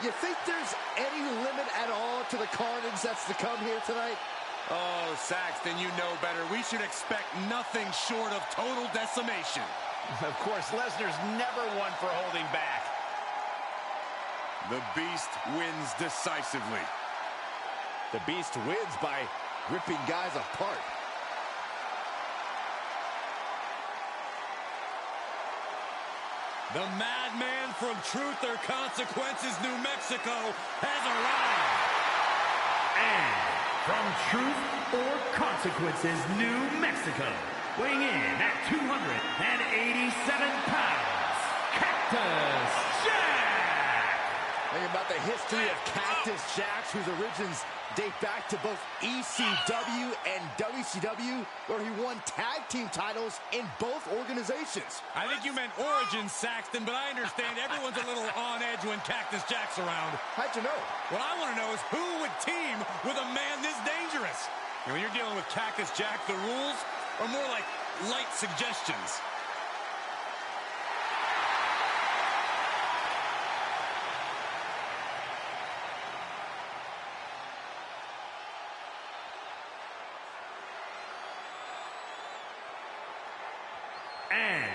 You think there's any limit at all to the carnage that's to come here tonight? Oh, Saxton, you know better. We should expect nothing short of total decimation. Of course, Lesnar's never one for holding back. The Beast wins decisively. The Beast wins by ripping guys apart. The madman from Truth or Consequences, New Mexico, has arrived. And from Truth or Consequences, New Mexico, weighing in at 287 pounds, Cactus Jack! Think about the history of Cactus Jack, whose origins date back to both ECW and WCW, where he won tag team titles in both organizations. I think you meant origins, Saxton, but I understand everyone's a little on edge when Cactus Jack's around. How'd you know? What I want to know is who would team with a man this dangerous? And when you're dealing with Cactus Jack, the rules are more like light suggestions. And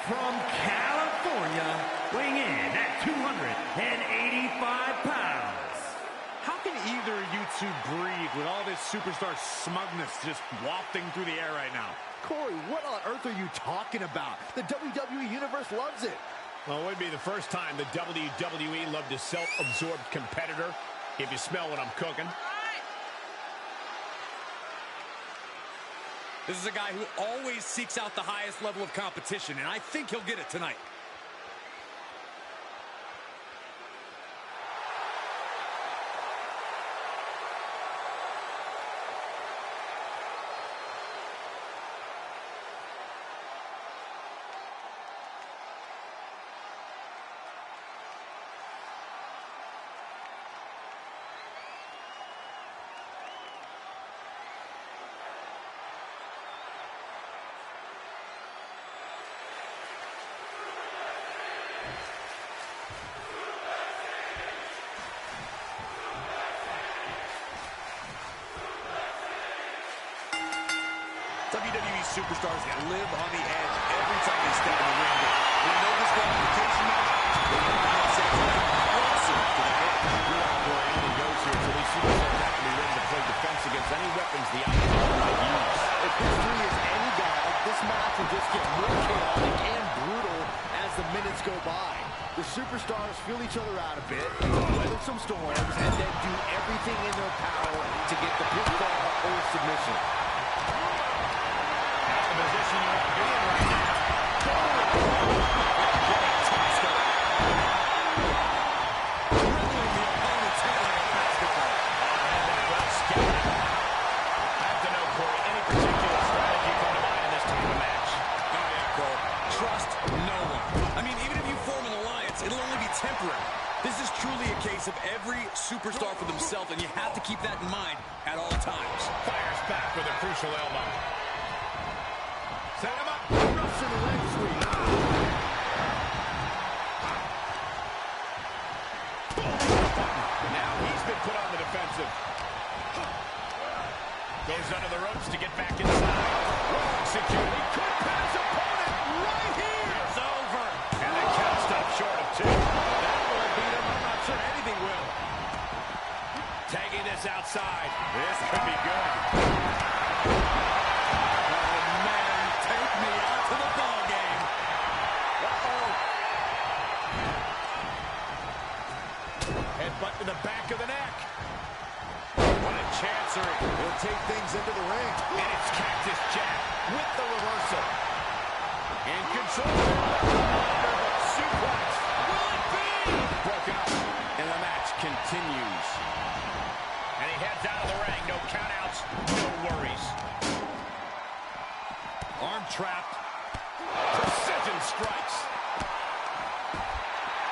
from California, weighing in at 285 pounds. How can either of you two breathe with all this superstar smugness just wafting through the air right now? Corey, what on earth are you talking about? The WWE Universe loves it. Well, it wouldn't be the first time the WWE loved a self-absorbed competitor, if you smell what I'm cooking. This is a guy who always seeks out the highest level of competition, and I think he'll get it tonight. WWE superstars live on the edge every time they step in the ring. But no disqualification match, they don't have something closer to the hit. You're not where anything goes here, so these superstars have to be ready to play defense against any weapons the opposition might use. If history is any guide, this match will just get more chaotic and brutal as the minutes go by. The superstars feel each other out a bit, weather some storms, and then do everything in their power to get the pinfall or submission. Position you want to be in right now. Dribbling the opponent's head like a basketball. I have to know, Corey, any particular strategy come to mind in this type of match? Oh, yeah, Cole. Trust no one. I mean, even if you form an alliance, it'll only be temporary. This is truly a case of every superstar for themselves, and you have to keep that in mind at all times. Fires back with a crucial elbow. Set him up. Russian leg sweep. Now he's been put on the defensive. Goes under the ropes to get back inside. Wrong security. Could pass opponent right here. It's over. And the count stopped short of 2. That will beat him. I'm not sure anything will. Tagging this outside. This could be good. Take me out to the ball game. Headbutt to the back of the neck. What a chancery. He'll take things into the ring. And it's Cactus Jack with the reversal. In control. Suplex. Will it be? Broken up. And the match continues. And he heads out of the ring. No countouts. No worries. Arm trapped. Precision strikes.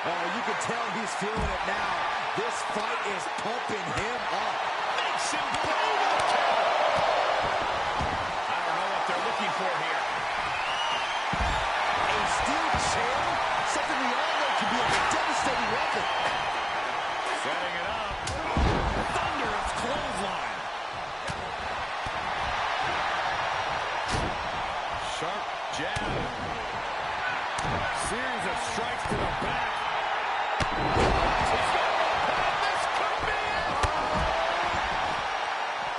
Oh, you can tell he's feeling it now. This fight is pumping him up. Makes him go over the counter. I don't know what they're looking for here. A steel chair? Something we all know can be a devastating weapon. Sharp jab. Series of strikes to the back. This could be it.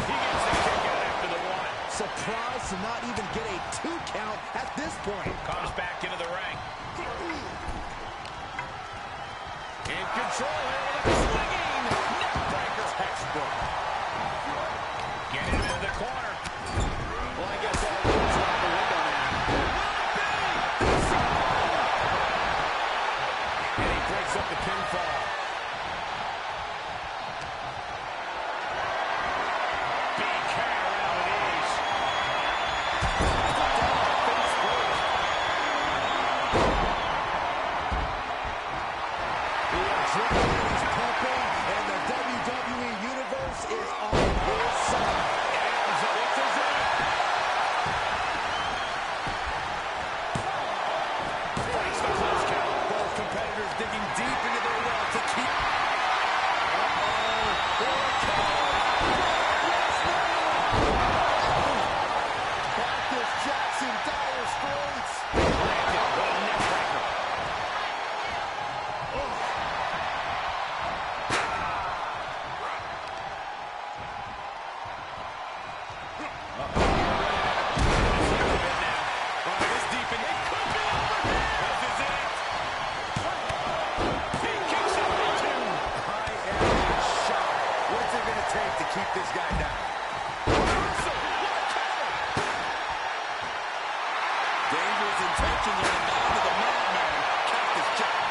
He gets a kick out after the one. Surprised to not even get a 2 count at this point. Comes back into the ring. In control here with a swinging neckbreaker. Textbook. Get him into the corner. Well, I guess all rules are out the window now. And he breaks up the pinfall. Big carry around the knees. Face first. The adrenaline is pumping, and the WWE Universe is on his side. Breaks the close count. Both competitors digging deep into their well to keep. Cactus Jackson, dire straits. Planted. What a neckbreaker. To keep this guy down. Dangerous intentions on the mind of the madman, Cactus Jack.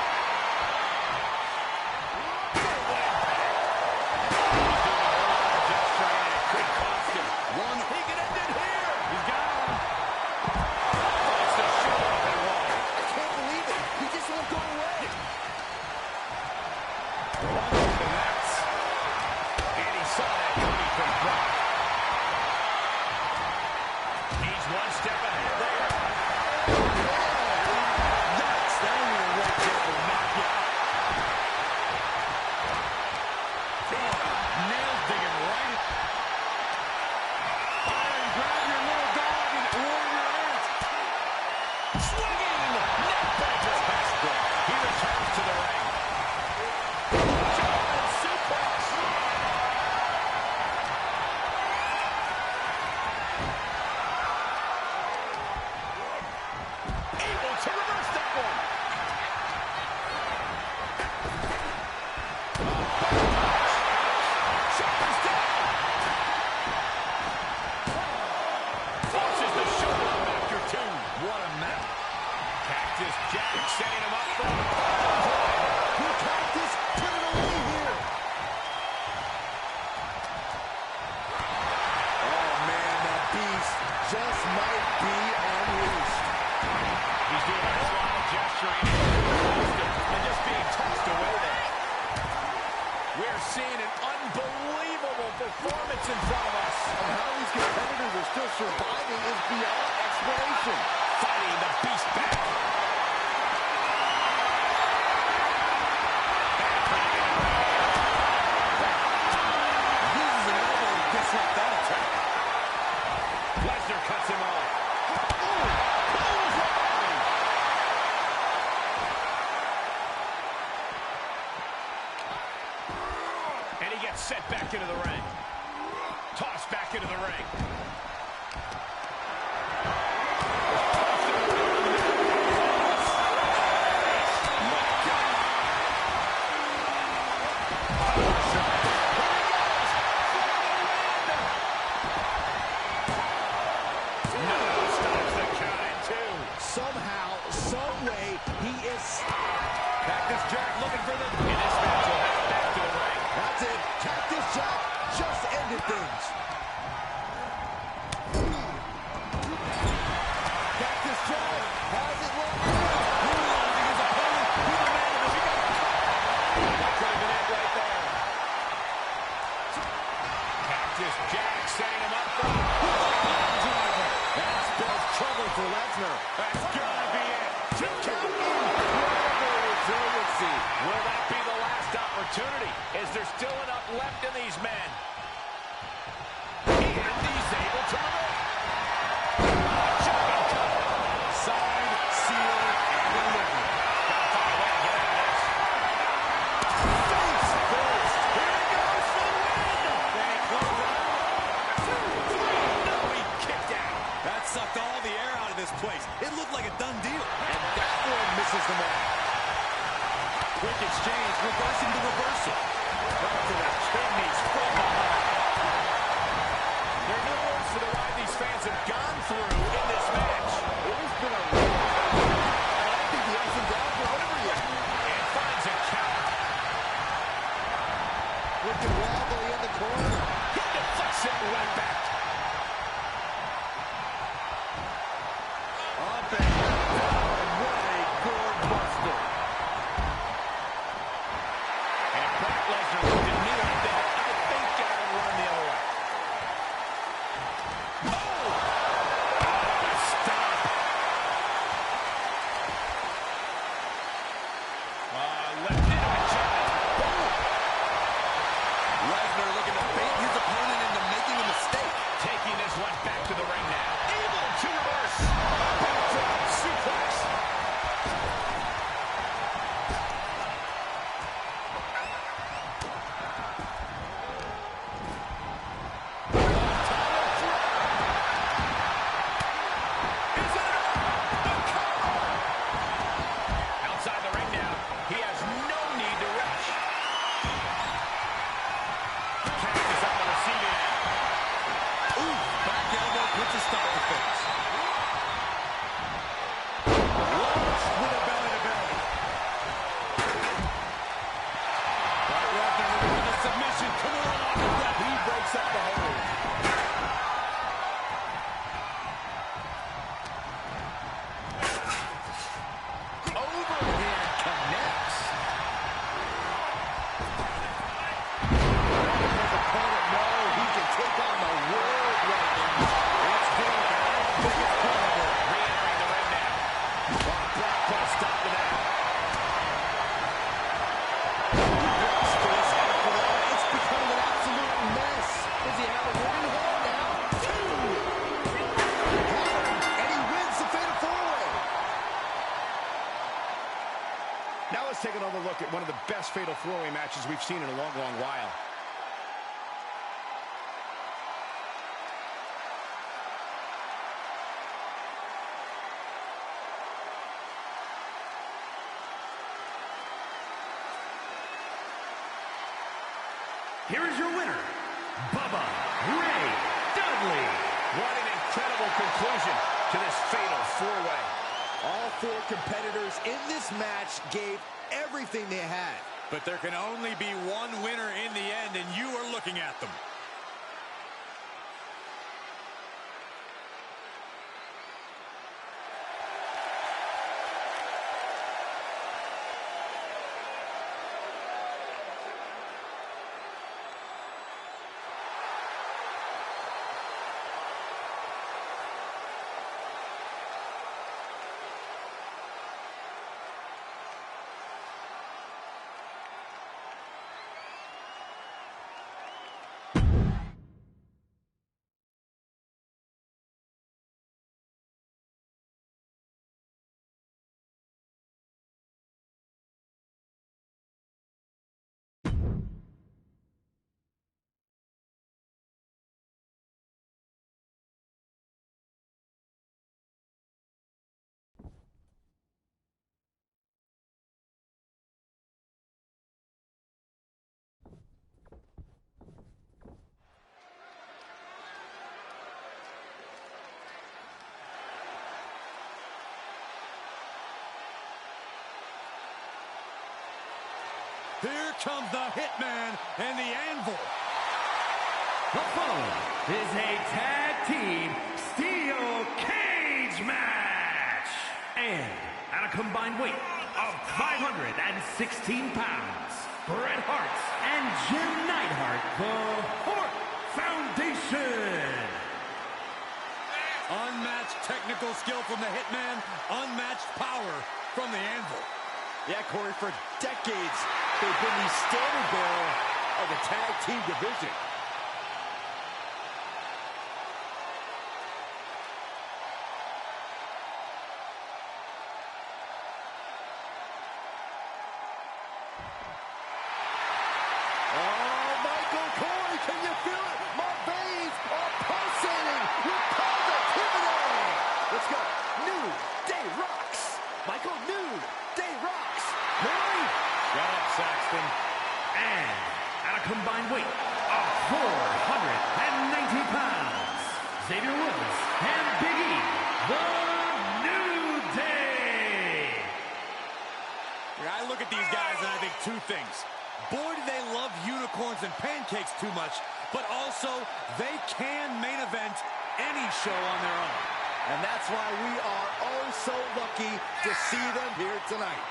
Could cost him. One, he can end it here. He's got him. It's the shoulder up and one. I can't believe it. He just won't go away. Saw that coming from Brock. He's one step ahead there. That's not even a right there will knock you out. Nails digging right. Iron, grab your little dog and warrior ant. Swinging neckbreaker. He returns to the ring. German suplex. To reverse that one. Shoulders down. Forces the shoulder up after two. What a mount. Cactus Jack setting him up for a Who Cactus put it away here. Oh, man, that beast just might be unleashed. He's doing a whole lot of gesturing and just being tossed away there. We're seeing an unbelievable performance in front of us. And how these competitors are still surviving is beyond explanation. Fighting the beast back. Uses an elbow to disrupt that attack. Lesnar cuts him off. And he gets set back into the ring. Tossed back into the ring. Somehow, some way, he is... Cactus Jack looking for the... And this match will head back to the ring. That's it. Cactus Jack just ended things. Cactus Jack has it locked in. Realizing his opponent. He demanded that he got caught. That could have been it right there. Cactus Jack setting him up for... That spells trouble for Lesnar. That's gonna be it. 2 count. Incredible resiliency. Will that be the last opportunity? Is there still enough left in these men? And he's able to... Jumping cover. of this place. It looked like a done deal. And that one misses the mark. Quick exchange, reversing the reversal. Right to the kidneys from behind. There are no words for the ride these fans have gone through in this match. It has been a roller coaster. And I think the ups and downs are over yet. And finds a counter. Looking wobbly in the corner. He deflects it right back. Up and down. What a gourd buster. And Brock Lesnar looked at me like that. I think I'll run the other way. Oh! Stop. Left into the jaw. Lesnar looking to bait his opponent into making a mistake. Taking this one back to the ring now. Able to reverse. Backdrop suplex. Outside the ring now. He has no need to rush. Cat is on the receiving end. Ooh, back elbow puts a stop to things. Launched with a belly-to-belly. Brock Lesnar looking for the submission. Come on, off the ref. He breaks up the hold. Overhand connects. His opponent know he can take on the world right now. It's big. I think it's credible. Re-entering the ring now. Brock put a stop to that. Watch this after that. It's becoming an absolute mess. Does he have a winning hold now? Two. And he wins the Fatal 4-Way. Now let's take another look at one of the best Fatal 4-Way matches we've seen in a long, long while. Here is your winner, Bubba Ray Dudley. What an incredible conclusion to this Fatal 4-Way. All four competitors in this match gave everything they had. But there can only be one winner in the end, and you are looking at them. Here comes the Hitman and the Anvil. The following is a tag team steel cage match. And at a combined weight of 516 pounds, Bret Hart and Jim Neidhart, the Hart Foundation. Unmatched technical skill from the Hitman, unmatched power from the Anvil. Yeah, Corey, for decades, they've been the standard bearer of the tag team division. Oh, Michael Corey, can you feel it? My veins are pulsating with positivity. Let's go. New Day rocks. Michael, New Day rocks. Maury. Shut up, Saxton. And at a combined weight of 490 pounds, Xavier Woods and Big E, the New Day. I look at these guys and I think two things. Boy, do they love unicorns and pancakes too much, but also they can main event any show on their own. And that's why we are oh so lucky to see them here tonight.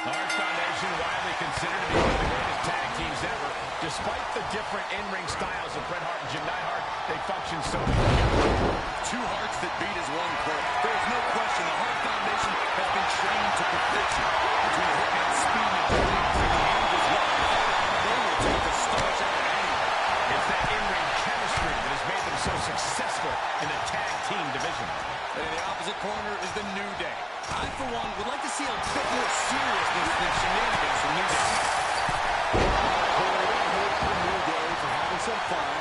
Our Foundation, widely considered to be one of the greatest tag teams ever. Despite the different in-ring styles of Bret Hart and Jim Neidhart, they function so well together. Two hearts that beat as one core. There's no question the Hart Foundation has been trained to perfection. Between Hitman speed and agility to the Angels rock, they will take the starch out of anyone. It's that in-ring chemistry that has made them so successful in the tag team division. And in the opposite corner is the New Day. I, for one, would like to see a bit more seriousness than shenanigans from New Day. The New Day for having some fun.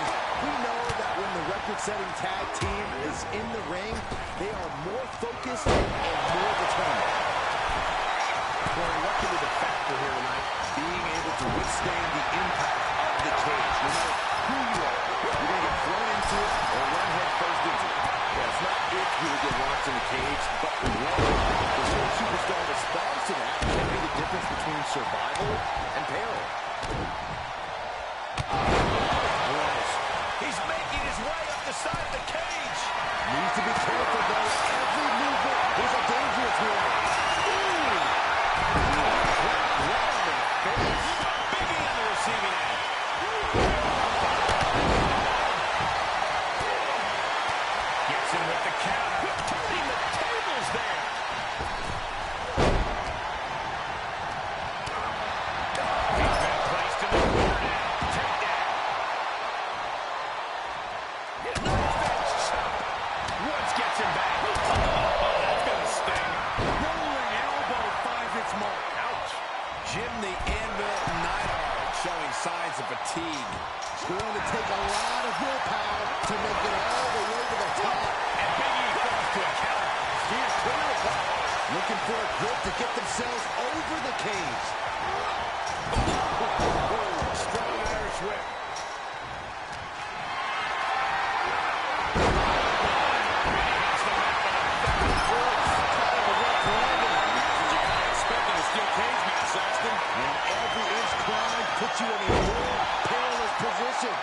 We know that when the record-setting tag team is in the ring, they are more focused and more determined. Corey, what can be the factor here tonight? Being able to withstand the impact of the cage. No matter who you are, you're going to get thrown into it or run head first into it. Yeah, it's not if you would get launched in the cage, but when. The real superstar responds to that can be the difference between survival and peril. Nice. He's making his way up the side of the cage. Needs to be careful, though. Every movement is a dangerous one. Ooh! Right in the face. Biggie on the receiving end. Gets him with the counter. Turning the tables there. He's been placed in the corner now. Takedown. Nice bench chop. Woods gets him back. Oh, that's going to sting. Rolling elbow finds its mark. Ouch. Jim the Anvil Neidhart showing signs of fatigue. It's going to take a lot of willpower to make it all the way to the top. And Big E falls to a counter. Here's clear of that. Looking for a grip to get themselves over the cage. Strong Irish whip. And every inch climb puts you in a more perilous position.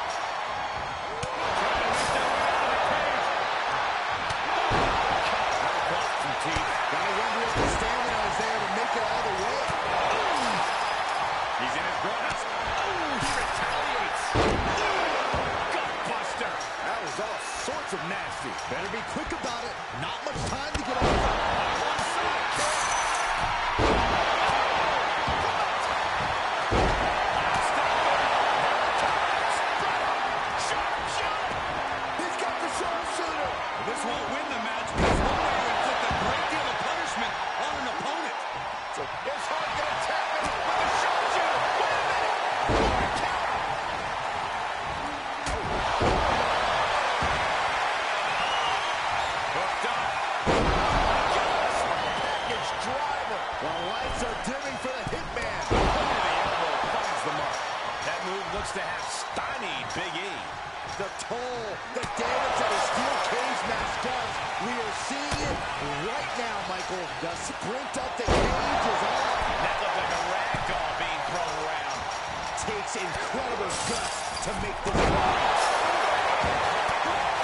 Gotta wonder if the stamina is there to make it all the way. He's in his grasp. He retaliates. Gutbuster. That was all sorts of nasty. Better be quick about it. Not much time to get over. He's got the sharpshooter. This won't win the match, but it's one way to inflict a great deal of punishment on an opponent. Is Hart going to tap him with a sharpshooter? Wait a minute. What a counter. Hooked up. Yes, package driver. The lights are dimming for the Hitman. Under the elbow finds the mark. That move looks to have stymied Big E. The toll, the damage that a steel cage match does. We are seeing it right now, Michael. The sprint up the cage is on. That looked like a rag doll being thrown around. Takes incredible guts to make this work.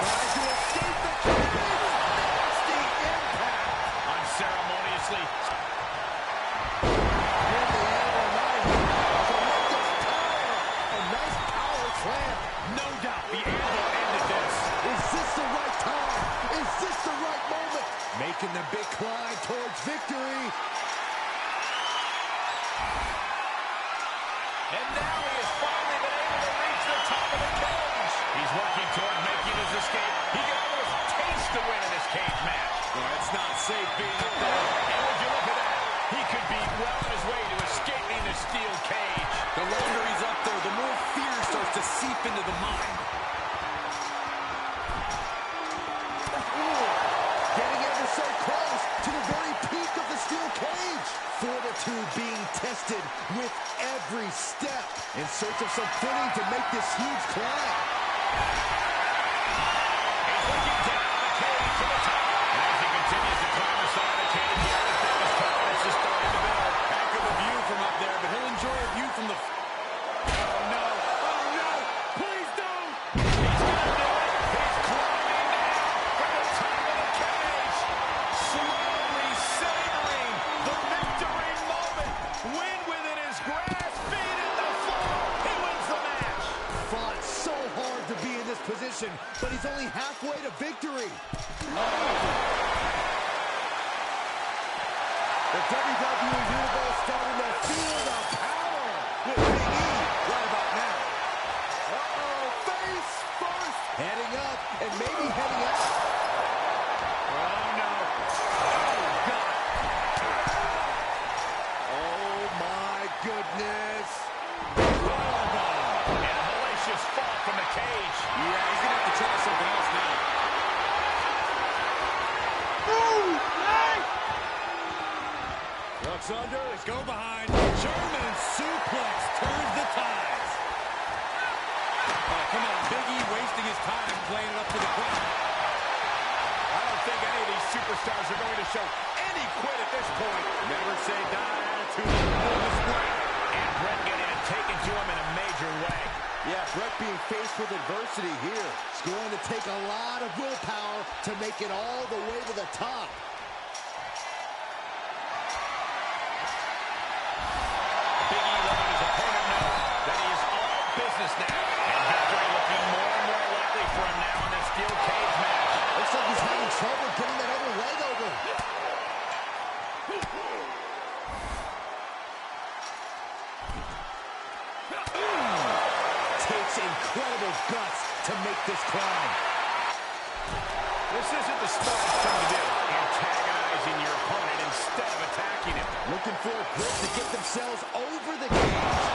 Tries to escape the cage. Nasty impact. Unceremoniously. And the elbow knife. making the big climb towards victory. And now he has finally been able to reach the top of the cage. He's working toward making his escape. He can almost taste the win in this cage match. Well, it's not safe being up there. And would you look at that? He could be well on his way to escaping the steel cage. The longer he's up there, the more fear starts to seep into the mind. Getting ever so close to the very peak of the steel cage. Fortitude being tested with every step in search of some footing to make this huge climb. He's looking down the cage to the top. And as he continues to climb the side of the cage, the Undertaker's confidence is starting to build. Heck of a view from up there, but he'll enjoy a view from the... Oh, no. Oh, no. Please don't. He's going to do it. He's climbing down from the top of the cage. Slowly savoring the victory moment. Win within his grasp. Feet in the floor. He wins the match. Fought so hard to be in this position, but he's only halfway to victory. The WWE Universe starting to feel the power with Big E right about now. Face first. Heading up and maybe heading out. Oh, no. Oh, God. Oh, my goodness. And a hellacious fall from the cage. Yeah, he's going to have to try something else now. Ducks under. Let's go behind. German suplex turns the tides. Oh, come on. Big E wasting his time playing it up to the crowd. I don't think any of these superstars are going to show any quit at this point. Never say die attitude on display. And Brett getting it taken to him in a major way. Yeah, Brett being faced with adversity here. It's going to take a lot of willpower to make it all the way to the top. Big E letting his opponent know that he is all business now. And victory looking more and more likely for him now in this steel cage match. Looks like he's having trouble getting that other leg over. Takes incredible guts to make this climb. This isn't the smartest thing to do. Antagonizing your opponent instead of attacking him. Looking for a grip to get themselves over the cage.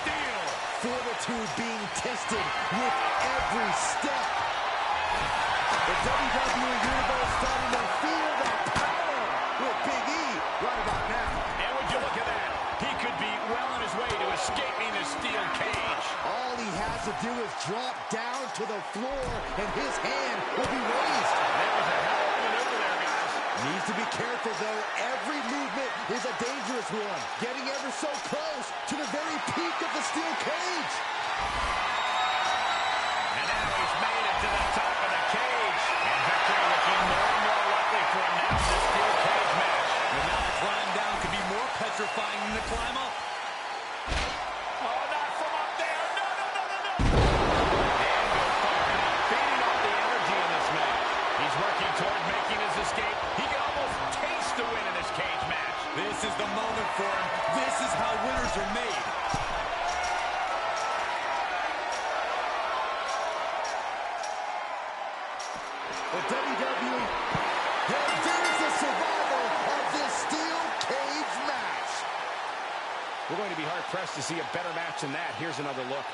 Steel. Fortitude being tested with every step. The WWE Universe starting to feel the power with Big E right about now. And would you look at that? He could be well on his way to escaping the steel cage. All he has to do is drop down to the floor and his hand will be raised. That was a hell of a maneuver there, guys. Needs to be careful though. Every movement is a dangerous one. Getting ever so close to the very peak of the steel cage. And now he's made it to the top of the cage. And victory looking more and more likely for him now in this steel cage match. But now the climb down could be more petrifying than the climb up. Oh, not from up there. No, no, no, no, no. And goes firing up, feeding off the energy in this match. He's working toward making his escape. He can almost taste the win in this cage match. This is the moment for him. This is how winners are made. The WWE, there's the survivor of this steel cage match. We're going to be hard-pressed to see a better match than that. Here's another look.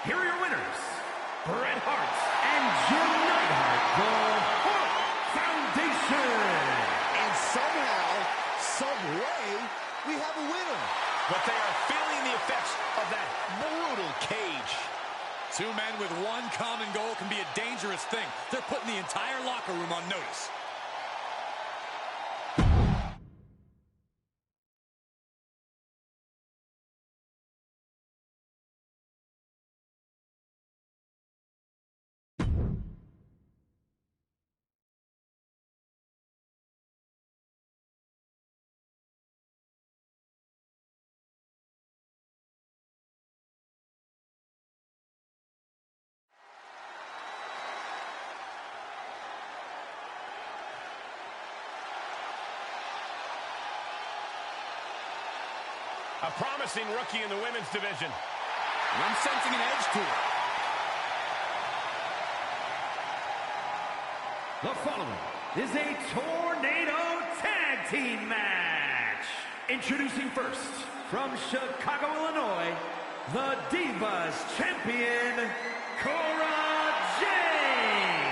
Here are your winners, Bret Hart and Jim Neidhart, the Hart Foundation. And somehow, some way, we have a winner. But they are feeling the effects of that brutal cage. Two men with one common goal can be a dangerous thing. They're putting the entire locker room on notice. A promising rookie in the women's division. I'm sensing an edge to it. The following is a tornado tag team match. Introducing first, from Chicago, Illinois, the Divas Champion, Cora Jade.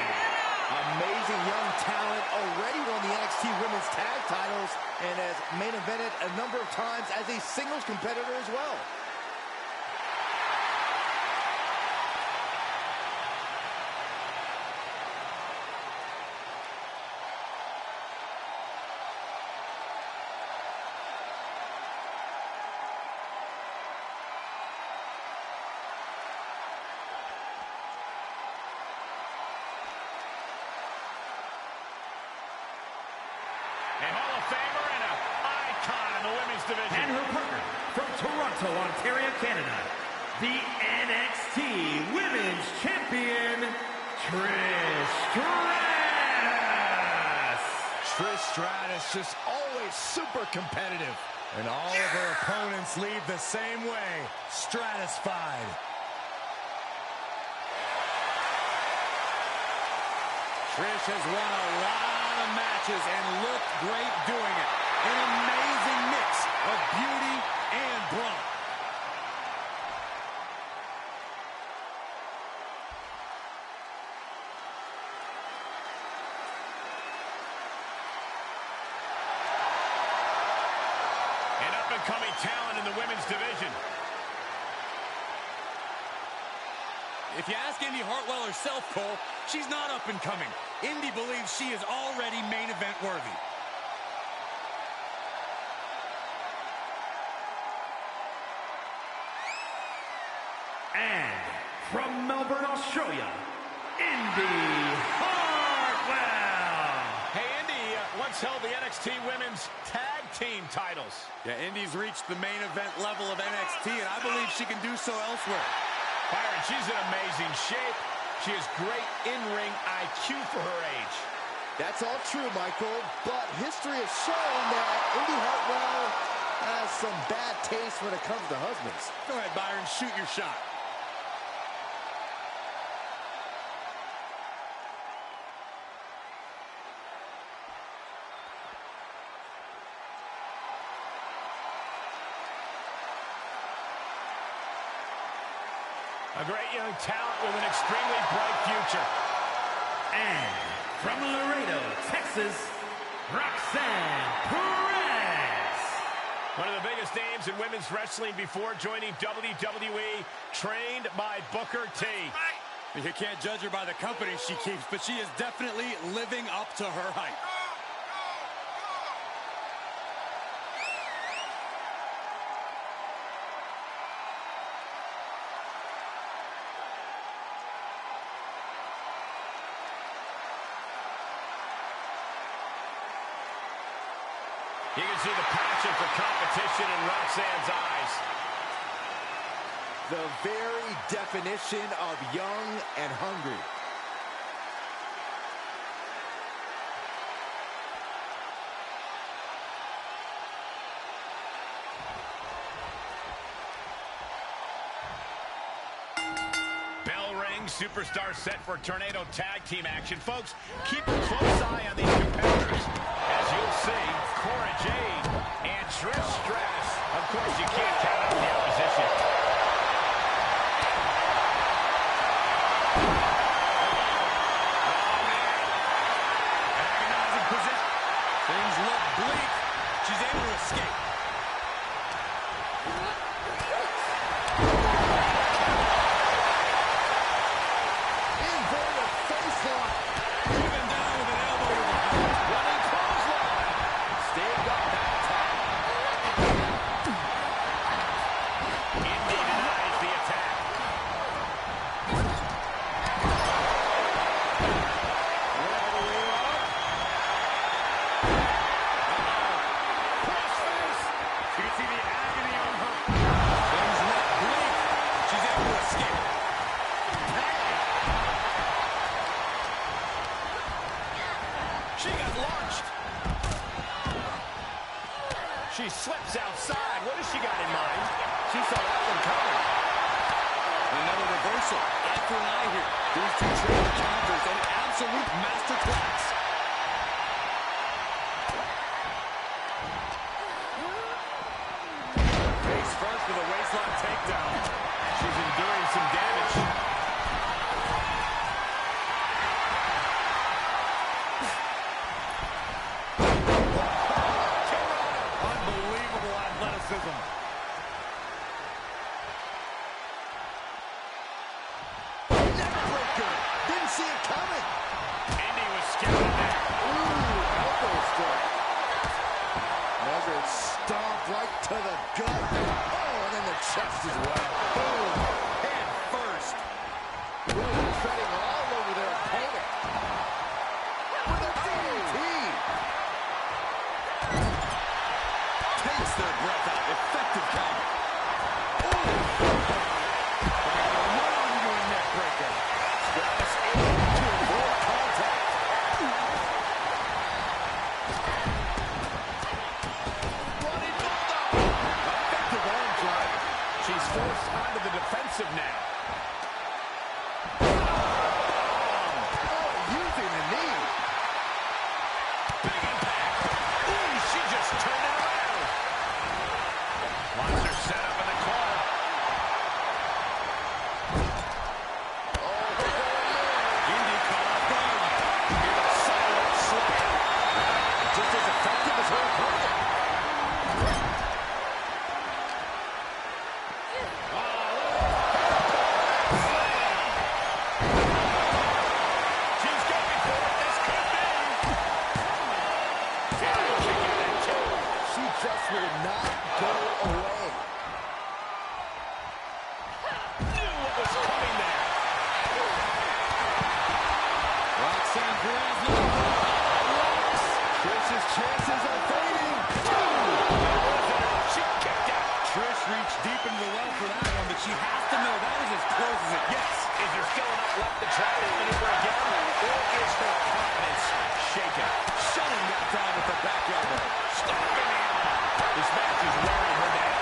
Amazing young talent, already won the NXT Women's Tag titles and has main evented a number of times as a singles competitor as well. A Hall of Famer and an icon in the women's division. And her partner from Toronto, Ontario, Canada, the NXT Women's Champion, Trish Stratus. Trish Stratus just always super competitive. And all of her opponents leave the same way, stratified. Trish has won a lot of matches and looked great doing it. An amazing mix of beauty and brawn. An up-and-coming talent in the women's division. If you ask Indy Hartwell herself, Cole, she's not up and coming. Indy believes she is already main event worthy. And from Melbourne, Australia, Indy Hartwell. Hey, Indy once held the NXT Women's Tag Team titles. Yeah, Indy's reached the main event level of NXT, and I believe she can do so elsewhere. Byron, she's in amazing shape. She has great in-ring IQ for her age. That's all true, Michael, but history has shown that Indy Hartwell has some bad taste when it comes to husbands. Go ahead, Byron, shoot your shot. A great young talent with an extremely bright future. And from Laredo, Texas, Roxanne Perez. One of the biggest names in women's wrestling before joining WWE, trained by Booker T. You can't judge her by the company she keeps, but she is definitely living up to her hype. You can see the passion for competition in Roxanne's eyes. The very definition of young and hungry. Bell rings, superstar set for tornado tag team action. Folks, keep a close eye on these competitors. As you'll see, Cora Jade and Trish Stratus. Of course, you can't count out the opposition. Agonizing position. Things look bleak. She's able to escape. Inverted face lock. Even down with an elbow to the heart. Running clothesline. Staying up that time. Indy denies the attack. Leveling up. Crossface. You can see the agony on her. Things look bleak. She slips outside. What has she got in mind? She saw that one coming. Another reversal. Eye for an eye here. These two trading counters, an absolute masterclass. Face first with a waistlock takedown. She's enduring some damage. Unbelievable athleticism. Neckbreaker. Didn't see it coming. Indy was scouted there. Ooh, elbow strike. Measured stomped right to the gut. Oh, and then the chest as well. Boom. Head first. Really treading all over their opponent. With a DDT. Takes their breath out. Effective counter. She's forced onto the defensive now. Oh, using the knee. Big impact. Ooh, she just turned it around. Wants her set up in the corner. Indy caught off guard. Here's a solid slam. Just as effective as her opponent. She's going for what this could be. She just will not go away. Knew what was coming there. Roxanne Perez looking for Trish's chances are fading. She kicked out. Trish reached deep into the well for that one, but she has to know that is as close as it gets. Is there still enough left to try this maneuver again? Or is her confidence shaken? Shutting that down with the back elbow. Stomping the arm. This match is wearing her down.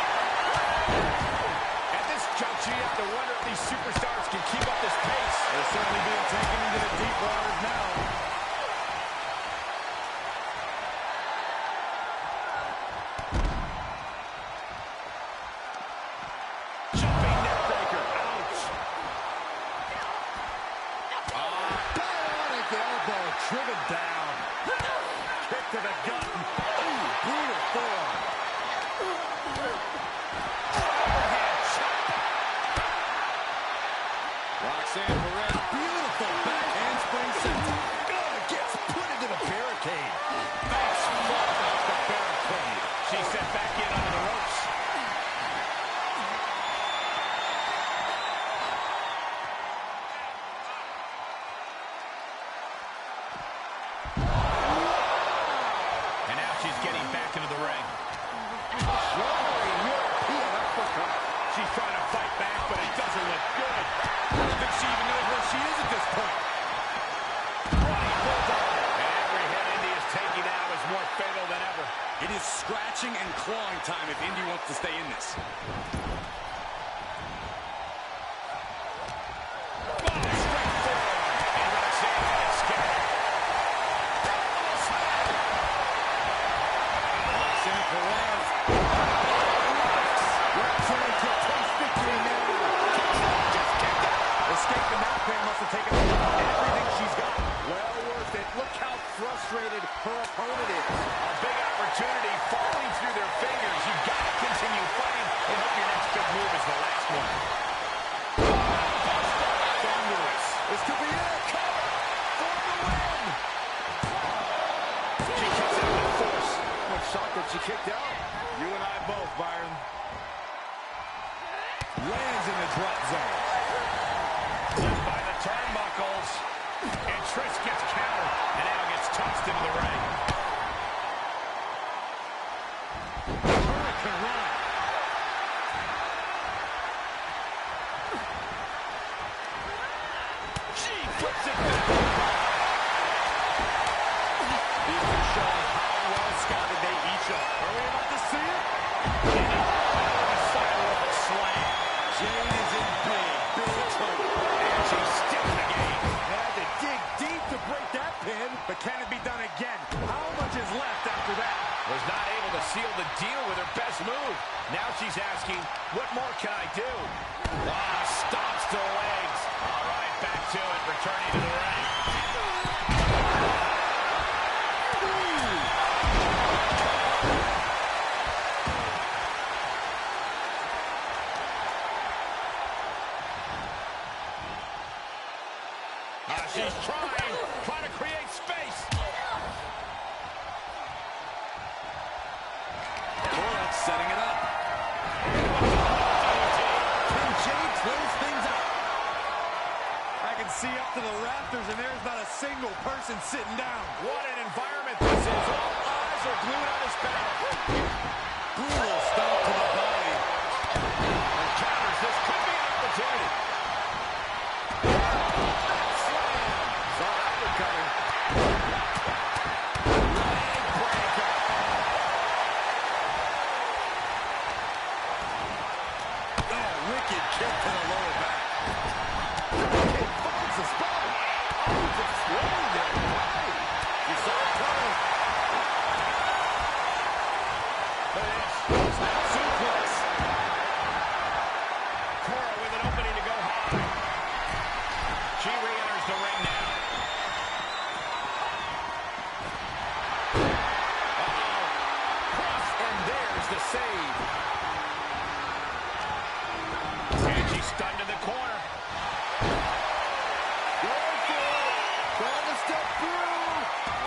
At this juncture, you have to wonder if these superstars can keep up this pace. They're certainly being taken into the deep waters now. Jumping neckbreaker. Ouch. Bionic elbow driven down. Kick to the gut. Ooh, brutal forearm. Overhead chop. Roxanne Perez, beautiful back handspring center. Gets put into the barricade. Nice flop off the barricade. She's set back in under the ropes. And now she's getting back into the ring. Roaring European uppercut. She's trying to fight back, but it doesn't look good. I don't think she even knows where she is at this point. Running bulldog. And every hit Indy is taking now is more fatal than ever. It is scratching and clawing time if Indy wants to stay in this. Straight forward. And Roxanne gets scared. Roxanne Perez. Trying to taste victory now. Just kicked out. Escaping that pain must have taken everything she's got. Well worth it. Look how frustrated her opponent is. A big opportunity falling through their fingers. You've got to continue fighting and hope your next big move is the last one. Thunderous. This could be it. Cover for the win. She kicks out with force. I'm shocked that she kicked out. You and I both, Byron. Lands in the drop zone. Led by the turnbuckles. And Trish gets countered and now gets tossed into the ring. Hurricane run. She flips it back. These two showing how well scouted they each are. Are we about to see was not able to seal the deal with her best move. Now she's asking, what more can I do? Ah, stomps to the legs. All right, back to it, returning to the ring. She's trying to create space. Setting it up. Can Jay close things out? I can see up to the rafters, and there's not a single person sitting down. What an environment this is. All eyes are glued on this battle. Brutal stomp to the body. And counters. This could be an opportunity. Slam. Saw that one coming. Leg breaker. Wicked kick to the lower back. It finds the spot. Oh, just throwing it. Right. You saw it coming. Look at this. Snap suplex. Cora with an opening to go high. She re-enters the ring now. Uh-oh. Cross, and there's the save. Stunned in the corner. Going for it. Trying to step through.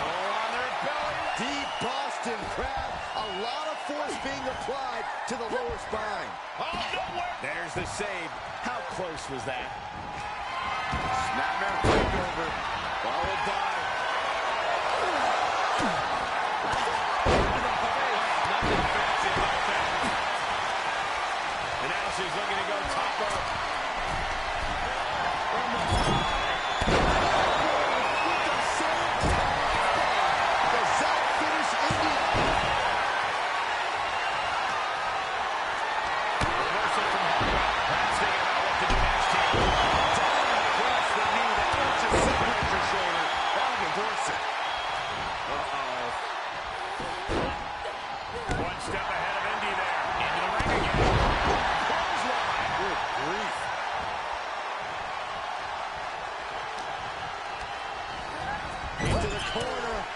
All on their belly. Deep Boston crab. A lot of force being applied to the lower spine. Oh, nowhere. There's the save. How close was that? Snapmare takeover. Followed by. Nothing fancy about that. And now she's looking to go top rope.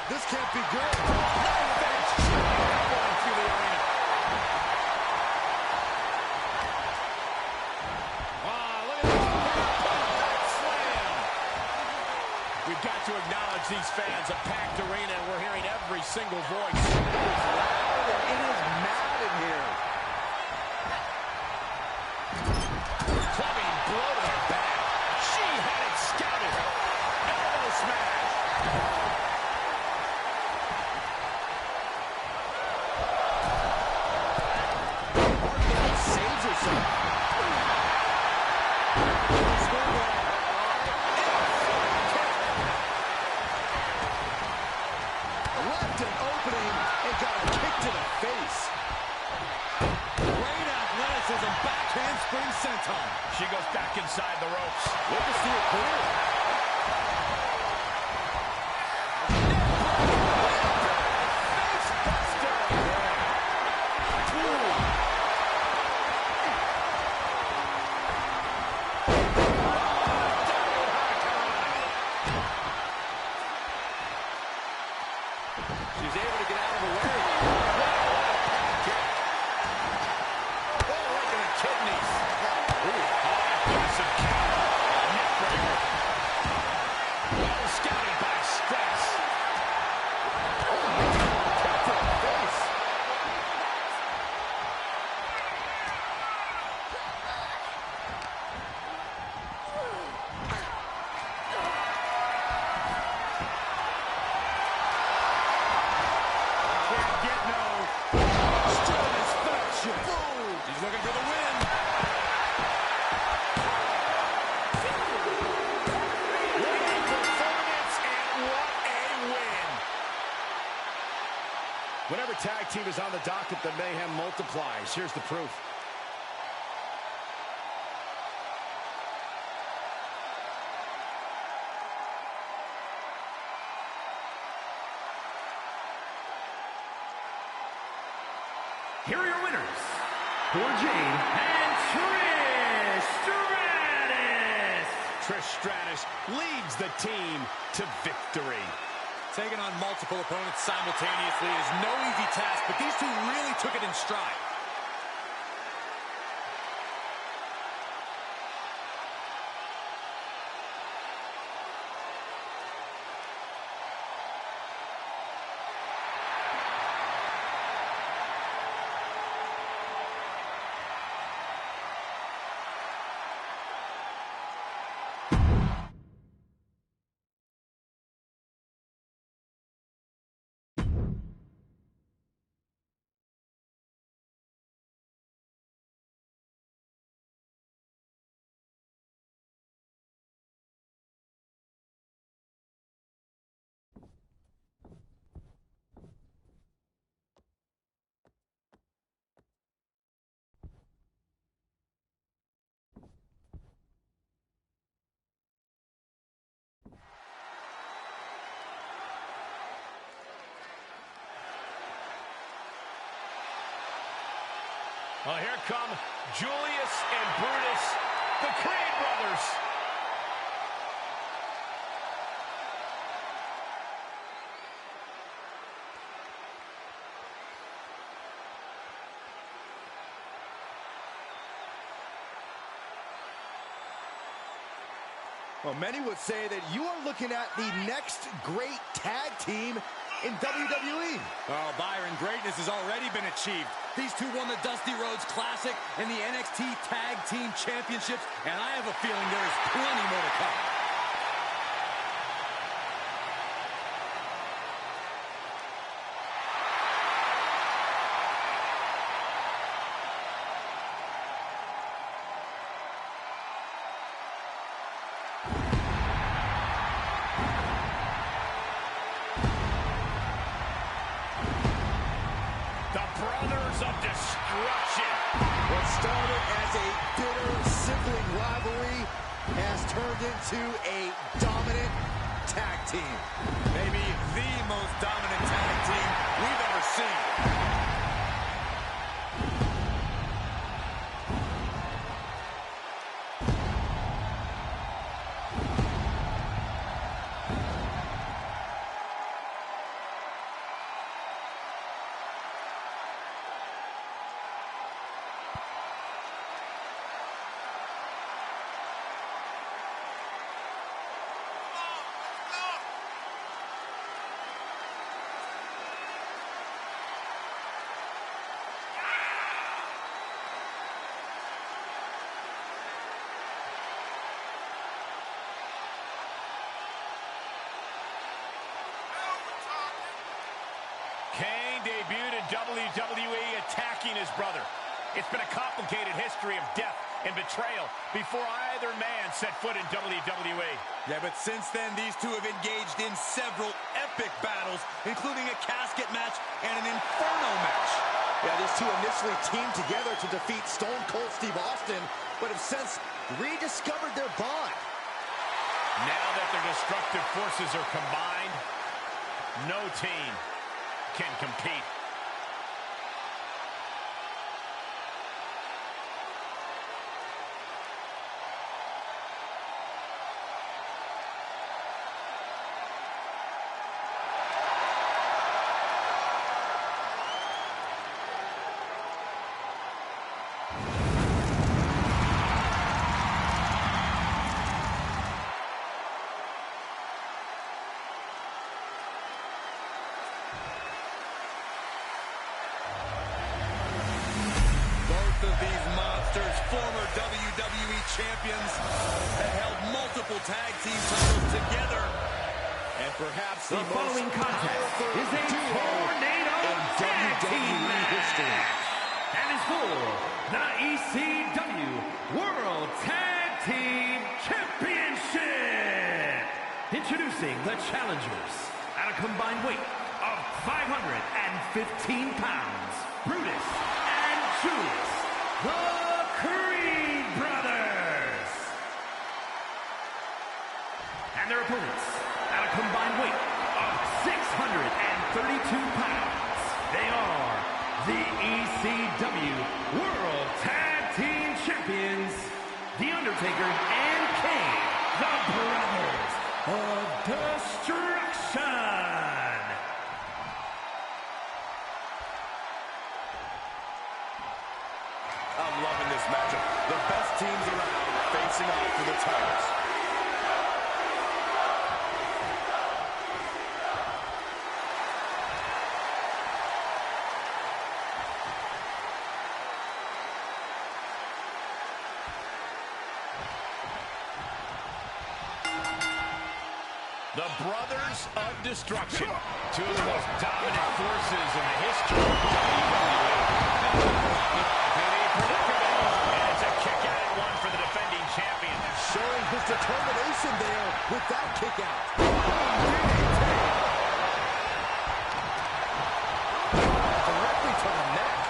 This can't be good. We've got to acknowledge these fans, a packed arena, and we're hearing every single voice. It is loud and it is mad in here. Clubbing blow to the back. She had it scouted. Elbow smash. Saves herself. Left an opening and got a kick to the face. Great athleticism, back handspring senton. She goes back inside the ropes. Look to see it clear. Face buster. She's able to get out of the way. Oh, right to the kidneys. Aggressive counter. Neck breaker. Well scouted by Stress. Kick to the face. Can't get no Satisfaction. She's looking for the win. What a performance and what a win. Whenever tag team is on the docket, the mayhem multiplies. Here's the proof. here are your winners, Poor Jade and Trish Stratus. Trish Stratus leads the team to victory. Taking on multiple opponents simultaneously is no easy task, but these two really took it in stride. Well, here come Julius and Brutus, the Creed brothers. Well, many would say that you are looking at the next great tag team in WWE. Oh, Byron, greatness has already been achieved. These two won the Dusty Rhodes Classic and the NXT Tag Team Championships, and I have a feeling there is plenty more to come. Of destruction. What started as a bitter sibling rivalry has turned into a dominant tag team. Maybe the most dominant tag team we've ever seen. Kane debuted in WWE attacking his brother. It's been a complicated history of death and betrayal before either man set foot in WWE. Yeah, but since then, these two have engaged in several epic battles, including a casket match and an Inferno match. Yeah, these two initially teamed together to defeat Stone Cold Steve Austin, but have since rediscovered their bond. Now that their destructive forces are combined, no team can compete. Former WWE champions that held multiple tag team titles together. And perhaps The following contest is a tornado tag team match and is for the ECW World Tag Team Championship. Introducing the challengers at a combined weight of 515 pounds, Brutus and Julius, the Creed brothers. And their opponents at a combined weight of 632 pounds. They are the ECW World Tag Team Champions, The Undertaker and Kane, the Brothers of Destruction. I'm loving this matchup. The best teams around facing off for the titles. The Brothers of Destruction, two of the most dominant forces in the history of WWE. And it's a kick out at one for the defending champion. Showing his determination there with that kick out. Directly to the neck.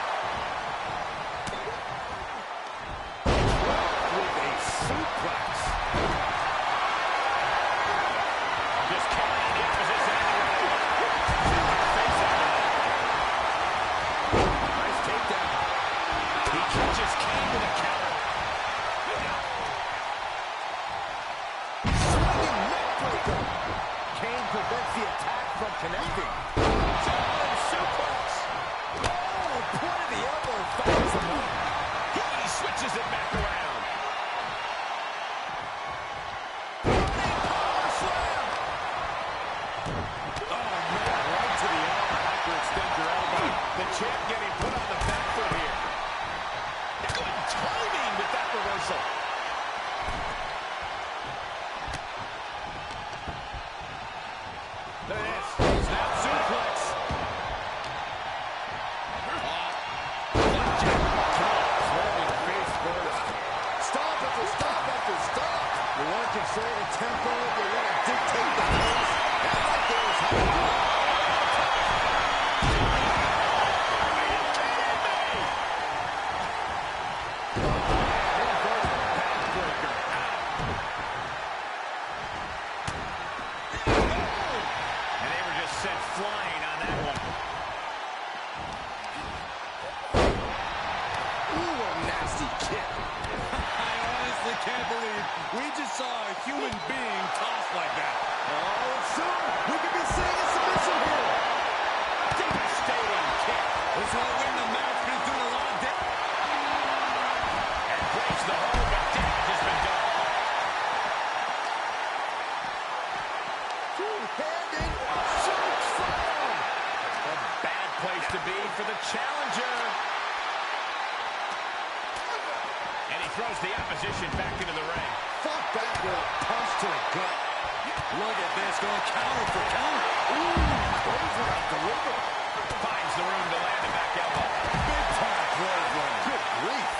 With a suplex. Just carrying the opposition anywhere. Face out. Nice takedown. He catches Kane with a counter. Swinging neck breaker. Kane prevents the attack from connecting. Giant suplex. Oh, point of the elbow fires him up. He switches it back around. Running power slam. Oh, man, right to the arm. Hyperextend your elbow. The champ getting put on the back foot here. Good timing with that reversal. There it is. Snap suplex. Swerving face first. Stop after stop after stop. You want to control the tempo. You want to dictate the pace. And right there is how you do it. And they were just sent flying on that one. Ooh, a nasty kick. I honestly can't believe we just saw a human being tossed like that. Oh, soon we could be seeing a submission here. Devastating kick. This won't win the match, but it's doing a lot of damage. And breaks the hold, but damage has been done. Two-handed choke slam. A bad place to be for the challenger. And he throws the opposition back into the ring. Fought back with a punch to the gut. Look at this, going counter for counter. Clothesline delivered. Finds the room to land a back elbow. Big time clothesline. Good grief.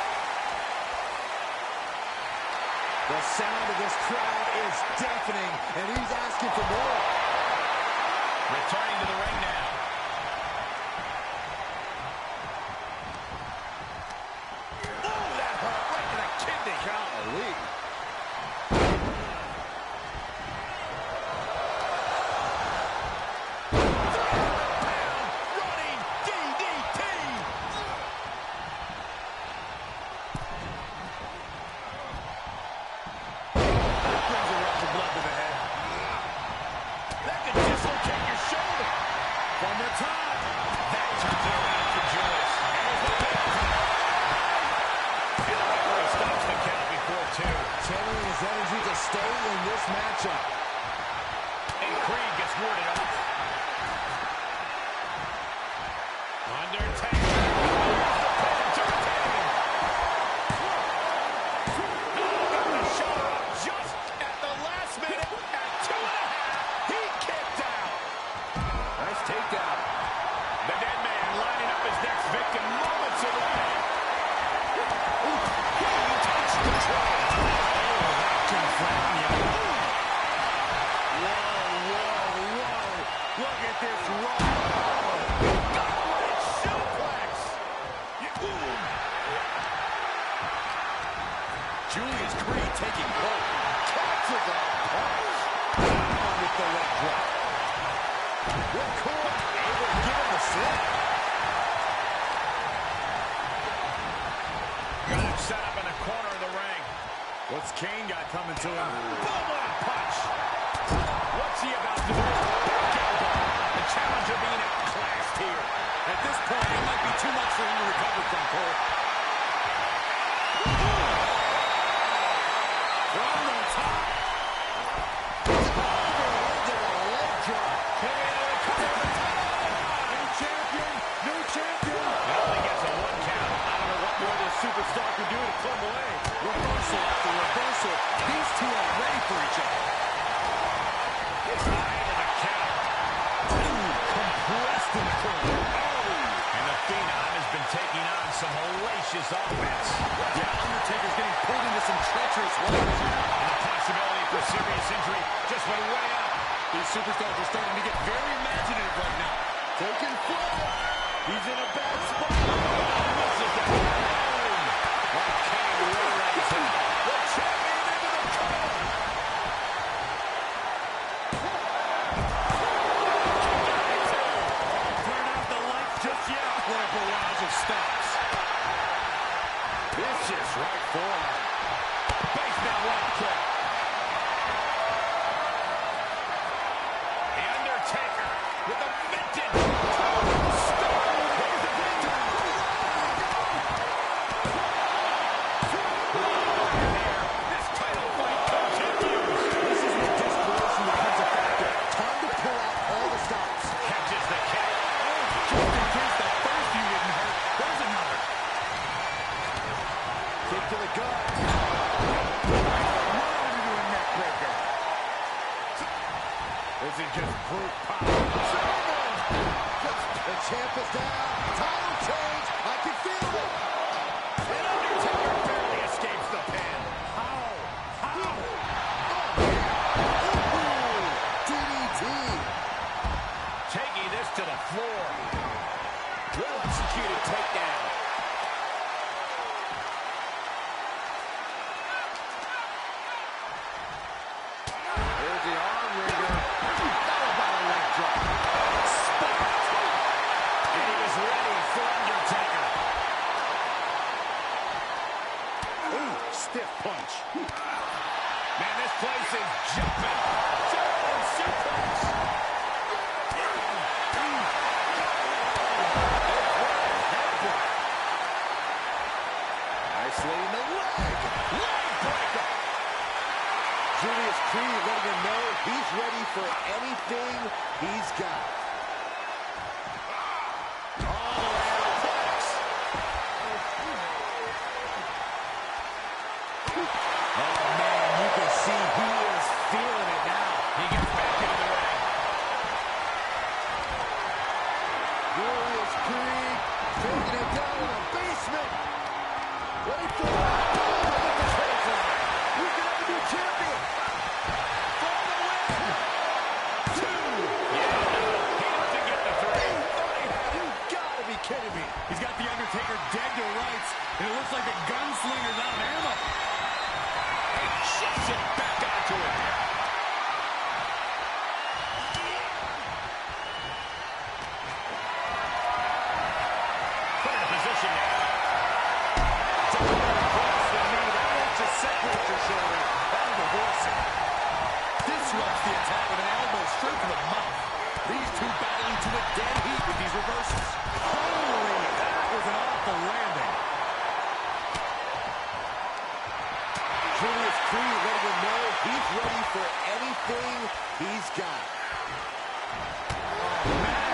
The sound of this crowd is deafening, and he's asking for more. Returning to the ring now. Oh, that hurt right to the kidney. Golly. Running DDT. Brings a rush of blood to the head. That could dislocate your shoulder. One more time. That turns it around for Julius. And the referee stops the count before two. Channeling his energy to stay in this matchup. And Creed gets warded off. Undertaker. To retain. Got the shoulder up just at the last minute at 2.5. He kicked out. Nice takedown. The dead man lining up his next victim moments away. He takes control. Whoa, whoa, whoa. What's Kane got coming to him? Boom, what a punch! What's he about to do? Back elbow. The challenger being outclassed here. At this point, it might be too much for him to recover from, Cole. From the top. Into the leg drop. New champion. New champion. He only gets a 1 count. I don't know what more this superstar can do to put him away. Reversal after reversal. These two are ready for each other. Able to count. Compressed in the corner. And the Phenom has been taking on some hellacious offense. Yeah, Undertaker's getting pulled into some treacherous waters. And the possibility for serious injury just went way up. These superstars are starting to get very imaginative right now. Taking flight. He's in a bad spot. Misses that. Boom. Kane realizes him. The champion into the cover. Turn out the lights just yet. What a barrage of stops. Vicious right forearm. Basement rock kick. The Undertaker with a vintage. This title fight continues. This is where desperation becomes a factor. Time to pull out all the stops. Catches the kick. Just in case the first few didn't hurt, there's another. Kick to the gut. Right into a neck breaker. This is just brute power. The champ is down. Title change. I can feel it. And Undertaker barely escapes the pin. How? Ooh, DDT. Taking this to the floor. Well executed takedown. There's the arm wringer. How about a leg drop? Spot. And he was ready for Undertaker. Ooh, stiff punch. Man, this place is jumping. German suplex. Isolating the leg. Leg breaker. Julius Creed letting him know he's ready for anything he's got. Oh, man, you can see he is feeling it now. He gets back into the ring. Julius Creed taking it down in the basement. Ready for it. We can have a new champion. For the win. 2. Yeah, he doesn't get the 3. You gotta be kidding me. He's got the Undertaker dead to rights, and it looks like the gunslinger's out of ammo. And shifts it back onto him. Put in position now. Across the knee. That won't just separate your shoulder. That'll divorce it. Disrupts the attack with an elbow straight to the mouth. These two battling to a dead heat with these reversals. Holy, that was an awful landing. Julius Creed letting him know he's ready for anything he's got. Oh, man.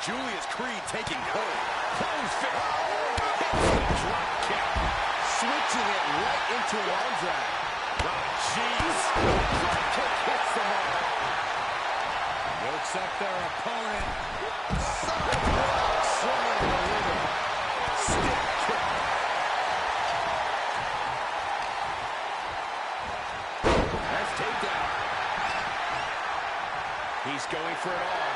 Julius Creed taking hold. Close fit. Hits the drop kick. Switching it right into an arm drag. Oh, jeez. Drop kick hits the mark. Works up their opponent. Sidewalk slam delivered. Stiff kick. Nice takedown. He's going for it all.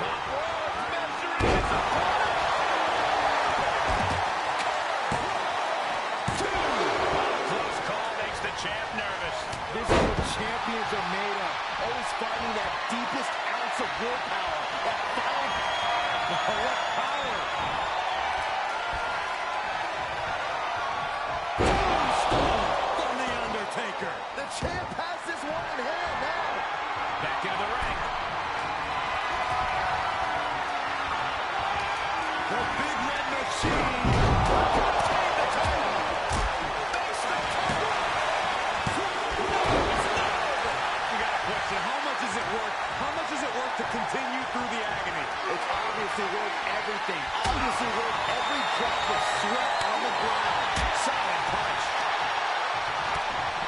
Top rope. Measuring his opponent. 2. Close call makes the champ nervous. This is what champions are made of. Always finding that deepest ounce of willpower. That final... What power From the Undertaker. The champ has this one in hand now. Back into the ring. The big red machine. Retain the title. Makes the cover. You got a question. How much is it worth? How much is it worth to continue through the agony? It's obviously worth everything. Obviously worth every drop of sweat on the ground. Solid punch.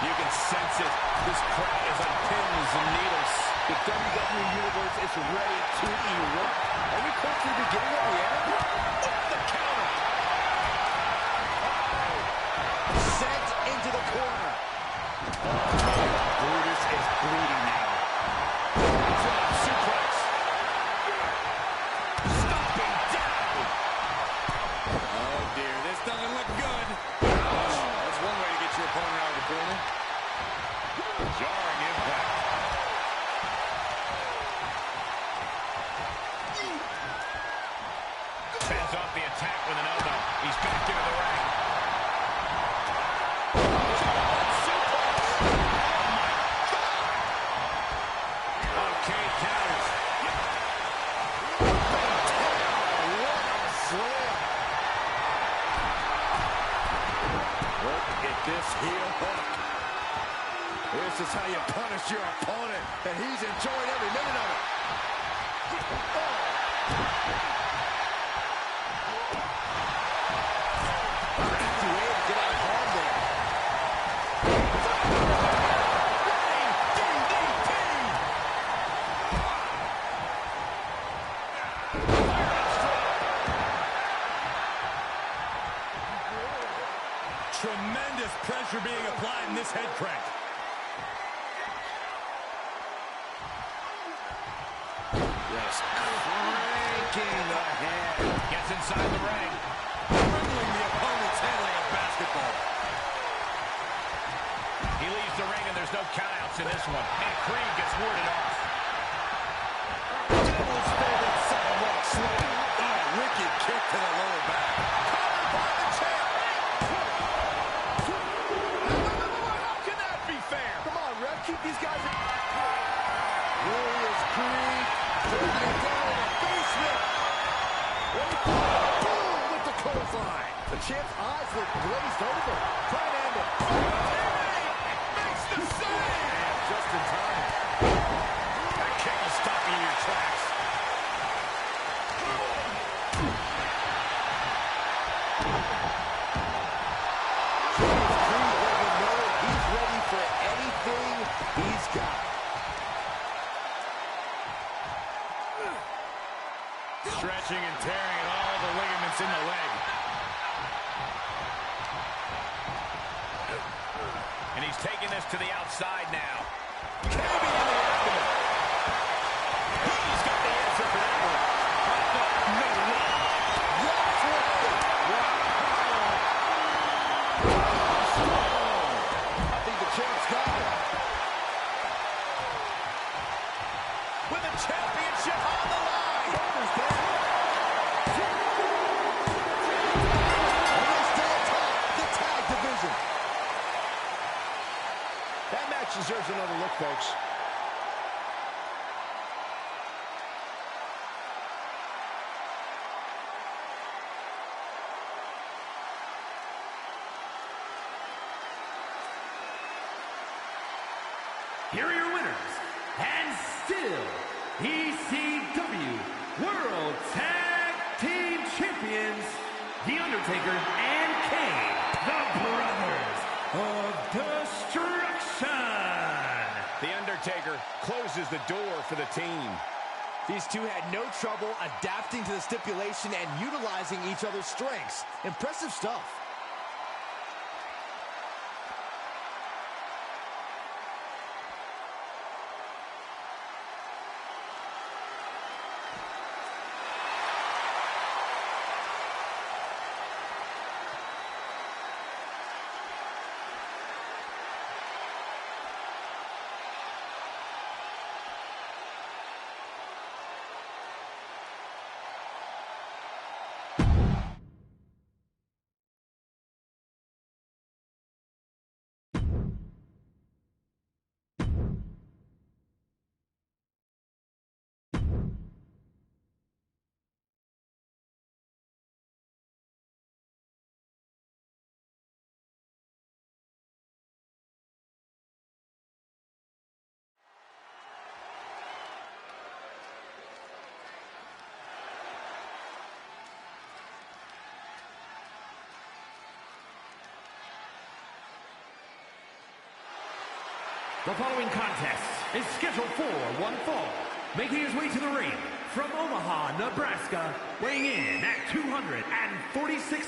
You can sense it. This crowd is on pins and needles. The WWE Universe is ready to erupt. Are we close to the beginning of the end? The counter. Sent into the corner. Brutus is bleeding now. Drop suplex. Stomping down. Oh, dear. This doesn't look good. That's one way to get your opponent out of the corner. Jarring impact. Fends off the attack with an elbow. He's back into the ring. Okay, counters. Look at this heel hook. This is how you punish your opponent, and he's enjoying every minute of it. Crafty way to get out of harm there. Tremendous pressure being applied in this head crank. Just cranking the head. Gets inside the ring. Dribbling the opponent's head like a basketball. He leaves the ring and there's no countouts in this one. And Creed gets warded off. Devil's favorite sidewalk slam. Oh, wicked kick to the lower back. Covered by the champ. How can that be fair? Come on, ref. Keep these guys in. Here is Creed. Taking it down in the basement. Ready for it. Boom with the clothesline. The champ's eyes look glazed over. Trying to end it. Makes the save! Just in time. That kick will stop you in your tracks. Creed let him know he's ready for anything he's got. Stretching and tearing at all the ligaments in the leg. And he's taking this to the outside now. Caving in the abdomen. He's got the answer for that one. No way. That's right. I think the champ's got it. With the championship on the line. Shoulders down. And they stay atop the tag division. That match deserves another look, folks. Here are your winners, and still ECW World Tag Team Champions, The Undertaker and Kane, the Brothers of Destruction. The Undertaker closes the door for the team. These two had no trouble adapting to the stipulation and utilizing each other's strengths. Impressive stuff. The following contest is scheduled for one fall. Making his way to the ring from Omaha, Nebraska, weighing in at 246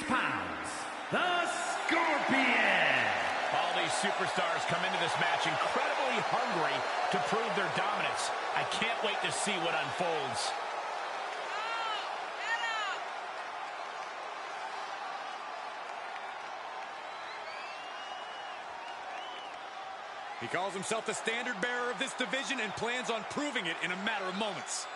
pounds, the Scorpion. All these superstars come into this match incredibly hungry to prove their dominance. I can't wait to see what unfolds. He calls himself the standard bearer of this division and plans on proving it in a matter of moments.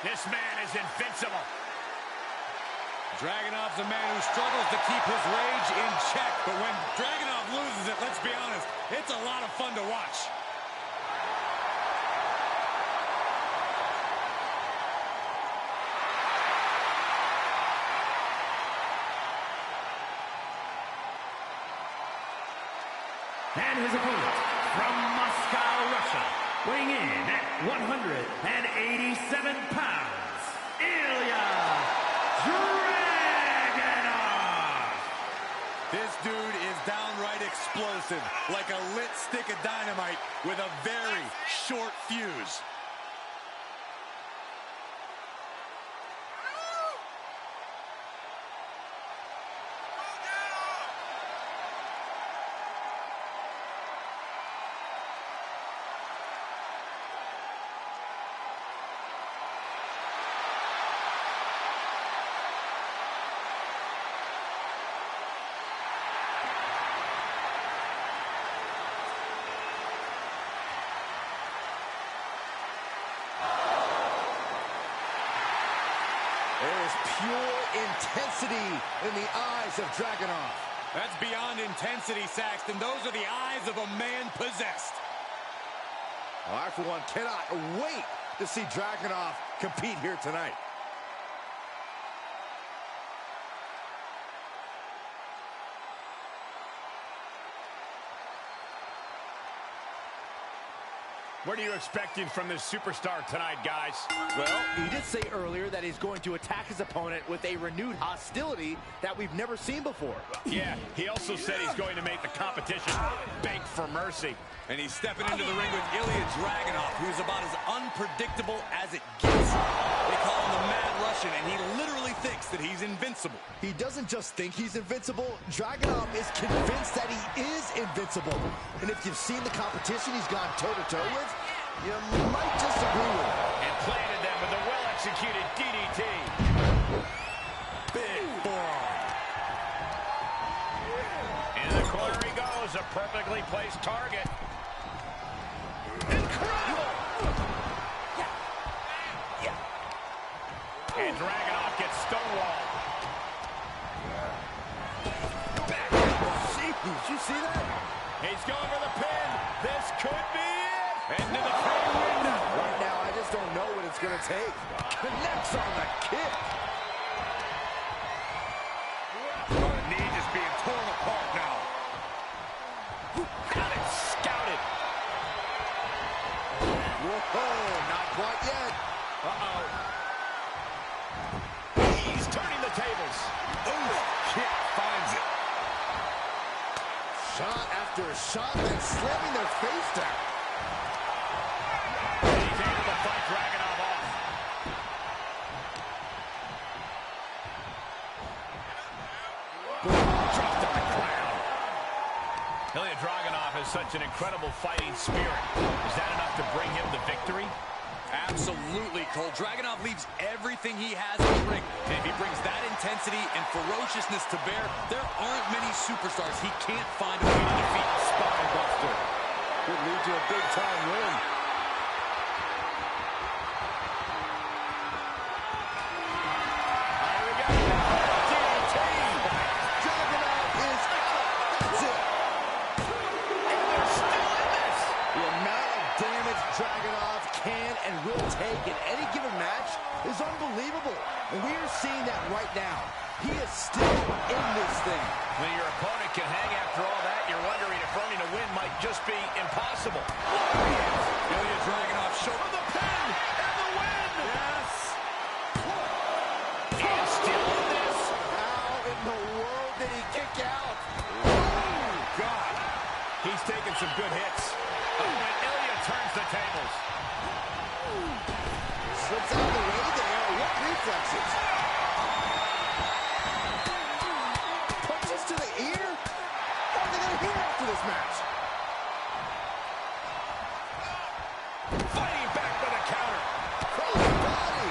This man is invincible. Dragunov's a man who struggles to keep his rage in check, but when Dragunov loses it, let's be honest, it's a lot of fun to watch. And his opponent from Moscow, Russia, weighing in at 187 pounds, Ilya Dragunov. This dude is downright explosive, like a lit stick of dynamite with a very short fuse. There is pure intensity in the eyes of Dragunov. That's beyond intensity, Saxton. Those are the eyes of a man possessed. Well, I, for one, cannot wait to see Dragunov compete here tonight. What are you expecting from this superstar tonight, guys? Well, he did say earlier that he's going to attack his opponent with a renewed hostility that we've never seen before. Yeah, he also said he's going to make the competition beg for mercy. And he's stepping into the ring with Ilya Dragunov, who's about as unpredictable as it gets. They call him the Mad Russian, and he literally thinks that he's invincible. He doesn't just think he's invincible. Dragunov is convinced that he is invincible. And if you've seen the competition he's gone toe-to-toe with, you might disagree with him. And planted them with a well-executed DDT. Big forearm. In the corner he goes, a perfectly placed target. Incredible! And Dragunov gets stonewalled. Jeez, did you see that? He's going for the pin. This could be it. Into the pin window. Right now, I just don't know what it's going to take. Connects on the kick. The knee just being torn apart now. Got it scouted. Whoa, not quite yet. Uh-oh. He's turning the tables. Ooh, kick finds it. Shot after shot and slamming their face down. He's able to fight Dragunov off. Dropped on the ground. Ilya Dragunov has such an incredible fighting spirit. Is that enough to bring him the victory? Absolutely, Cole. Dragunov leaves everything he has in the ring. And if he brings that intensity and ferociousness to bear, there aren't many superstars he can't find a way to defeat. Spine buster. Could lead to a big-time win. Here we go. DDT. Dragunov is out. That's it. And they're still in this. The amount of damage Dragunov any given match is unbelievable. And we are seeing that right now. He is still in this thing. When your opponent can hang after all that, you're wondering if earning a win might just be impossible. Ilya Dragunov shoulder the pin and the win. Yes. And still in this. How in the world did he kick out? Oh, God. He's taking some good hits. Oh, and Ilya turns the tables. Slips out of the way there. What reflexes? Punches to the ear? What are they going to hear after this match? Fighting back with a counter. Crossbody.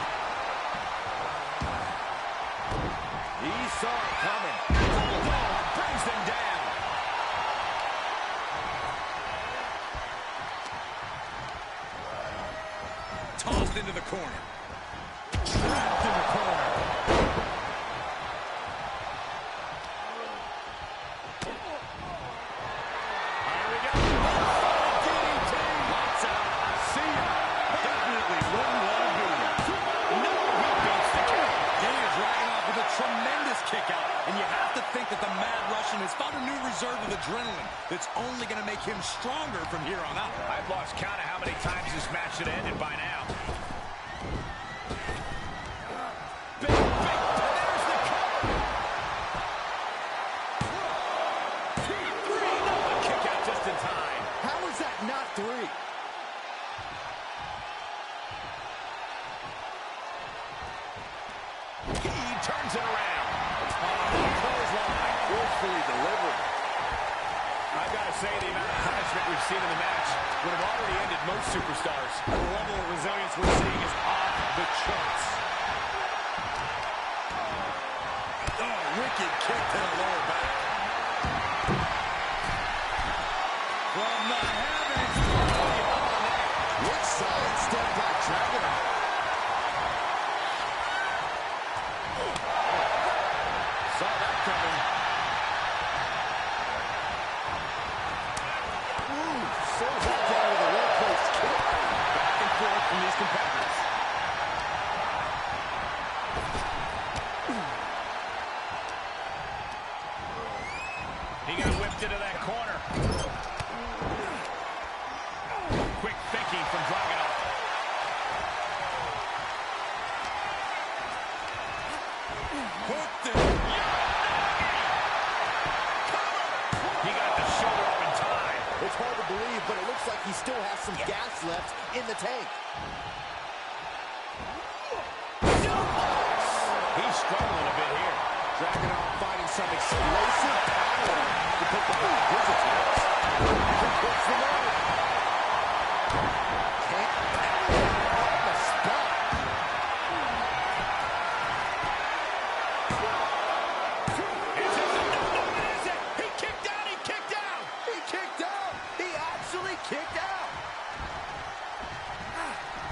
He saw it coming. Bulldog brings them down. Tossed into the corner. Trapped in the corner. Here we go. DDT. Lights out. See ya. Definitely wouldn't want to be. No, he beats the count. Ilya Dragunov with a tremendous kick out. And you have to think that the Mad Russian has found a new reserve of adrenaline that's only going to make him stronger from here on out. I've lost count of how many times this match should have ended by now. Big, there's the cover. 3, no, a kick out just in time. How is that not 3? He turns it around. Clothesline. Forcefully delivered. I've got to say, the amount of punishment we've seen in the match would have already ended most superstars. The level of resilience we're seeing is off the charts. Oh, wicked kick to the lower back. From the heavens. Which side step by Dragunov? Saw that coming. Serves that down with a well-placed kick. Back and forth from these competitors. He got whipped into that corner. Quick thinking from Dragunov. Hooked it. He got the shoulder up in time. It's hard to believe, but it looks like he still has some gas left in the tank. He's struggling a bit here. Dragunov finding some explosive power to put behind his attacks. He puts them out. Can't on the spot. Is it? No, it isn't. He kicked out. He kicked out. He kicked out. He actually kicked out.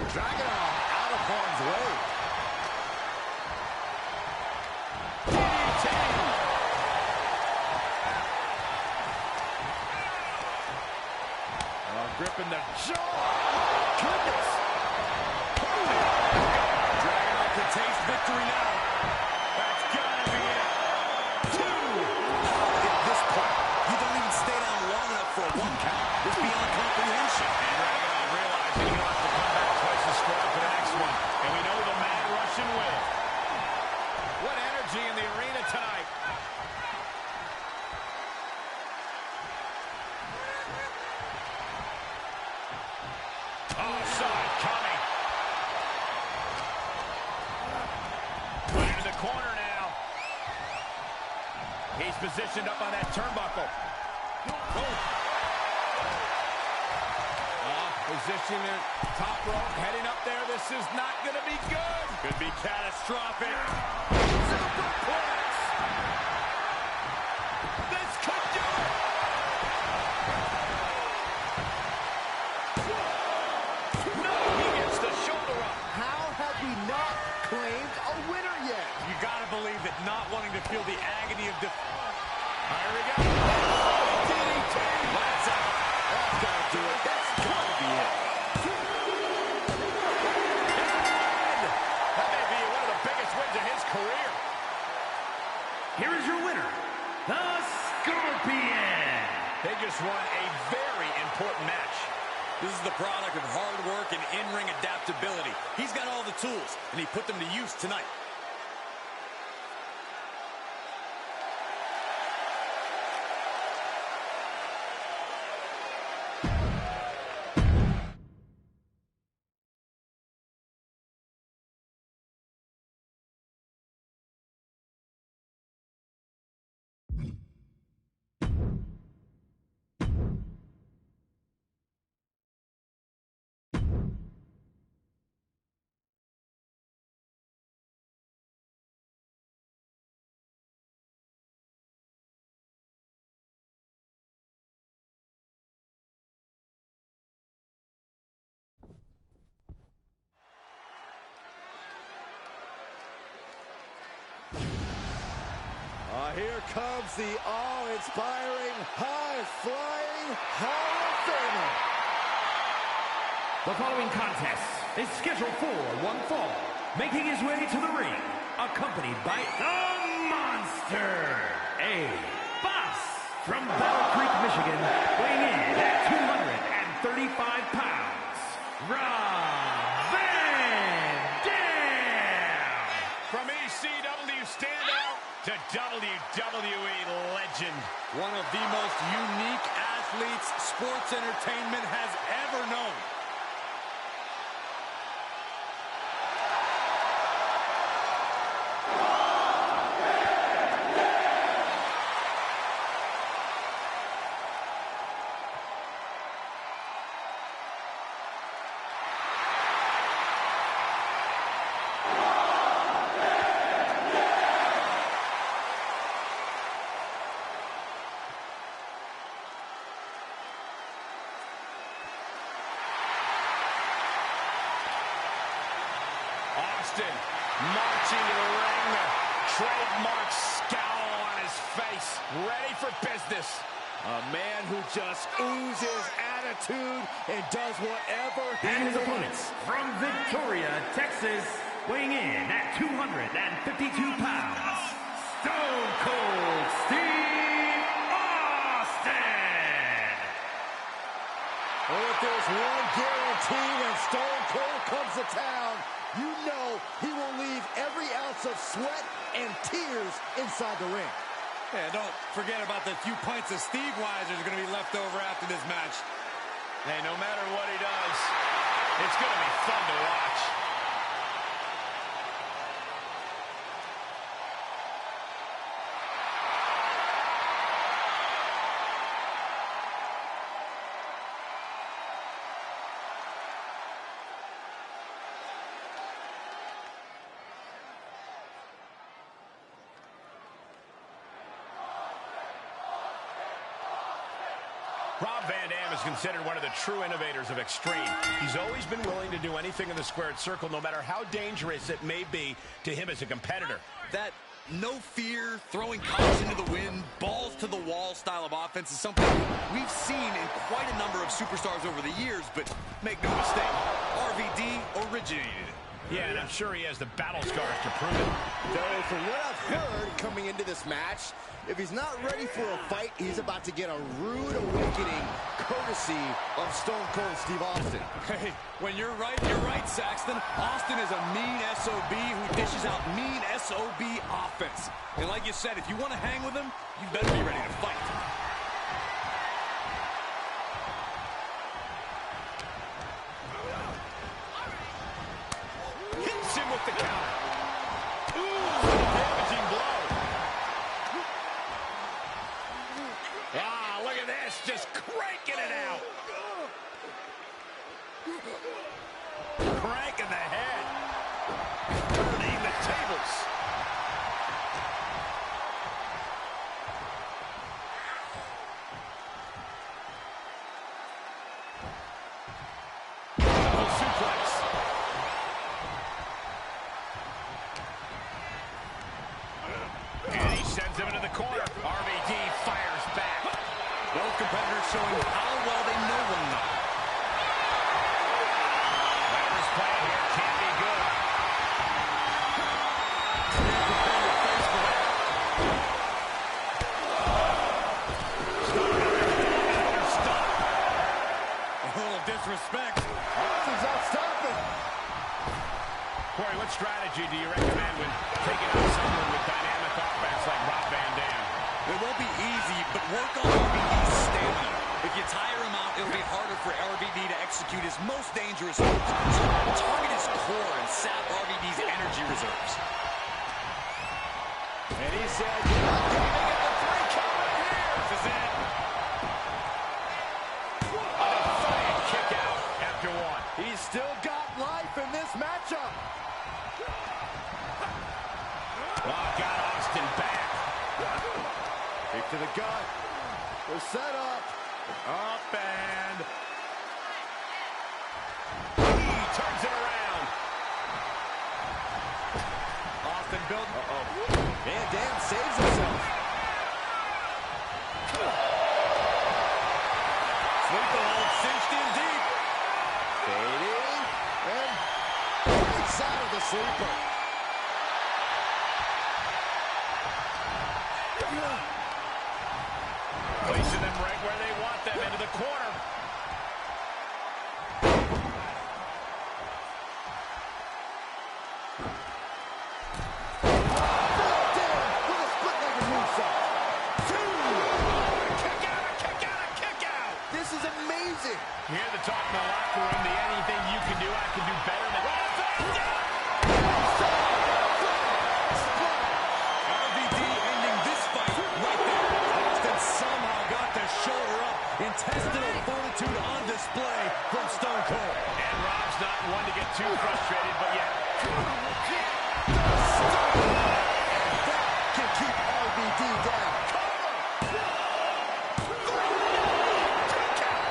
Dragunov out of harm's way. Gripping the Jaw. Goodness. Dragunov can taste victory now. That's gotta be it. 2. At this point, you don't even stay down long enough for a 1 count. It's beyond comprehension. And Dragunov realizing he'll have to come back twice as strong for the next one. And we know the Mad Russian will. What energy in the arena tonight. Oh, saw it coming. Right into the corner now. He's positioned up on that turnbuckle. Position at top rope, heading up there. This is not going to be good. Could be catastrophic. Superplex. This could do it. No, he gets the shoulder up. How have we not claimed a winner yet? You gotta believe that not wanting to feel the agony of defeat. Here we go. DDT. Lights out. That's gotta do it. That's gotta be it. tools, and he put them to use tonight. Here comes the awe-inspiring, high-flying Hall of Famer. The following contest is scheduled for one fall. Making his way to the ring, accompanied by the Monster, A. Boss, from Battle Creek, Michigan, weighing in at 235 pounds, Rob Van Dam. From ECW standout to WWE legend. One of the most unique athletes sports entertainment has ever known. Austin marching to the ring, the trademark scowl on his face, ready for business. A man who just oozes attitude and does whatever And his he opponents wants. from Victoria, Texas, weighing in at 252 pounds, Stone Cold Steve Austin. Well, if there's one guarantee when Stone Cold comes to town, you know he will leave every ounce of sweat and tears inside the ring. Yeah, don't forget about the few pints of Steve Weiser are going to be left over after this match. Hey, no matter what he does, it's going to be fun to watch. Rob Van Dam is considered one of the true innovators of Extreme. He's always been willing to do anything in the squared circle, no matter how dangerous it may be to him as a competitor. That no fear, throwing caution to the wind, balls to the wall style of offense is something we've seen in quite a number of superstars over the years, but make no mistake, RVD originated it. Yeah, and I'm sure he has the battle scars to prove it. Though, from what I've heard coming into this match, if he's not ready for a fight, he's about to get a rude awakening courtesy of Stone Cold Steve Austin. Hey, when you're right, Saxton. Austin is a mean SOB who dishes out mean SOB offense. And like you said, if you want to hang with him, you better be ready to fight. Hits him with the counter. Ooh, damaging blow. Ah, look at this, just cranking it out. Cranking the head. Turning the tables. Double suplex. And he sends him into the corner. RVD fires back. Both competitors showing how well they know one another. Whatever's playing here can't be good. A little disrespect. Austin's not stopping. Corey, what strategy do you recommend when taking on someone with dynamic offense like Rob Van Dam? It won't be easy, but work on RVD's stamina. If you tire him out, it'll be harder for RVD to execute his most dangerous moves. So target his core and sap RVD's energy reserves. And he said, you're not giving it the 3 count right here. This is it. A defiant kick out after 1. He's still got life in this matchup. Oh, got Austin back. Kick to the gut. We're set up. Up and he turns it around. Austin building. Van Dam saves himself. Sleeper hold cinched in deep. Fading. And right side of the sleeper. Placing them right where they want them, into the corner. With a split-legged moonsault. 2. Kick out. This is amazing. You hear the talk in the locker room, the anything you can do, I can do better than RVD ending this fight right there. Austin somehow got the shoulder up. Intestinal fortitude on display from Stone Cold. And Rob's not one to get too frustrated, but yet. That can keep RVD down.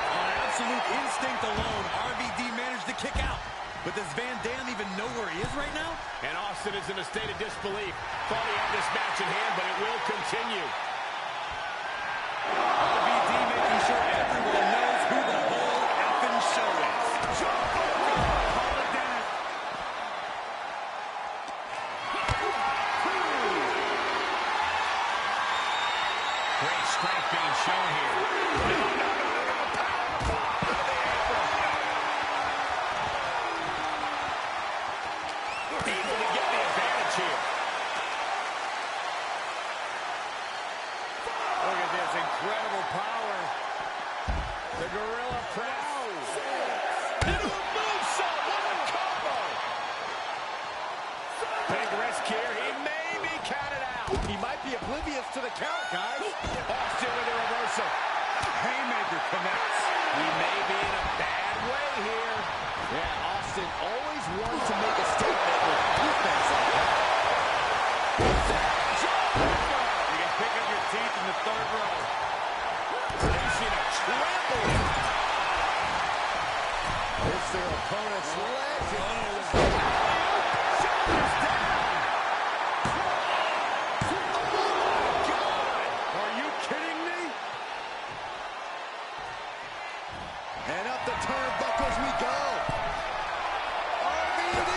On absolute instinct alone, RVD managed to kick out. But does Van Dam even know where he is right now? And Austin is in a state of disbelief. Thought he had this match in hand, but it will continue. RVD making sure everyone knows who the whole effing show is. Call it down. Great strength being shown here. Able to get the advantage here. Look at this incredible power. The gorilla press. Into a moonsault. What a combo. Big risk here. He may be counted out. He might be oblivious to the count, guys. Austin with a reversal. Haymaker connects. He may be in a bad way here. Yeah, Austin always wants to make a statement with defense like that. You can pick up your teeth in the third row. Facing a trample. It's their opponent's leg. Shoulders down. Are you kidding me? And up the turnbuckles we go. RVD!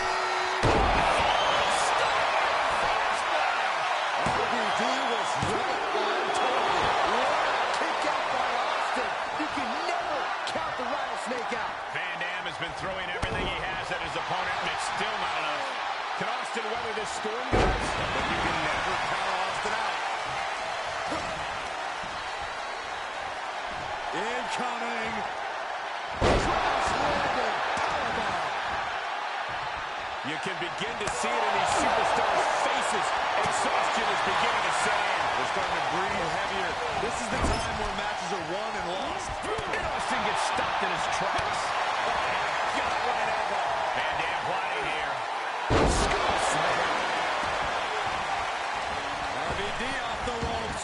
RVD was right on target. What a kick out by Austin. You can never count the rattlesnake out. Van Dam has been throwing everything he has at his opponent, and it's still not enough. Can Austin weather this storm, guys? But you can never count Austin out. Incoming. Cross landing. Powerbomb. You can begin to see it in these superstars' faces. Exhaustion is beginning to set in. They're starting to breathe heavier. This is the time where matches are won and lost. And Austin gets stopped in his tracks. Got right elbow. Van Dam plotting here. RVD off the ropes.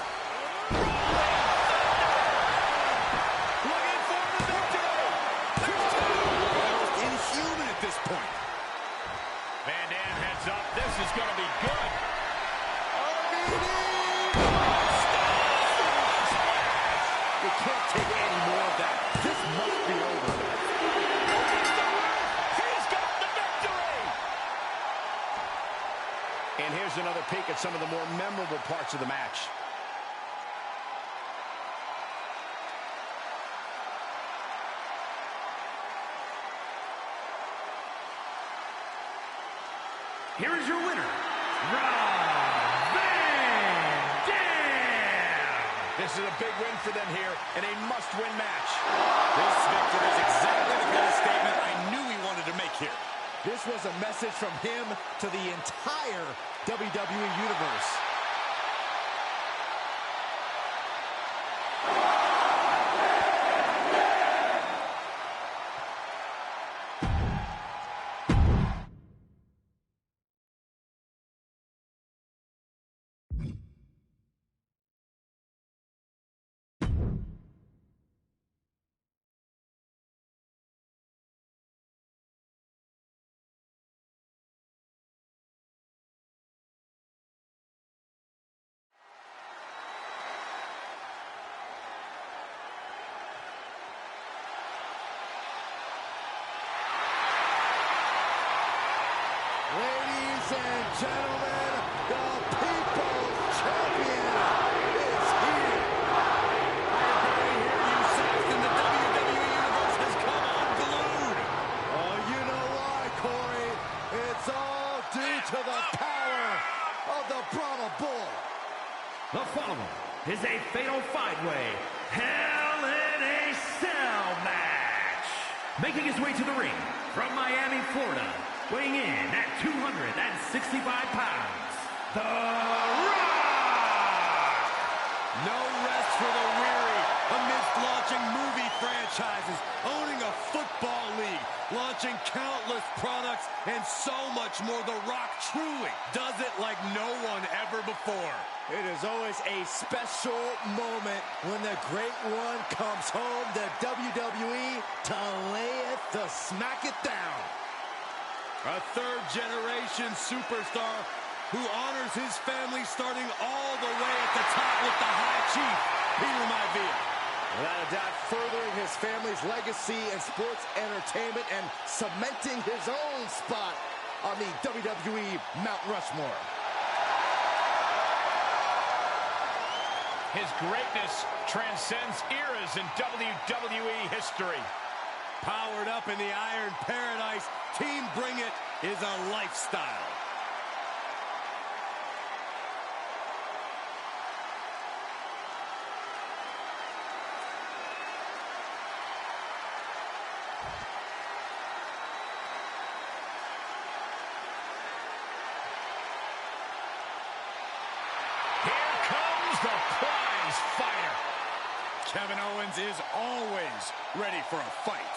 Looking for the victory. Almost inhuman at this point. Van Dam heads up. This is going to be good. You can't take any more of that. This must be over. He's got the victory. And here's another peek at some of the more memorable parts of the match. here is your winner, Rob Van Dam. This is a big win for them here and a must-win match. This victory is exactly the kind of statement I knew he wanted to make here. This was a message from him to the entire WWE Universe. Ladies and gentlemen, the People's Champion is here. I agree here, you Saxton. The WWE Universe has come unglued. Oh, you know why, Corey? It's all due to the power of the Brahma Bull. The following is a fatal five-way Hell in a Cell match. Making his way to the ring from Miami, Florida, weighing in at 265 pounds, The Rock! No rest for the weary amidst launching movie franchises, owning a football league, launching countless products, and so much more. The Rock truly does it like no one ever before. It is always a special moment when the great one comes home to WWE to lay it, to smack it down. A third-generation superstar who honors his family starting all the way at the top with the High Chief, Peter Maivia. Without a doubt, furthering his family's legacy in sports entertainment and cementing his own spot on the WWE Mount Rushmore. His greatness transcends eras in WWE history. Powered up in the Iron Paradise, Team Bring It is a lifestyle. Here comes the prize fighter. Kevin Owens is always ready for a fight.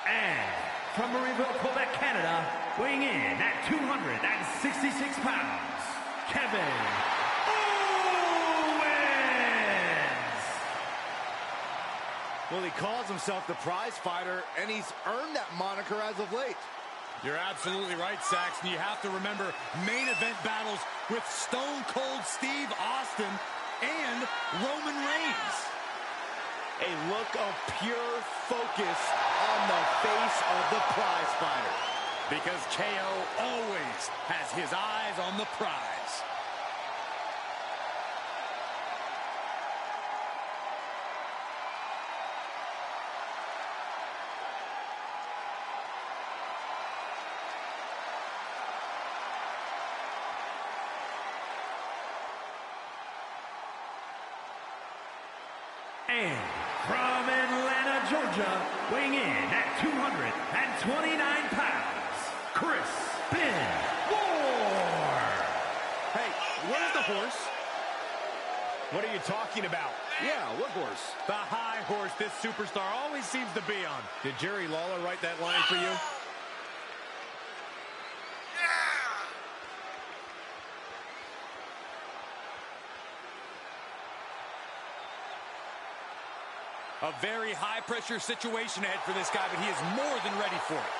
And from Marieville, Quebec, Canada, weighing in at 266 pounds, Kevin Owens! Well, he calls himself the prize fighter, and he's earned that moniker as of late. You're absolutely right, Saxton. You have to remember main event battles with Stone Cold Steve Austin and Roman Reigns. A look of pure focus on the face of the prize fighter. Because KO always has his eyes on the prize. And from Atlanta, Georgia, weighing in at 229 pounds, Chris Benoit. Hey, where's the horse? What are you talking about? Yeah, what horse? The high horse this superstar always seems to be on. Did Jerry Lawler write that line for you? A very high-pressure situation ahead for this guy, but he is more than ready for it.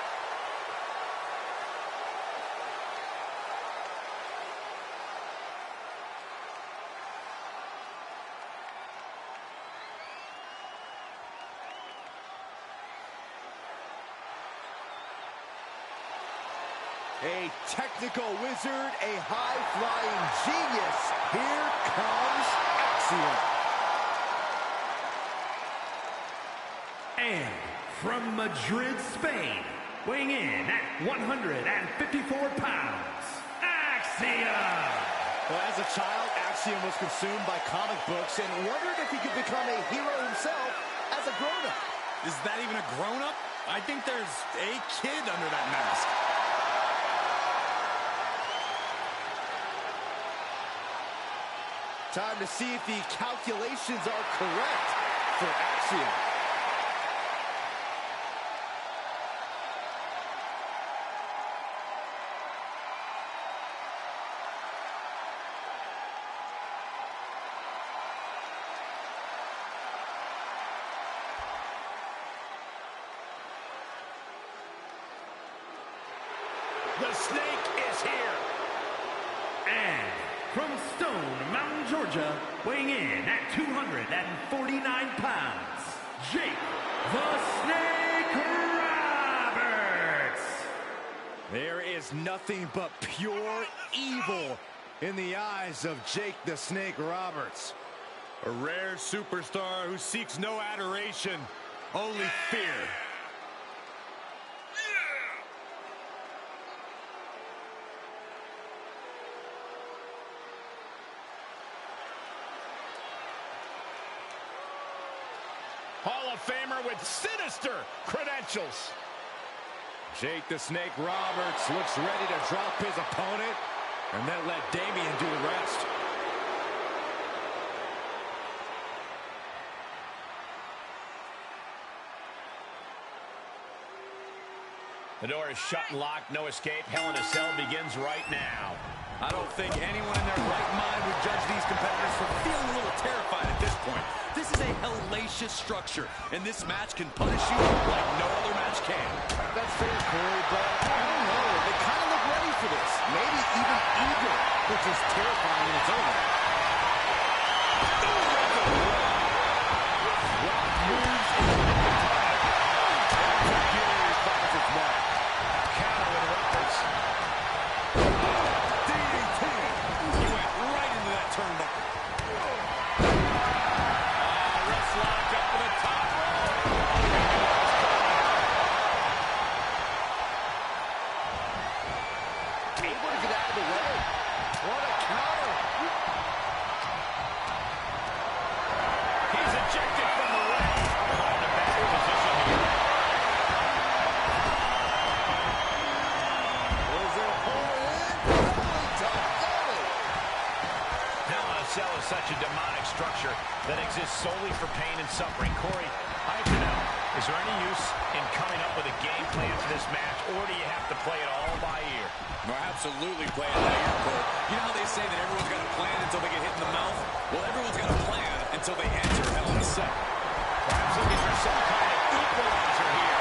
A technical wizard, a high-flying genius. Here comes Axiom. And from Madrid, Spain, weighing in at 154 pounds, Well, as a child, Axiom was consumed by comic books and wondered if he could become a hero himself as a grown-up. Is that even a grown-up? I think there's a kid under that mask. Time to see if the calculations are correct for Axiom. The Snake is here. And from Stone Mountain, Georgia, weighing in at 249 pounds, Jake the Snake Roberts. There is nothing but pure evil in the eyes of Jake the Snake Roberts. A rare superstar who seeks no adoration, only fear. Hall of Famer with sinister credentials. Jake the Snake Roberts looks ready to drop his opponent and then let Damian do the rest. The door is shut and locked, no escape. Hell in a Cell begins right now. I don't think anyone in their right mind would judge these competitors for feeling a little terrified at this point. This is a hellacious structure, and this match can punish you like no other match can. That's fair, Corey, but I don't know. They kind of look ready for this. Maybe even eager, which is terrifying in its own way. Rock moves in the nick of time. And Fury finds its mark. Counter with Roberts. DDT! He went right into that turnbuckle. Wrist lock up to the top rope. Able to get out of the way. What a counter. He's ejected from the ring. In a bad position here. Is there a pull in? Holy tough belly. Hell in a Cell is such a demonic structure that exists solely for pain and suffering. Corey, I have to know, is there any use in coming up with a game plan for this match, or do you have to play it all by ear? No, absolutely play it by ear, Cole. You know how they say that everyone's got a plan until they get hit in the mouth? Well, everyone's got a plan until they enter Hell in a Cell. Perhaps looking for some kind of equalizer here.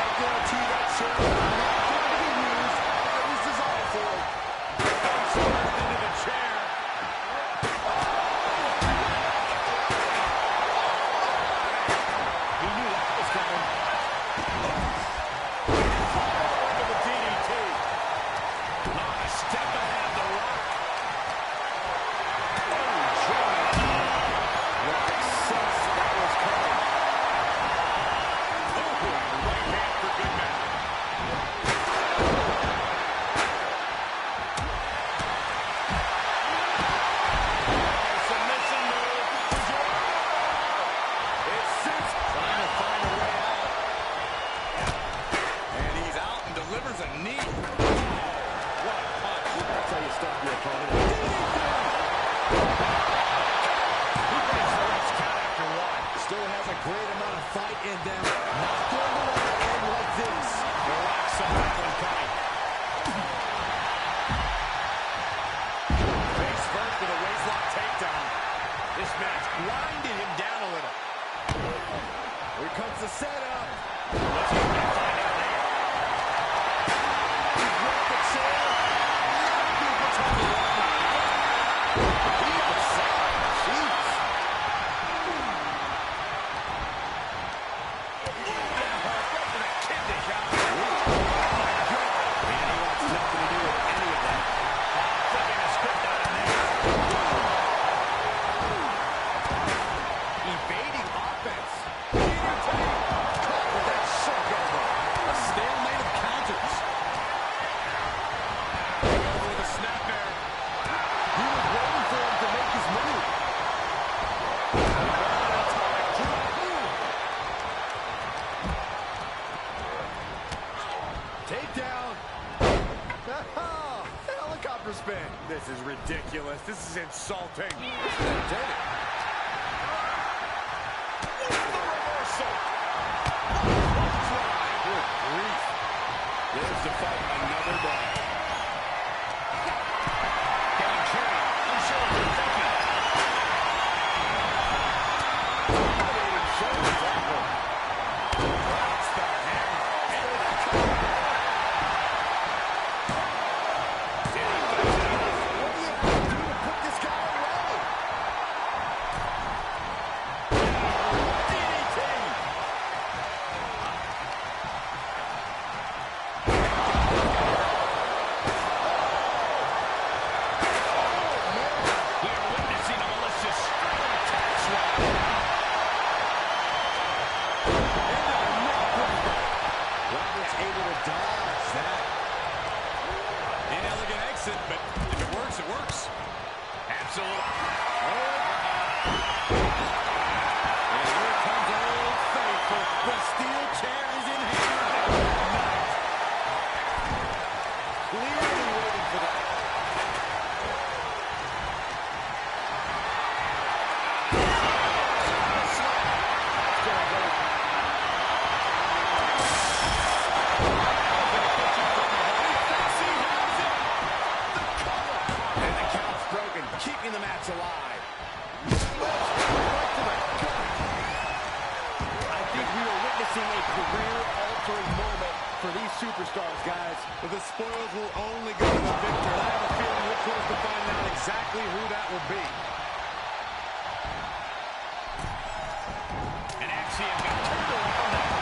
I guarantee that chair is not going to be used as it was designed for. Slammed into the chair. He knew that was coming. Into the DDT. A step ahead, The Rock. Rock sensed that was coming. Right hand for good measure. Submission move. It sits, trying to find a way out. And he's out and delivers a knee. What a punch. That's how you stop your opponent. He breaks the ref's count after one. Still has a great amount of fight in them. Not going to let it end like this. The Rock saw that one coming. Face first with a waistlock takedown. This match grinded him down a little. Here comes the setup. Let's see if we can find out here. He's ripped the chair. Maybe what's on the line. Keep the side. Jeez. Kidney shot. Man, he wants nothing to do with any of that. Flipping the script out of there. Evading offense. Caught with that sharp elbow. super spin. This is ridiculous. This is insulting. This is entertaining. Reversal. Good grief. There's the fight another day. Getting chilly. Unsure what they're thinking. Dominating shoulder tackle. That's the hammer. And the cover. Did he face it off? What do you have to do to put this guy away? DDT. We're witnessing a malicious attack swap. Roberts able to dodge that. Inelegant exit, but if it works, it works. Absolutely. And here comes Old Faithful. The steel chair is in hand. Clearly waiting for that. And the count's broken, keeping the match alive. I think we are witnessing a career-altering moment for these superstars, guys. But the spoils will only go to the victor. And I have a feeling we're close to finding out exactly who that will be. An axiom got turned around now.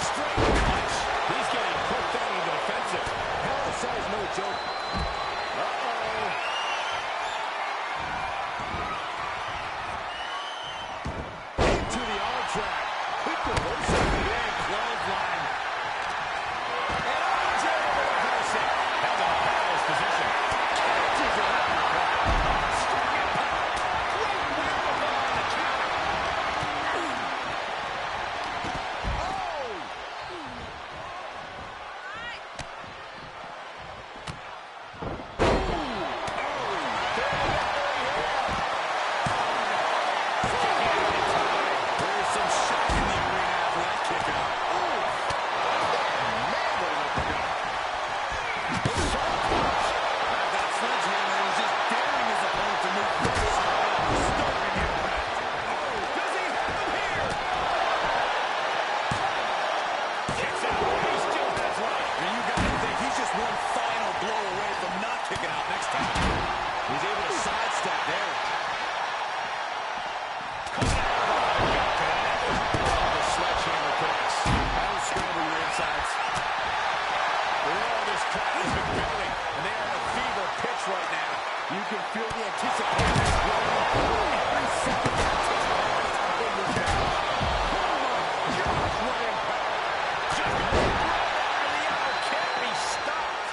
Straight punch. He's getting put down in the defensive. Hell in a Cell is no joke. Uh-oh. Into the arm track. Quick reversal. Big clothesline. And RJ reversing. Held in a perilous position. Catches it up. Strong impact. Great wherewithal on the counter. There is some shock in the arena after that kick out. That sledgehammer was just daring his opponent to move close. Disturbing impact. Does he have him here? Kicks out. He still has life. And you got to think he's just one final blow away from not kicking out next time. He's able to sidestep there. The sledgehammer connects. That'll scramble your insides. Oh, this crowd has been building, and they are in a fever pitch right now. You can feel the anticipation growing every second that takes place in this match. Gosh, what impact. Just right and the arrow can't be stopped.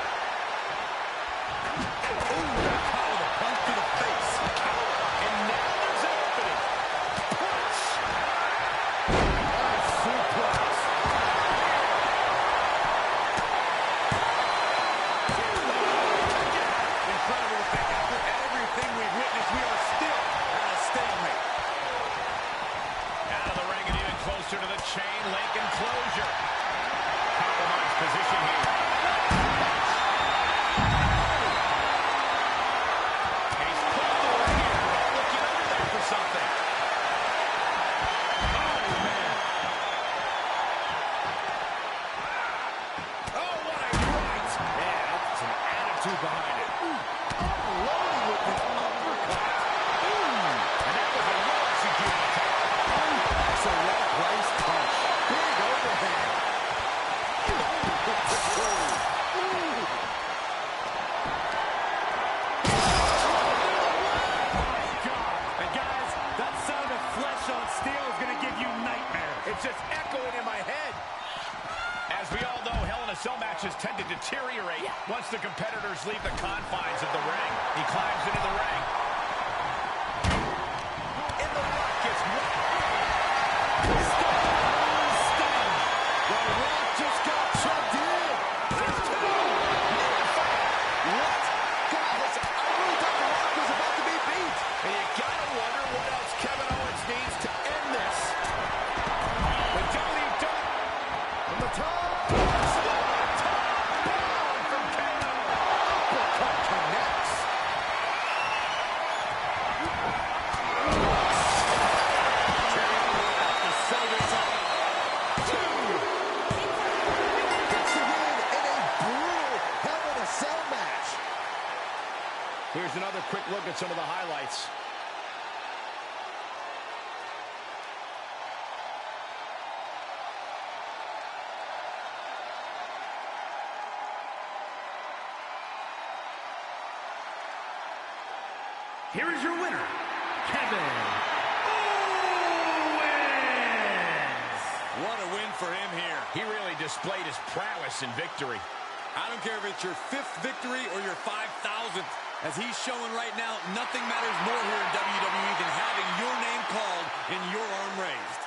Ooh, that caught with a punch to the face. And now there's an opening. Punch. Suplex. Incredible to think after everything we've witnessed, we are still at a stalemate. Out of the ring and even closer to the chain link enclosure. Compromised position here. He's pulled the ring here. Looking under there for something. Oh, man. Oh, what a right. Man, that's some attitude behind it. Unloading with this uppercut. And that was a well-executed attack. That's a well-placed punch. Big overhand. And guys, that sound of flesh on steel is going to give you nightmares. It's just echoing in my head. As we all know, Hell in a Cell matches tend to deteriorate once the competitors leave the confines of the ring. He climbs into the ring. In the Rock gets whacked. The Rock just got chucked in. There's two. look at some of the highlights. Here is your winner, Kevin Owens. What a win for him here. He really displayed his prowess in victory. I don't care if it's your 5th victory or your 5,000th. As he's showing right now, nothing matters more here in WWE than having your name called and your arm raised.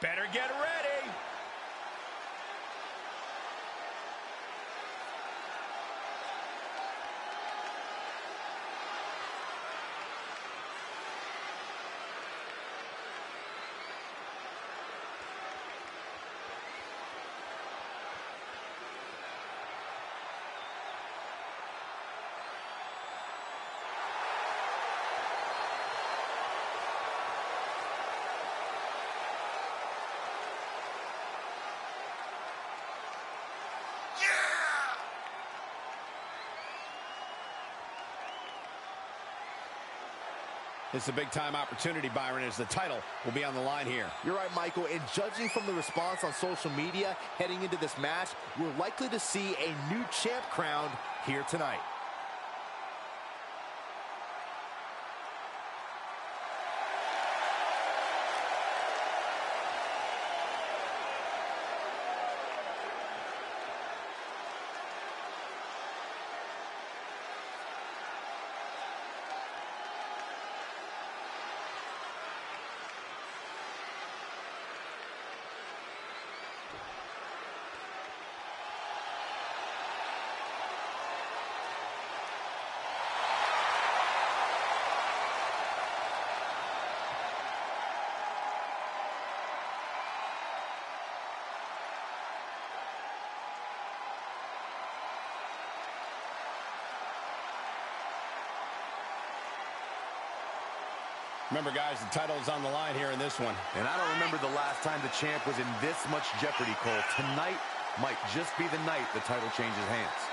Better get ready. This is a big-time opportunity, Byron, as the title will be on the line here. You're right, Michael, and judging from the response on social media heading into this match, we're likely to see a new champ crowned here tonight. Remember, guys, the title is on the line here in this one. And I don't remember the last time the champ was in this much jeopardy, Cole. Tonight might just be the night the title changes hands.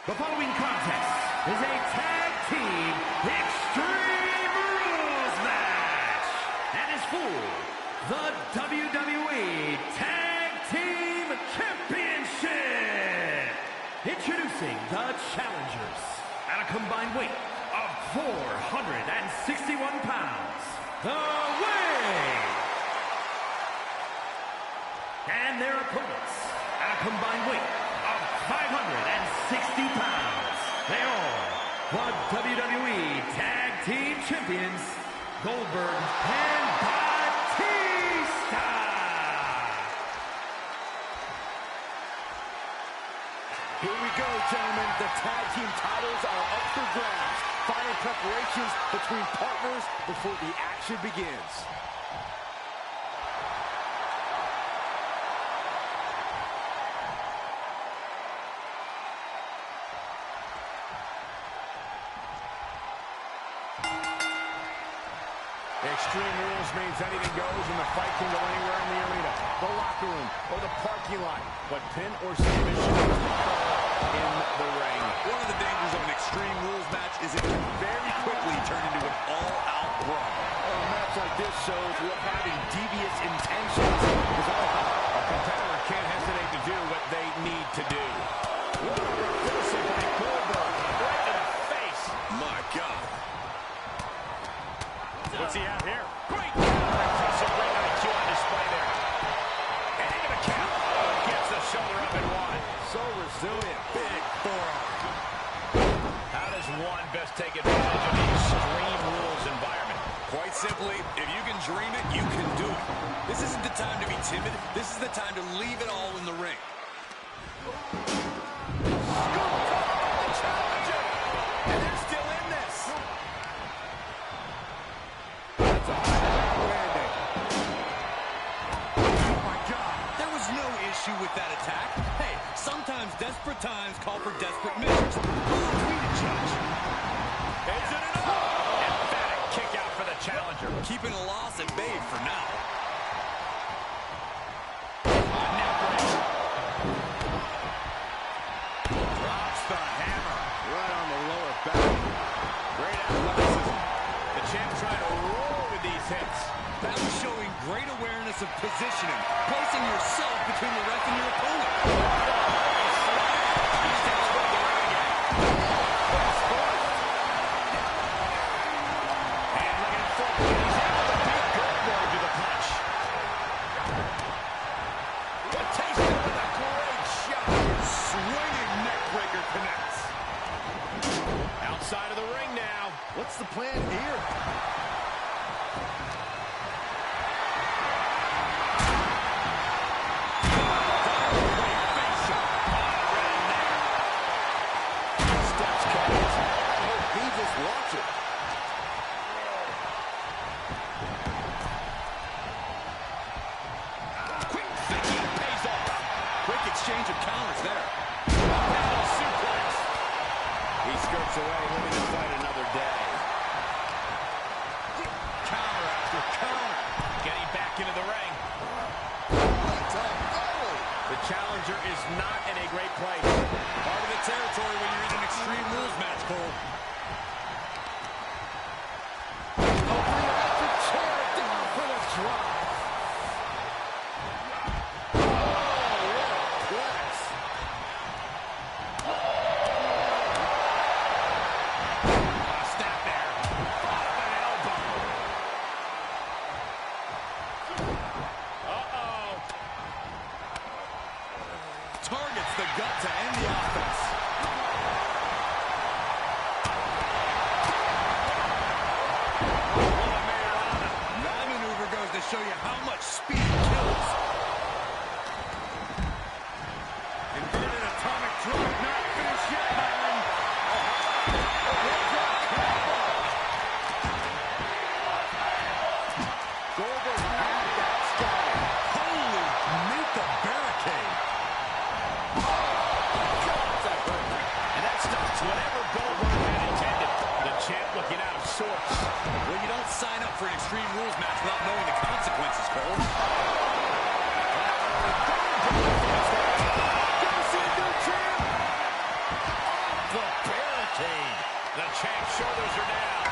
The following contest is a tag team Extreme Rules match and is for the WWE Tag Team Championship. Introducing the challengers at a combined weight of 461 pounds, the Way. And their opponents at a combined weight of 560 pounds. They are the WWE Tag Team Champions, Goldberg and Batista. Here we go, gentlemen. The tag team titles are up for grabs. Final preparations between partners before the action begins. Extreme Rules means anything goes and the fight can go anywhere in the arena, the locker room, or the parking lot. But pin or submission is in the ring. One of the dangers of an Extreme Rules match is it can very quickly turn into an all-out brawl. A match like this shows what having devious intentions is all about. A competitor can't hesitate to do what they need to do. What a reversal by Goldberg. Right to the face. My God. What's he have here? Great impressive ring IQ on display there. And into the count. Gets the shoulder up and one. So resilient. Big forearm. How does one best take advantage of the Extreme Rules environment? Quite simply, if you can dream it, you can do it. This isn't the time to be timid. This is the time to leave it all in the ring. Challenger. And they're still in this. With that attack. Hey, sometimes desperate times call for desperate measures. Who are we to judge? Is it enough? Emphatic kick out for the challenger. Keeping a loss at bay for now. Drops the hammer right on the lower back. Great athleticism. The champ trying to roll with these hits. That was showing great awareness of positioning, placing yourself between the ref and your opponent. He steps foot the ring again. And looking forward, he's able to beat Goldberg to the punch. Batista with a great shot. Swinging neckbreaker connects. Outside of the ring now. What's the plan here? Exchange of counters there. Suplex. He skirts away, living to fight another day. Counter after counter. Getting back into the ring. The challenger is not in a great place. Part of the territory when you're in an Extreme Rules match, Cole. The chair down for the drop. Targets the gut to end the offense. show you how much speed kills. Inverted atomic drop, not finished yet, Byron. Goldberg had that style. Holy, meet the barricade. And that stops whatever Goldberg had intended. The champ looking out of sorts. Well, you don't sign up for an Extreme Rules match without knowing the consequences, Cole. The barricade. The champ's shoulders are down.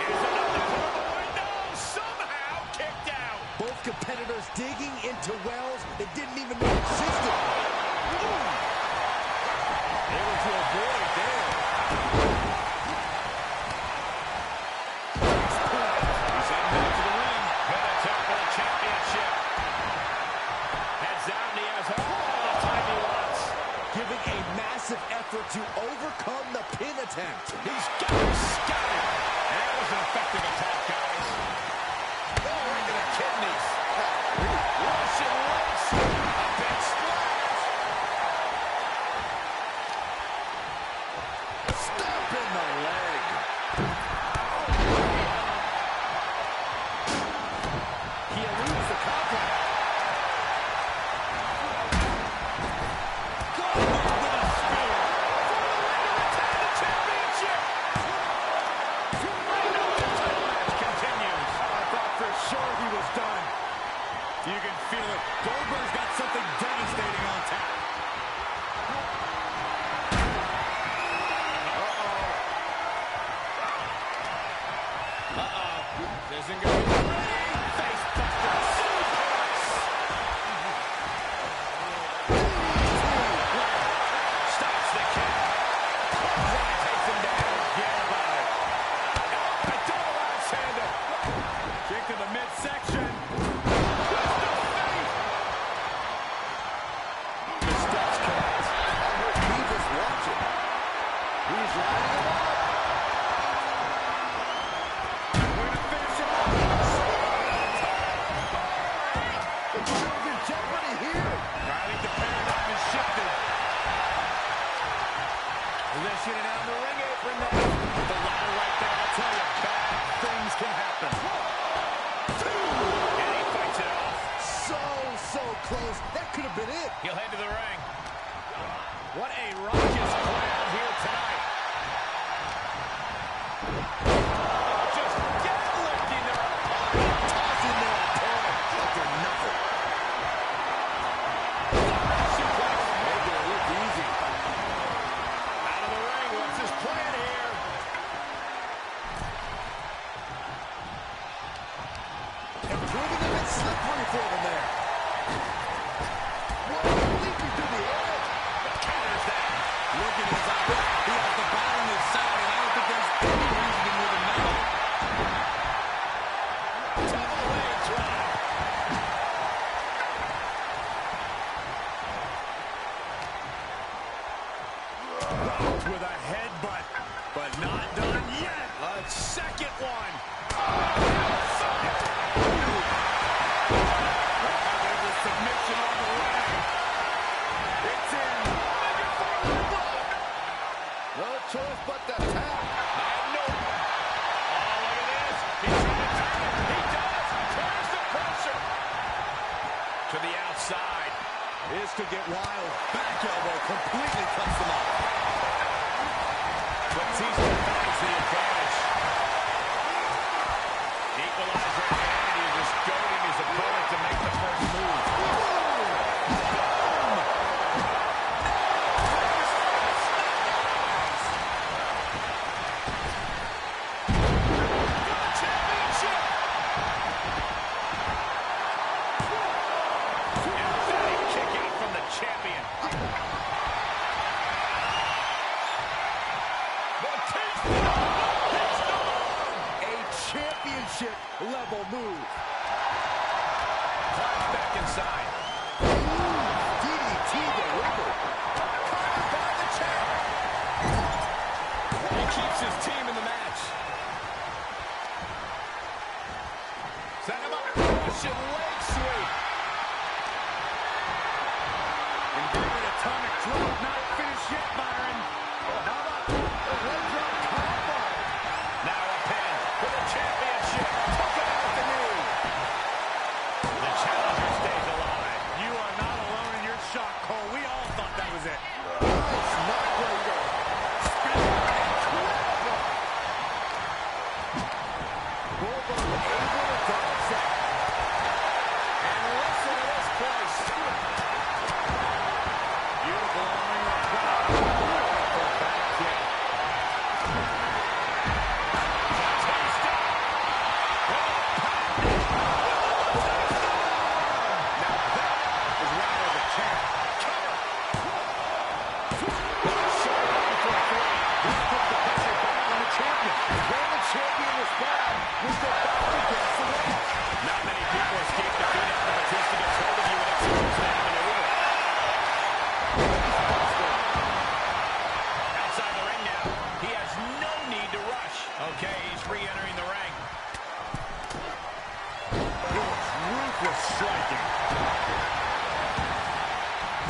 Here's another one. No, somehow kicked out. Both competitors digging into wells they didn't even know existed. Able to avoid there. He's heading back to the ring. Good attempt for the championship. Heads out and he has all the time he wants. Giving a massive effort to overcome the pin attempt. He's got him scouted. And that was an effective attack, guys. Oh, right to the kidneys. Russian lips. A big splash. Step in the leg. He eludes the contact. Goldberg with a spear. For the win to retain the championship. Right now, the title match continues. I thought for sure he was done. You can feel it. Goldberg's got something devastating on tap. This isn't going to be ready. Face buster. Suplex. Stops the kick. Clothesline takes him down. Forget about it. Oh, a double axe handle. Kick to the midsection. The steps connect. He was watching. He's lining him up. We're gonna finish him off. The crowd's in jeopardy here. I think the paradigm has shifted. Positioning out in the ring apron now. The ladder right there, I'll tell you, bad things can happen. And he fights it off. So close. That could have been it. He'll head to the ring. What a raucous crowd here tonight. Just deadlifting their opponent. Tossing their opponent like they're nothing. Suplex. Making it look easy. Out of the ring, what's his plan here? Improving a bit slippery for them there. Whoa, leaping through the air. Counters that. Look at his eye. He has the ball on his side, and I don't think there's any reasoning with him now. Double leg drop. Rocked with a headbutt, but not done yet. A second one. There's a submission on the way. It's in. No choice but to tap. And no. Oh, look at this. He's trying to turn it. He does. Turns the pressure. To the outside. This could get wild. Back elbow completely cuts them off. Batista finds the advantage. Equalizer in hand. He's just goading his opponent to make the first move. For the championship. Emphatic kick out from the champion. A championship level move. Climbs back inside. DDT delivered. Covered by the champ. He keeps his team in the match. Russian leg sweep. Inverted atomic drop, not finished yet, Byron. How about the leg drop combo? Now a pin for the championship. Took it out the knee. The challenger stays alive. You are not alone in your shock, Cole. We all thought that was it. Nice knockbreaker. Incredible. Goldberg able to dodge that. And listen to this place. Beautiful arming of beautiful back kick. Not many people escape defeat after Batista gets hold of you and executes that maneuver. Outside the ring now. He has no need to rush. Okay, he's re-entering the ring. Ruthless striking.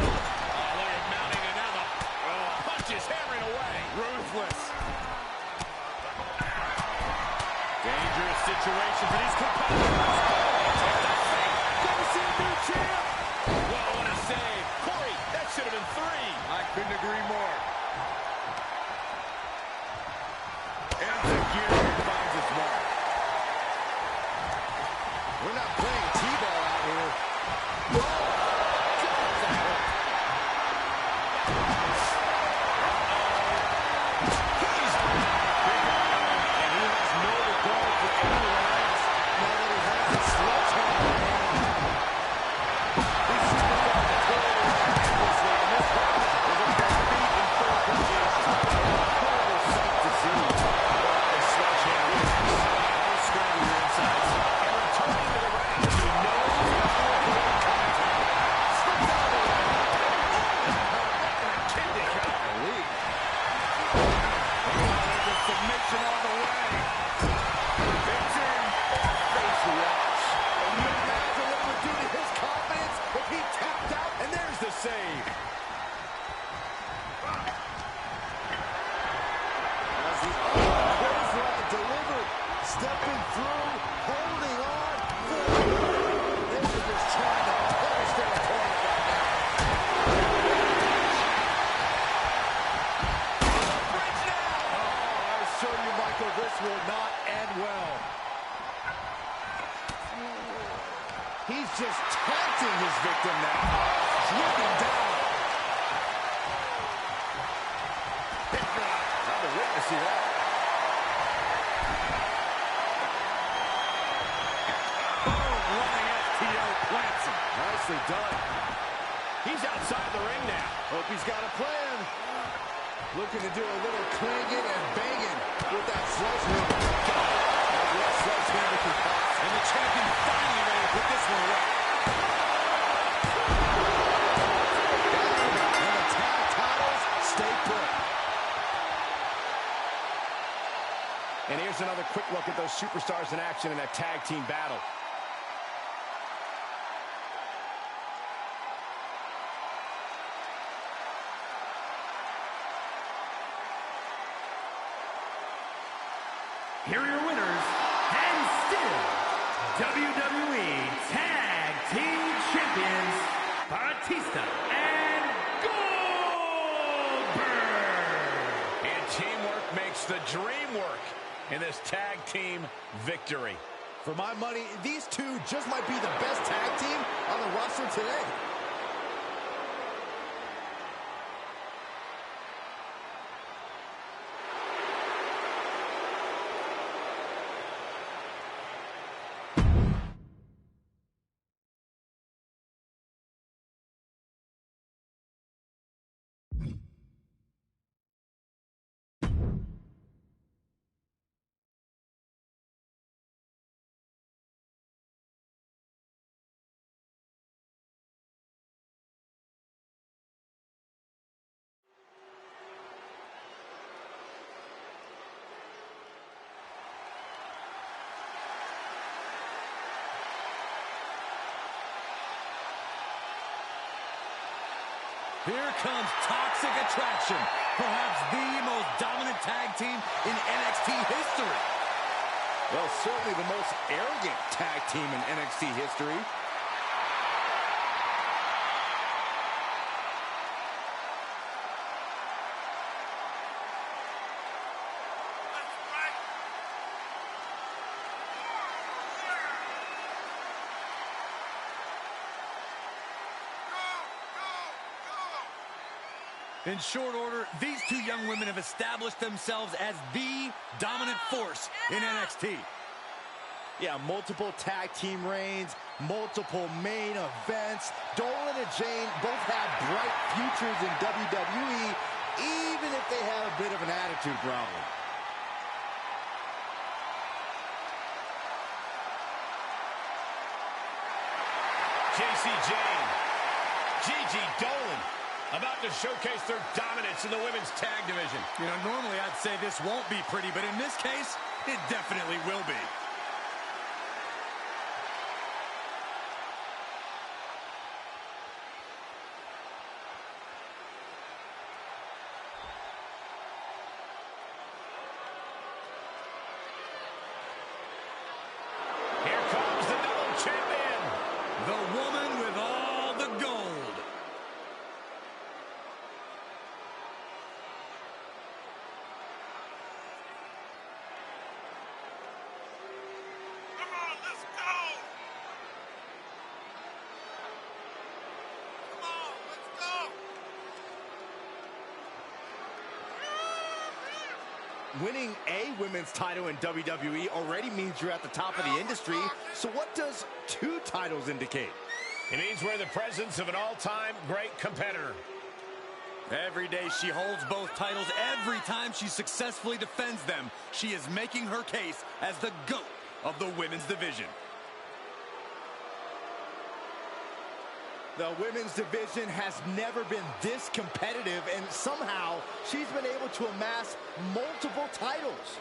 Oh, look at mounting another. Oh, punches hammering away. Ruthless. Dangerous situation for these competitors. Whoa, what a save. Corey, that should have been 3. I couldn't agree more. Enzuigiri finds its mark. We're not playing T-ball out here. And he has no regard for anyone else. Now that he has his sledgehammer in hand. These superstars are totally effortlessly, and this one is a defeat in full appreciation. Incredible sight to see. The sledgehammer is how strong your insides. And returning to the ring. He knows how to avoid contact. Slips out of the ring. And a kidney golly. There's a submission on the way. It's in. Face wash. And you imagine what it would do to his confidence if he tapped out, and there's the save. As the clothesline delivered, stepping through, holding on. They were just trying to punish their opponent right now. Bridge now. Oh, I assure you, Michael, this will not end well. He's just taunting his victim now. Driven down. Hit drop. I've been witnessing that. Boom, running FTO plants him. Nicely done. He's outside the ring now. Hope he's got a plan. Looking to do a little clanging and banging with that sledgehammer. What sledgehammer can cost. And the champion finally ready to put this one away. And the tag titles stay put. And here's another quick look at those superstars in action in a tag team battle. Here are your winners, and still WWE Tag Team Champions, Batista and Goldberg. And teamwork makes the dream work in this tag team victory. For my money, these two just might be the best tag team on the roster today. Here comes Toxic Attraction, perhaps the most dominant tag team in NXT history. Well, certainly the most arrogant tag team in NXT history. In short order, these two young women have established themselves as the dominant force in NXT. Yeah, multiple tag team reigns, multiple main events. Dolan and Jane both have bright futures in WWE, even if they have a bit of an attitude problem. JC Jane, Gigi Dolan, about to showcase their dominance in the women's tag division. You know, normally I'd say this won't be pretty, but in this case, it definitely will be. Here comes the double champion, The woman with all the gold. Winning a women's title in WWE already means you're at the top of the industry. So what does 2 titles indicate? It means we're in the presence of an all-time great competitor. Every day she holds both titles. Every time she successfully defends them, she is making her case as the GOAT of the women's division. The women's division has never been this competitive, and somehow she's been able to amass multiple titles.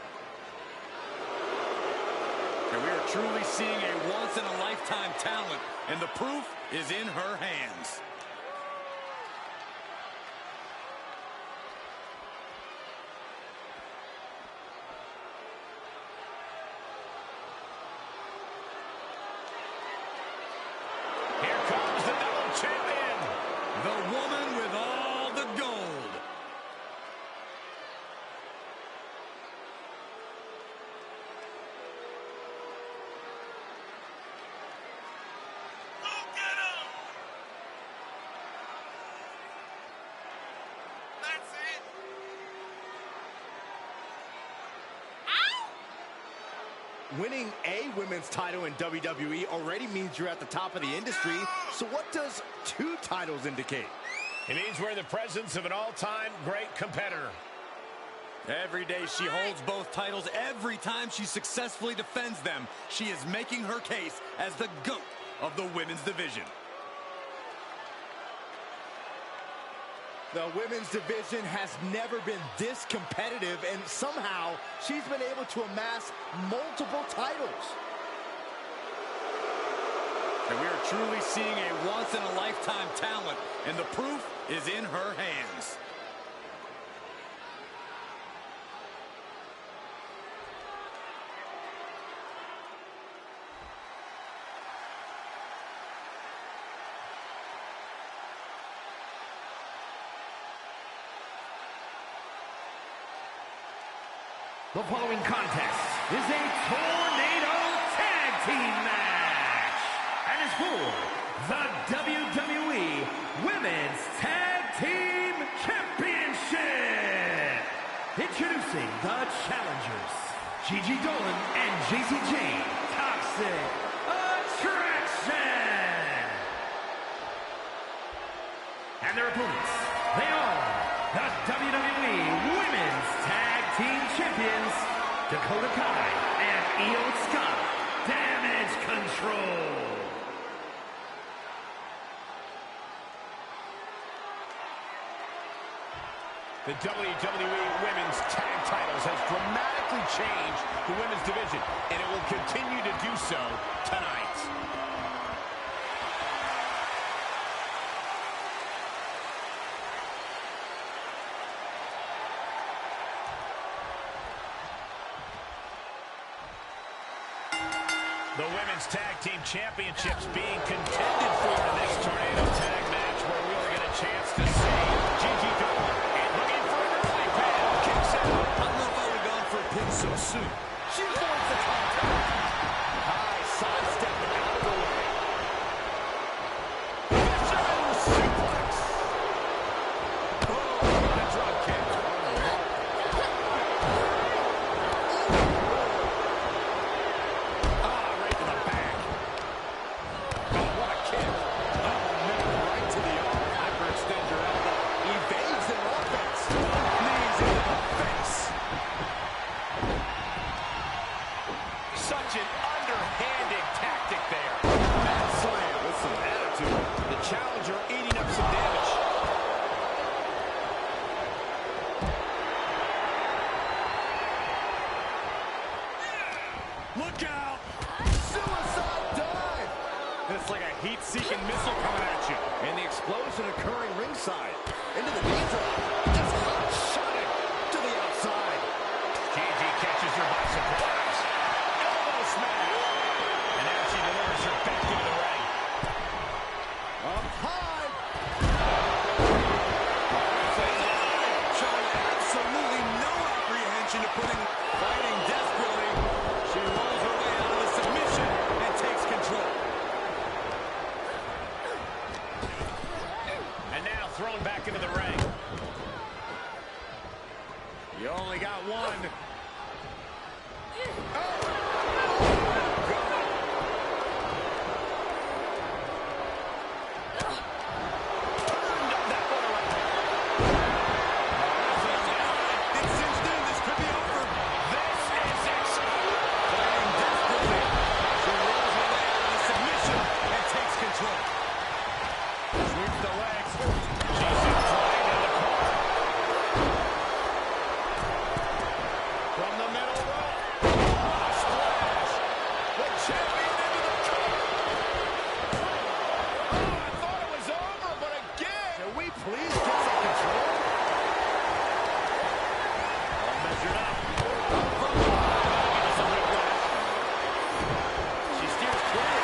And we are truly seeing a once-in-a-lifetime talent, and the proof is in her hands. Here comes the double champion, The woman with all the gold. Winning a women's title in WWE already means you're at the top of the industry. So what does 2 titles indicate? It means we're in the presence of an all-time great competitor. Every day she holds both titles. Every time she successfully defends them, she is making her case as the GOAT of the women's division. The women's division has never been this competitive, and somehow she's been able to amass multiple titles. And we are truly seeing a once-in-a-lifetime talent, and the proof is in her hands. The following contest is a tornado tag team match and is for the WWE Women's Tag Team Championship. Introducing the challengers, Gigi Dolan and JC Jane, Toxic Attraction. And their opponents, they are the WWE Women's Tag Team Champions, Dakota Kai and Io Sky, Damage Control. The WWE Women's Tag Titles has dramatically changed the women's division, and it will continue to do so tonight. The Women's Tag Team Championships being contended for in this tornado tag match, where we'll get a chance to see Gigi Dolan and looking for an early pin. Kicks out. I don't know if I would have gone for a pin so soon. She avoids the contact. High sidestep out of the way. Fisherman suplex. Oh, a drop kick. Right to the back. Oh, what a kick. Oh, man, right to the arm. Hyperextend your elbow. Evades their offense. Knees into the face. Such an underhanded tactic there. Mad slam with some attitude. The challenger eating up some damage. Look out! Suicide dive. It's like a heat-seeking missile coming at you. And the explosion occurring ringside. Into the knee drop. Just hot shotting to the outside. Gigi catches her by surprise. Elbow smash. And now she delivers her back into the ring. Up high. Showing absolutely no apprehension to fighting desperately. She rolls her way out of the submission and takes control. And now thrown back into the ring. You only got one. It's cinched in. This could be over. This is exciting. Fighting desperately. She rolls her way out of the submission and takes control. Sweeps the legs. She's inclined in the corner. From the middle rope. What a splash. The champion into the cover. Oh, I thought it was over, but again. Can we please get some control? All measured up. Give us a whiplash. She steers clear.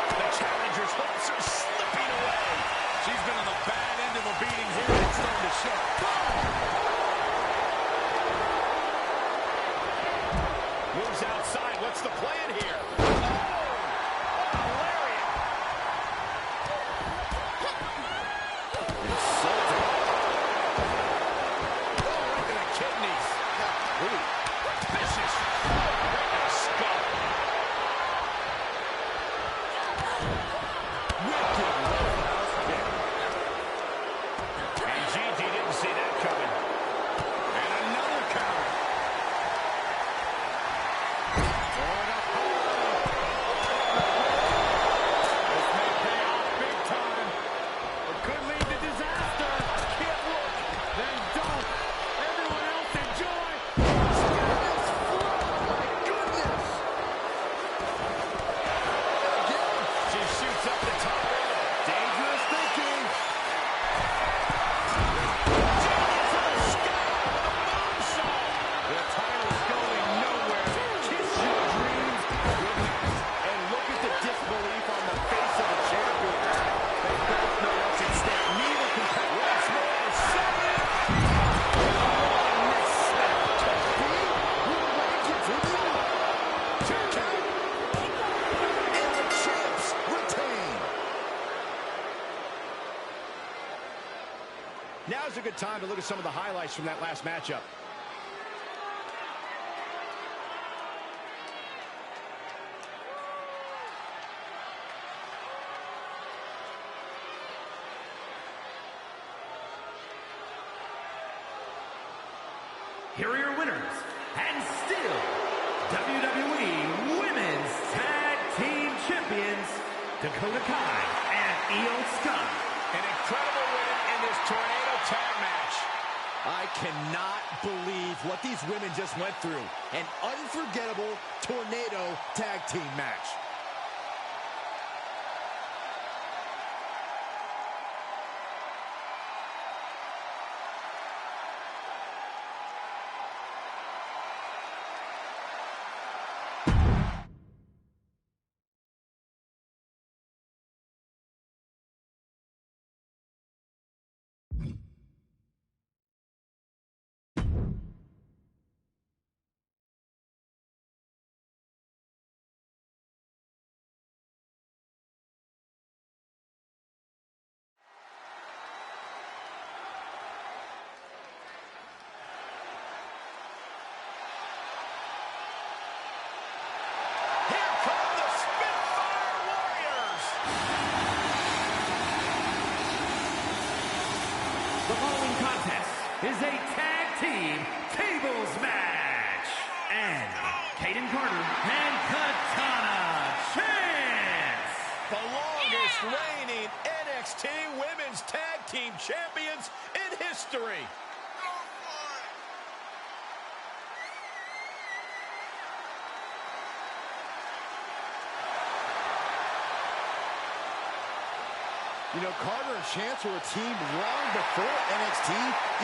The challenger's hopes are slipping away. She's been on the bad end of a beating here, and it's starting to show. Moves outside. What's the plan here? Oh! A lariat. Insulting. Oh, right to the kidneys. Ooh. Vicious. Right to the skull. Wicked roundhouse kick. And Gigi didn't see that coming. And another counter. Going up high. This may pay off big time. It could lead to disaster. Can't look. Then don't. Everyone else enjoy. Spirits fly. My goodness. Again. She shoots up the top rope. Dangerous thinking. Gigi to the sky with a moonsault. The title's going nowhere. Kiss your dreams. And look at the disbelief on the face of the champion. They both know what's at stake. Neither can cut once more. Seven. And this snap to be will rank you to the two count. And the champs retain. Now's a good time to look at some of the highlights from that last matchup. Here are your winners, and still WWE Women's Tag Team Champions, Dakota Kai and Io Sky. An incredible win in this tornado tag match. I cannot believe what these women just went through. An unforgettable tornado tag team match. is a tag team tables match. And Kaden Carter and Katana Chance, the longest reigning NXT Women's Tag Team Champions in history. You know, Carter and Chance were a team long before NXT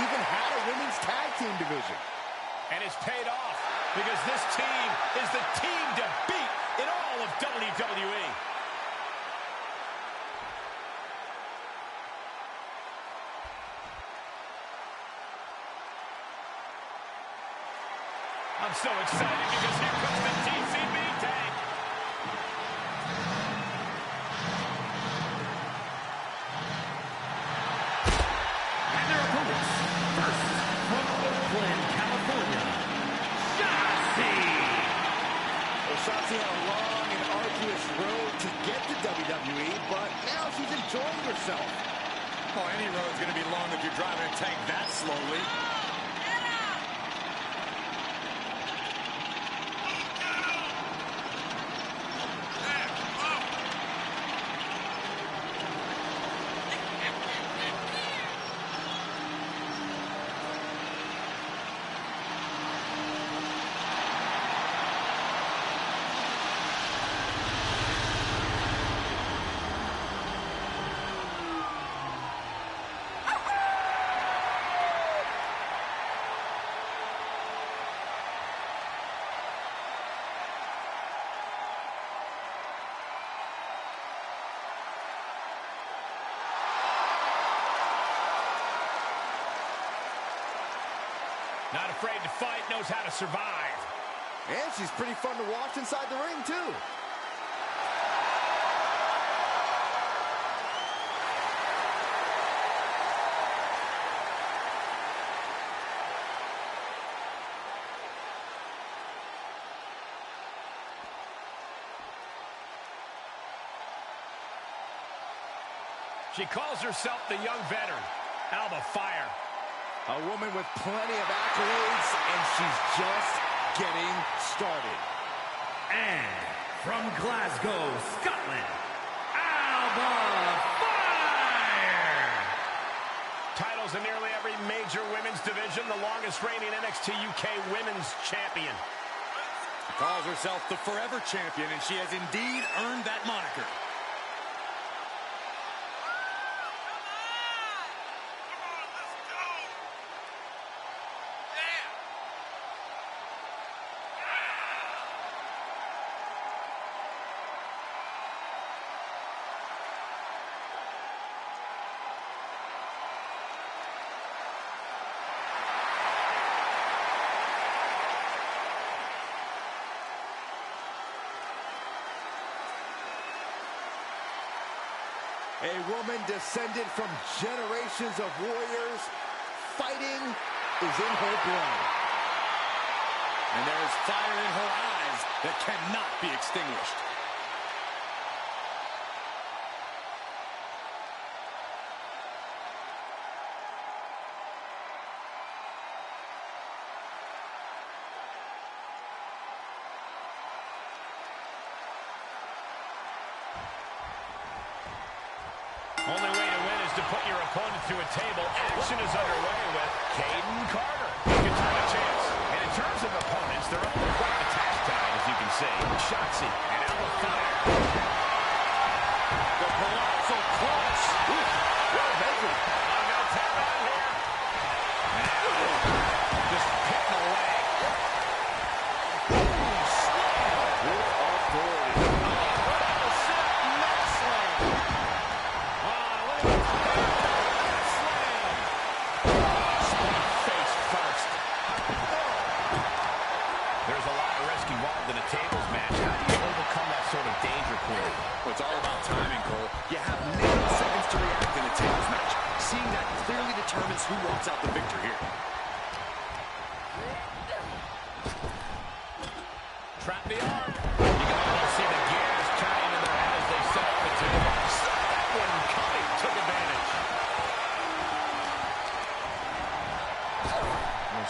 even had a women's tag team division. And it's paid off because this team is the team to beat in all of WWE. I'm so excited because here comes the TCB tag. and their opponents, first from Oakland, California, Shotzi. Well, Shotzi had a long and arduous road to get to WWE, but now she's enjoying herself. Oh, any road's going to be long if you're driving a tank that slowly. Not afraid to fight, knows how to survive. And she's pretty fun to watch inside the ring, too. She calls herself the young veteran. Alba Fire. A woman with plenty of accolades, and she's just getting started. And from Glasgow, Scotland, Alba Fire. Titles in nearly every major women's division. The longest reigning NXT UK Women's Champion. Calls herself the Forever Champion, and she has indeed earned that moniker. A woman descended from generations of warriors. Fighting is in her blood. And there is fire in her eyes that cannot be extinguished. Only way to win is to put your opponent through a table. Action is underway with Kaden Carter. Katana Chance. And in terms of opponents, they're all quite attached tonight, as you can see. Shotzi and Alba Fire. The colossal clutch. What a measure. I'm going to tap out here. Just hitting the leg. Slam with authority. It's all about timing, Cole. You have nanoseconds to react in a tables match. Seeing that clearly determines who walks out the victor here. Trap the arm. You can almost see the gears turning in their head as they set up the table. Saw that one coming, took advantage.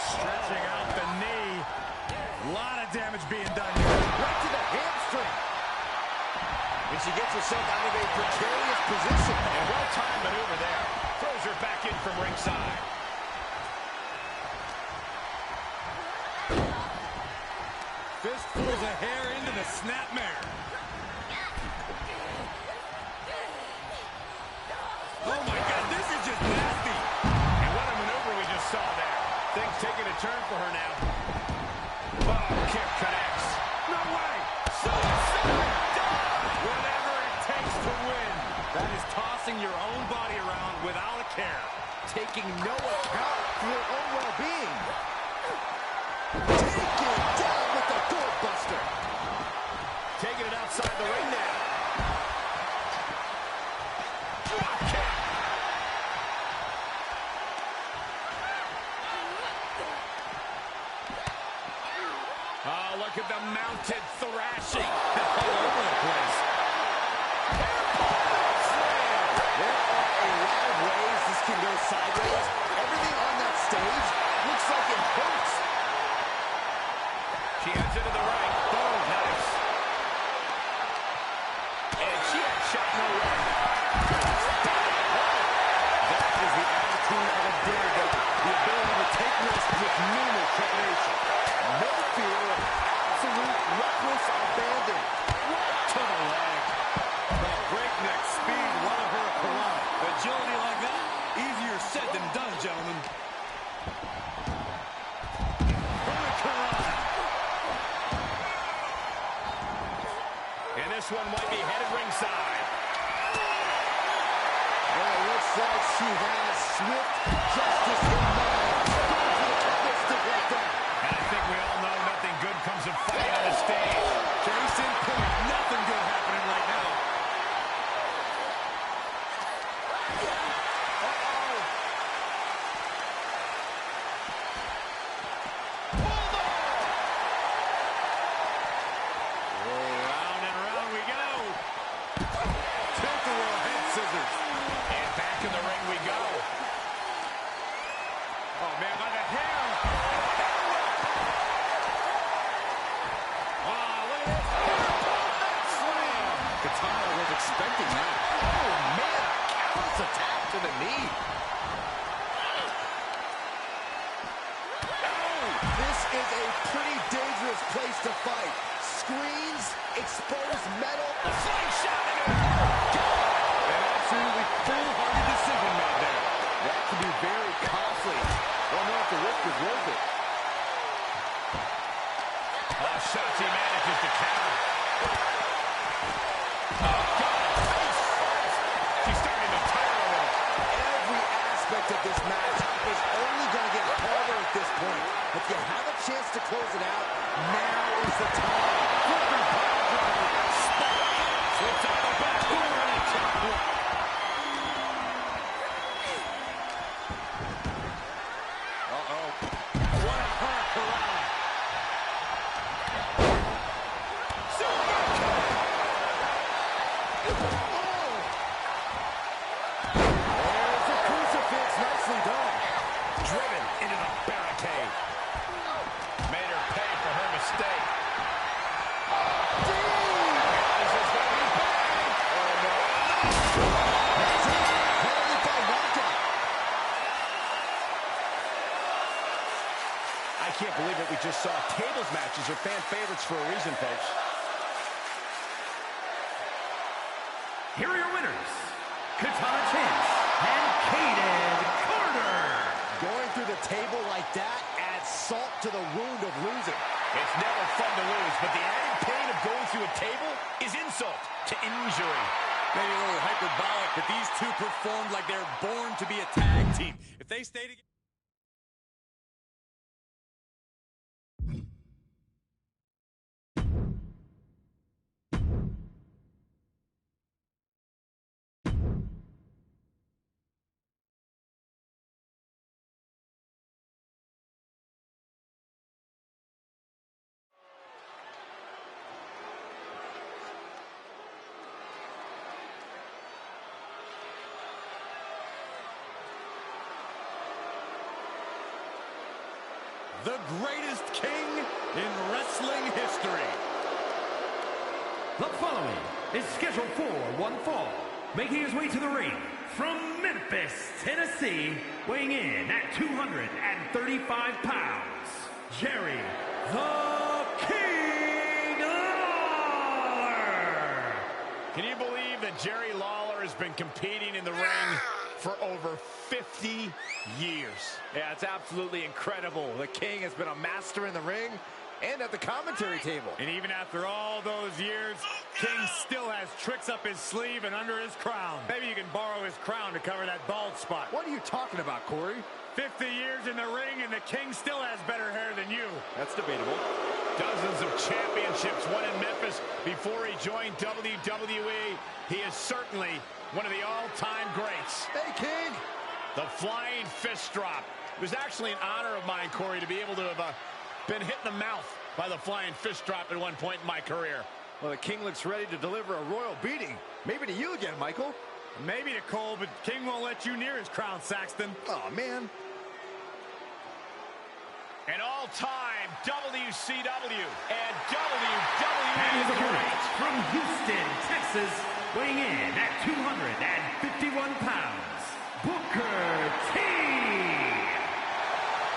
stretching out the knee. A lot of damage being done here. Right to the hamstring. And she gets herself out of a precarious position. And well-timed maneuver there. Throws her back in from ringside. Fistfuls of hair into the snapmare. Oh my God, this is just nasty. And what a maneuver we just saw there. Things taking a turn for her now. Oh, kick connects. No way. Suicide dive. Whatever it takes to win. That is tossing your own body around without a care. Taking no account for their own well-being. Taken down with the doorbuster. Taking it outside the ring now. Drop kick. Oh, look at the mounted thrashing. All over the place. There are a lot of ways this can go sideways. Everything on that stage looks like it hurts. She heads into the ring. Boom, nice. And she had shot no way. That is the attitude of a daredevil. The ability to take risks with minimal trepidation. No fear, absolute reckless abandon. Right to the leg. The breakneck speed won her a piranha. Agility like that, easier said than done, gentlemen. And this one might be headed ringside. Well, it looks like she has swift justice in mind. Mystic like that. And I think we all know nothing good comes of fighting on the stage. Case in point, nothing good happening right now. Round and round we go. Tilt-a-whirl head scissors. And back in the ring we go. Oh man, by the hair. Wow, look at this. Slam. Katana was expecting that. Oh, man, a callous attack to the knee. Oh, this is a pretty dangerous place to fight. Screens, exposed metal. A slingshot into her. An absolutely foolhardy decision made there. That could be very costly. Don't know if the risk is worth it. Oh, Shotzi manages to counter. Oh, God. She's starting to tire a little. Every aspect of this match is only going to get harder at this point. If you have a chance to close it out, now is the time. Flipping power driver. Slips out the back door and a top rope. Uh-oh. What a hurricane. Super kick. Oh! There's a crucifix. Nicely done. Driven into the barricade. Made her pay for her mistake. This is going to be big. Oh, no. That's it. Penalty by knockout. I can't believe what we just saw. Tables matches are fan favorites for a reason, folks. Here are your winners, Katana Chance and Kaden Carter. Going through the table like that adds salt to the wound of losing. It's never fun to lose, but the added pain of going through a table is insult to injury. Maybe a little hyperbolic, but these two performed like they're born to be a tag team. If they stay together. the greatest king in wrestling history. The following is scheduled for one fall, making his way to the ring from Memphis, Tennessee, weighing in at 235 pounds, Jerry the King Lawler. Can you believe that Jerry Lawler has been competing in the ring for over 50 years? Yeah, it's absolutely incredible. The King has been a master in the ring and at the commentary table. And even after all those years, King still has tricks up his sleeve and under his crown. Maybe you can borrow his crown to cover that bald spot. What are you talking about, Corey? 50 years in the ring and the King still has better hair than you. That's debatable. Dozens of championships won in Memphis before he joined WWE. He is certainly one of the all-time greats. Hey, King! The flying fist drop. It was actually an honor of mine, Corey, to be able to have been hit in the mouth by the flying fist drop at one point in my career. Well, the King looks ready to deliver a royal beating. Maybe to you again, Michael. Maybe to Cole, but King won't let you near his crown, Saxton. Oh, man. An all-time WCW and WWE And his great. opponent from Houston, Texas, weighing in at 251 pounds, Booker T.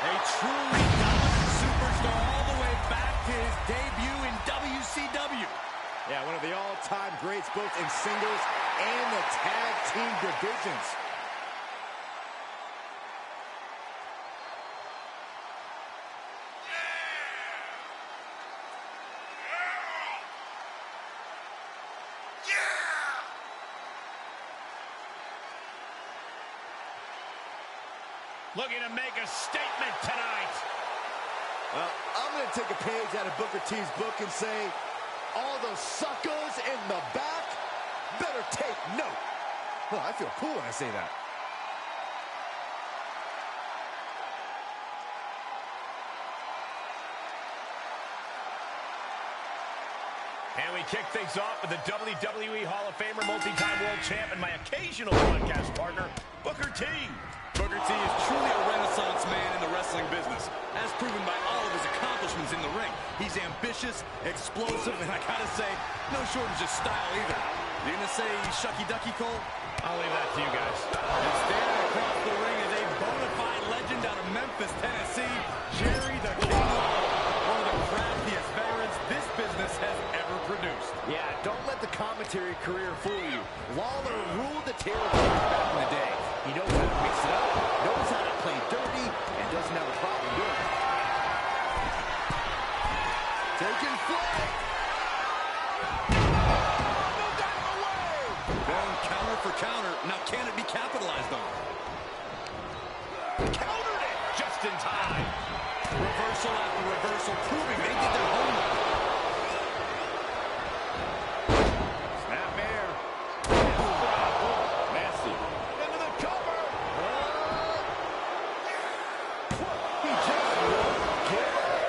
A truly dominant superstar all the way back to his debut in WCW. Yeah, one of the all-time greats, both in singles and the tag team divisions. Looking to make a statement tonight. Well, I'm going to take a page out of Booker T's book and say, all those suckers in the back better take note. Well, I feel cool when I say that. And we kick things off with the WWE Hall of Famer, multi-time world champ, and my occasional podcast partner, Booker T. Booker T is truly a renaissance man in the wrestling business, as proven by all of his accomplishments in the ring. He's ambitious, explosive, and I gotta say, no shortage of style either. You gonna say Shucky Ducky, Cole? I'll leave that to you guys. And standing across the ring is a bona fide legend out of Memphis, Tennessee, Jerry the King Lawler, one of the craftiest veterans this business has ever produced. Yeah, don't let the commentary career fool you. Lawler ruled the territory back in the day. He knows how to mix it up, knows how to play dirty, and doesn't have a problem doing it. Taking flight. Moved out of the way. Going counter for counter. Now can it be capitalized on? Countered it just in time. Reversal after reversal, proving they did their homework. Snapmare. Nasty. Into the cover. He just won't get it.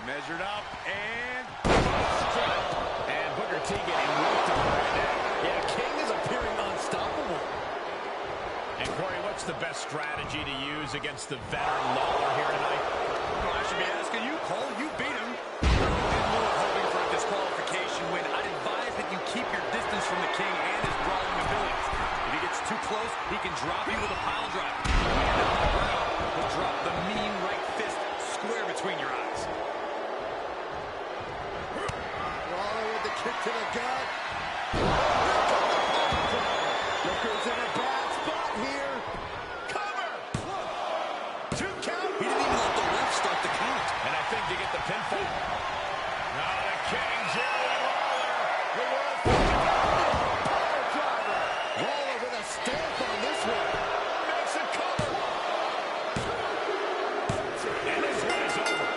Measured up and And Booker T getting worked on right now. Yeah, King is appearing unstoppable. And Corey, what's the best strategy to use against the veteran Lawler here tonight? well, I should be asking you, Cole. You beat him. And we're hoping for a disqualification win. I'd advise that you keep your distance from the King and his brawling abilities. If he gets too close, he can drop you with a pile driver. And on the ground, he'll drop the mean right fist square between your eyes. Lawler with the kick to the gut. Booker's in a bad spot here. Cover. 1, 2 count. He didn't even let the ref start the count. And I think to get the pinfall. Now the King, Jerry Lawler. The world Power driver. Lawler with a stamp on this one. makes a cover. And this one is over.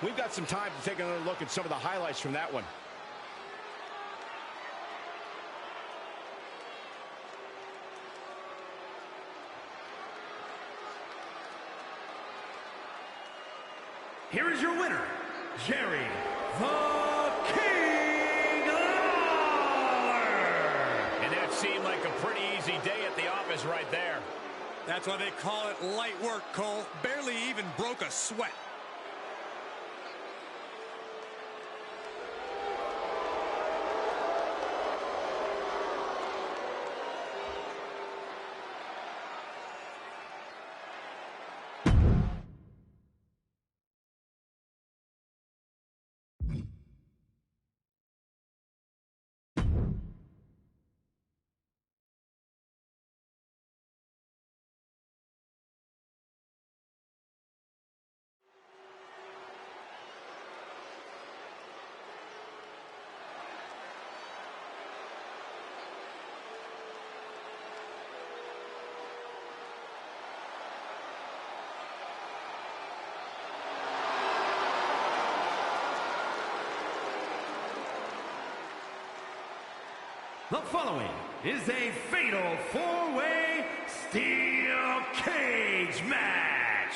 We've got some time to take another look at some of the highlights from that one. Here is your winner, Jerry the King Lawler. And that seemed like a pretty easy busy day at the office right there. That's why they call it light work, Cole. Barely even broke a sweat. The following is a fatal four-way steel cage match.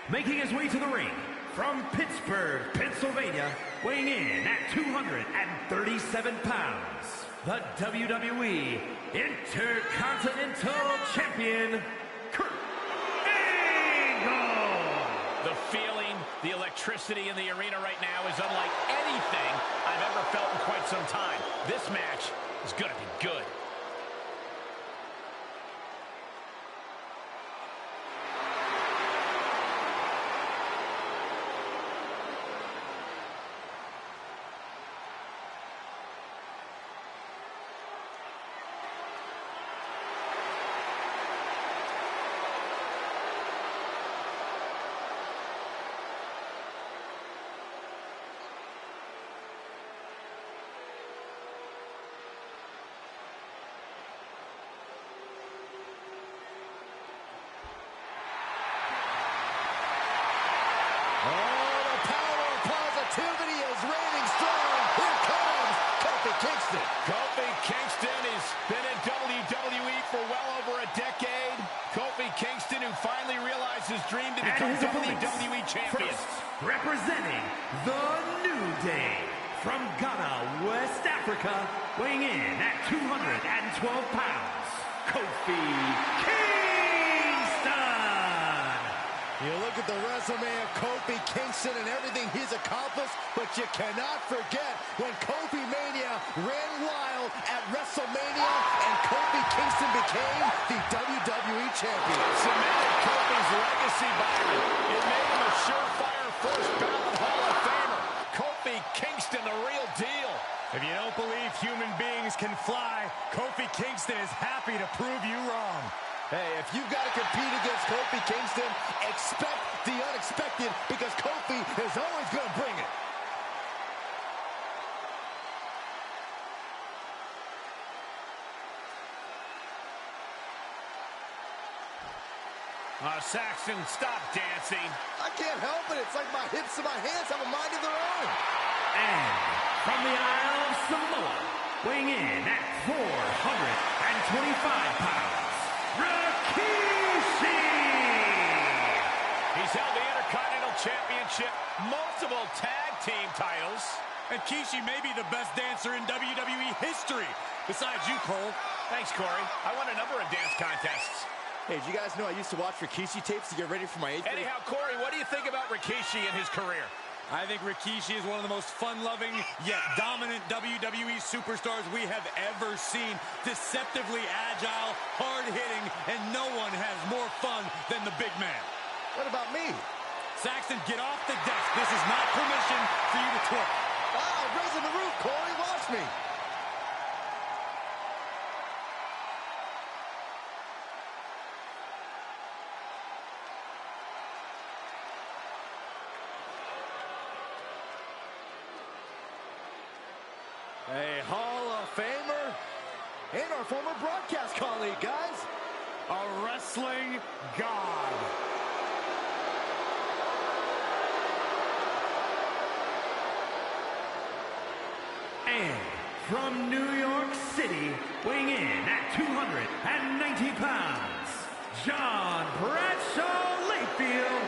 Making his way to the ring from Pittsburgh, Pennsylvania, weighing in at 237 pounds, the WWE Intercontinental Champion, Kurt Angle. The feeling, the electricity in the arena right now is unlike anything I've ever felt in quite some time. This match is going to be good. Kofi Kingston has been in WWE for well over a decade. Kofi Kingston, who finally realized his dream to become WWE champion. First, representing the New Day from Ghana, West Africa, weighing in at 212 pounds, Kofi Kingston. You look at the resume of Kofi Kingston and everything he's accomplished, but you cannot forget when Kofi Mania ran wild at WrestleMania and Kofi Kingston became the WWE champion. It cemented Kofi's legacy, Byron. It made him a surefire first ballot Hall of Famer. Kofi Kingston, the real deal. If you don't believe human beings can fly, Kofi Kingston is happy to prove you wrong. Hey, if you've got to compete against Kofi Kingston, expect the unexpected because Kofi is always going to bring it. Saxton, stop dancing. I can't help it. It's like my hips and my hands have a mind of their own. And from the Isle of Samoa, weighing in at 425 pounds, Rikishi! He's held the Intercontinental Championship, multiple tag team titles. And Rikishi may be the best dancer in WWE history, besides you, Cole. Thanks, Corey. I won a number of dance contests. Hey, did you guys know I used to watch Rikishi tapes to get ready for my 8th grade? Anyhow, Corey, what do you think about Rikishi and his career? I think Rikishi is one of the most fun-loving, yet dominant WWE superstars we have ever seen. Deceptively agile, hard-hitting, and no one has more fun than the big man. What about me? Saxton, get off the desk. This is not permission for you to twerk. Ah, raising the roof, Corey. Watch me. A Hall of Famer and our former broadcast colleague, guys. A wrestling god. And from New York City, weighing in at 290 pounds, John Bradshaw Layfield,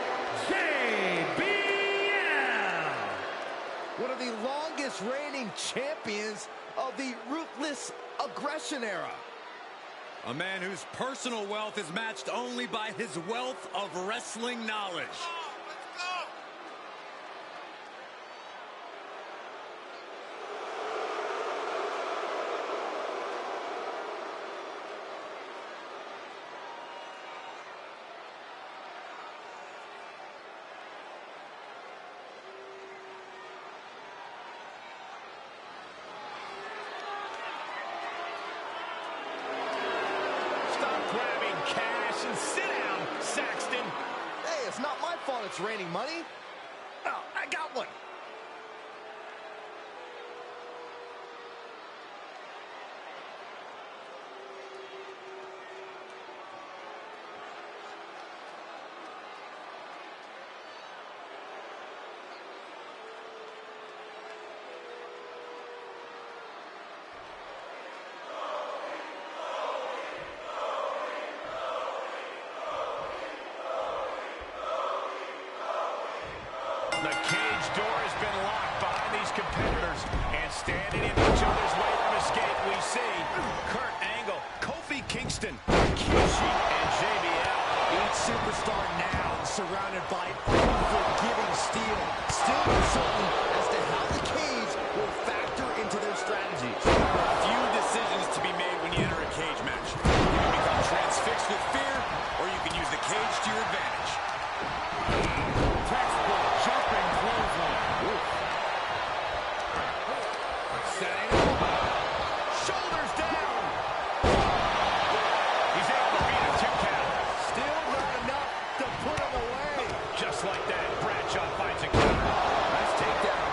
JBL. One of the longest reigning champions of the Ruthless Aggression era. A man whose personal wealth is matched only by his wealth of wrestling knowledge. Grabbing cash and sit down, Saxton. Hey, it's not my fault it's raining money. Oh, I got one. The cage door has been locked behind these competitors, and standing in each other's way from escape, we see Kurt Angle, Kofi Kingston, Rikishi, and JBL. Each superstar now surrounded by unforgiving steel, still uncertain as to how the cage will factor into their strategies. A few decisions to be made when you enter a cage match. You can become transfixed with fear, or you can use the cage to your advantage. Textbook jumping clothesline. Setting up. Shoulders down. He's able to beat a 2 count. Still not enough to put him away. Just like that, Bradshaw finds a counter. Nice takedown.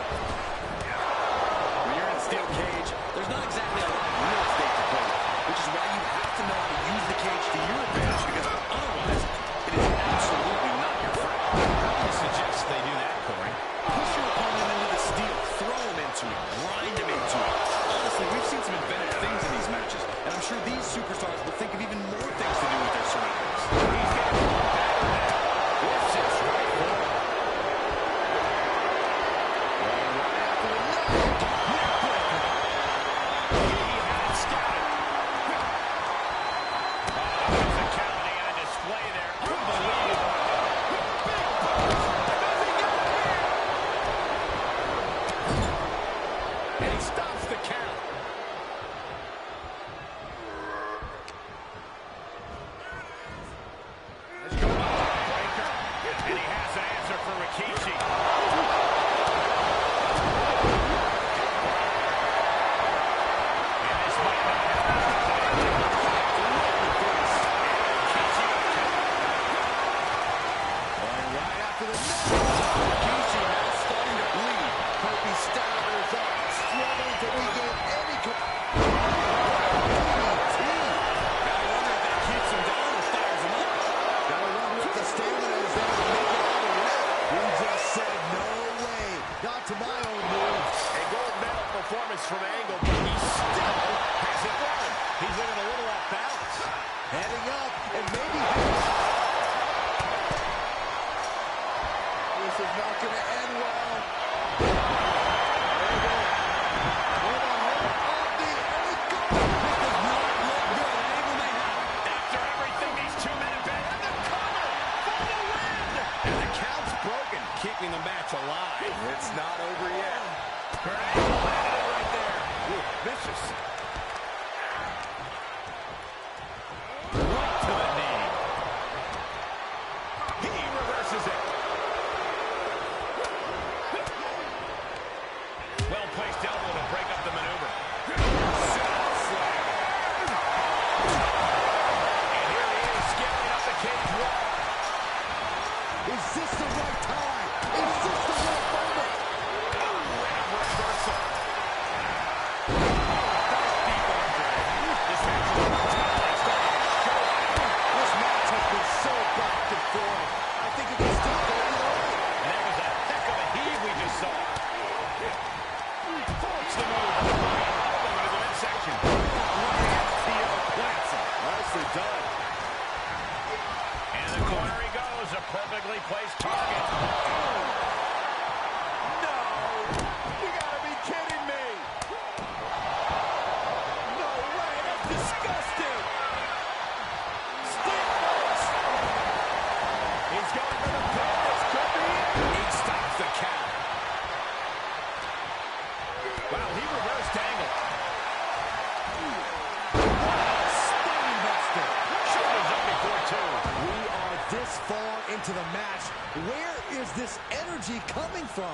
When you're in a steel cage, there's not exactly a lot of real estate to play with, which is why you have to know how to use the cage to your advantage, because otherwise, it is absolutely not your friend. I suggest they do that, Corey. Push your opponent into the steel, throw him into it, grind him into it. Honestly, we've seen some inventive things in these matches, and I'm sure these superstars will think of even more things to do with their surroundings. He's getting better now. This is right for him. He had it scouted. Oh, physicality on display there. Unbelievable. And he stops the count. Let's go. Breaker. And he has an answer for Rikishi. And this might not Right after the Rikishi now starting to bleed. Kofi staggers up, struggling to regain any Gotta wonder if that keeps him down or fires him up. Gotta wonder if the stamina is there to make it all the way. He just said, no way. Not to my own move. A gold medal performance from Angle, but he still hasn't won. He's looking a little off balance. Heading up, and maybe this is not going to end well. There we go. Hold on, hold on. Oh, and he goes. This does not look good. Angle may have it. After everything these two men have been, and the cover for the win! And the count's broken, keeping the match alive. It's not over yet. Kurt Angle landed it right there. Ooh, vicious. Right to the knee. He reverses it. Well-placed elbow to break up the maneuver. Side slam. And here he is, scaling up the cage wall. Is this the right time? Is this the right moment? Reversal. That's deep arm drag. This match is starting to show. This match has been so back and forth. I think it can still go either way. And that was a heck of a heave we just saw. Forks the move. Elbow into the midsection. Nicely done. And the corner he goes. A perfectly placed target. No! You gotta be kidding me! No way! That's disgusting! into the match. Where is this energy coming from?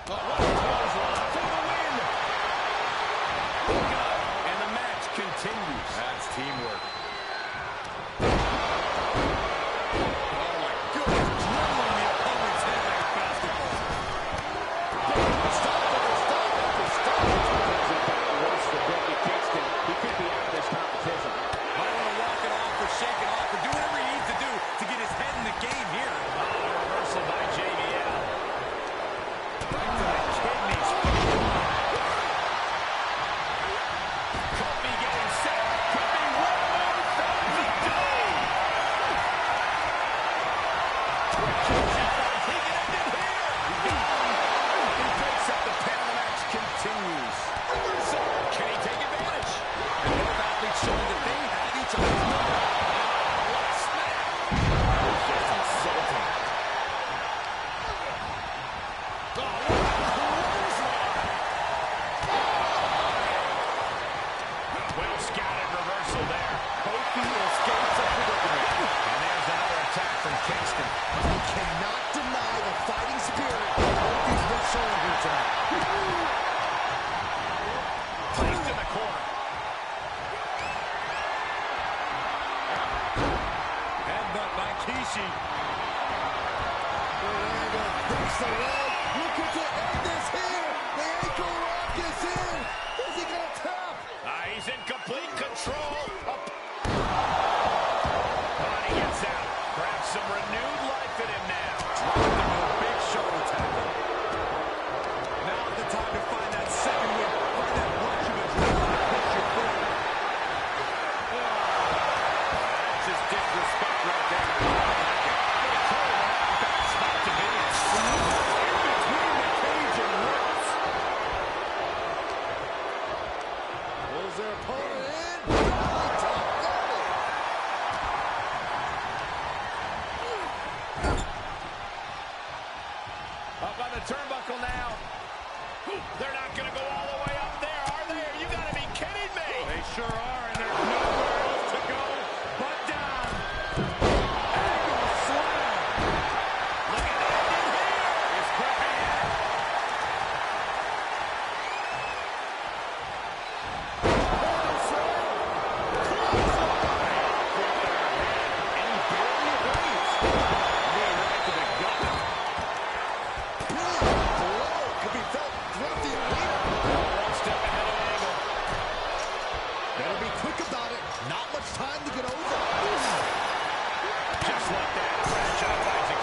Oh, what a clothesline for the win! And the match continues. That's teamwork. Oh, my goodness. Dribbling the opponent's head like basketball. Stop after stop after stop. Sometimes it's gotten worse for Brookie Kingston. He could be out of this competition. Might want to walk it off or shake it off or do whatever he needs to do to get his head in the game here. Oh, reversal by JBL. Right to the kidneys. Could be getting set. Could be one more from the day. He can end it here. He picks up the pin and the match continues. Reversal. Can he take advantage? And both athletes showing that they have each other's number. What a smack. That was just insulting. Oh, what a clothesline. Well scouted reversal there. Kofi escapes a predicament. And there's another attack from Kingston. You cannot deny the fighting spirit of Kofi's been showing here tonight. Placed in the corner. Headbutt by Kishi. Breaks the leg. Looking to end this here. The ankle lock is in. Is he going to tap? He's in complete control. He gets out. Perhaps some renewed life in him now. Dropped him with a big shoulder tackle. Now's the time to find that second win. Find that rush of adrenaline to push your foot. That's just disrespect right there. Bad spot to be in. In between the cage and ropes. Pulls their opponent in. Belly top belly. Up on the turnbuckle now. They're not going to go all the way up there, are they? You got to be kidding me. They sure are, and there's nowhere else to go but down. Angle slam. Look at that in here. It's creeping in. And he barely avoids. Knee right to the gut. Brilliant blow. Could be felt throughout the arena. One step ahead of Angle. Better be quick about it. Not much time to get over. Just like that. Franchising.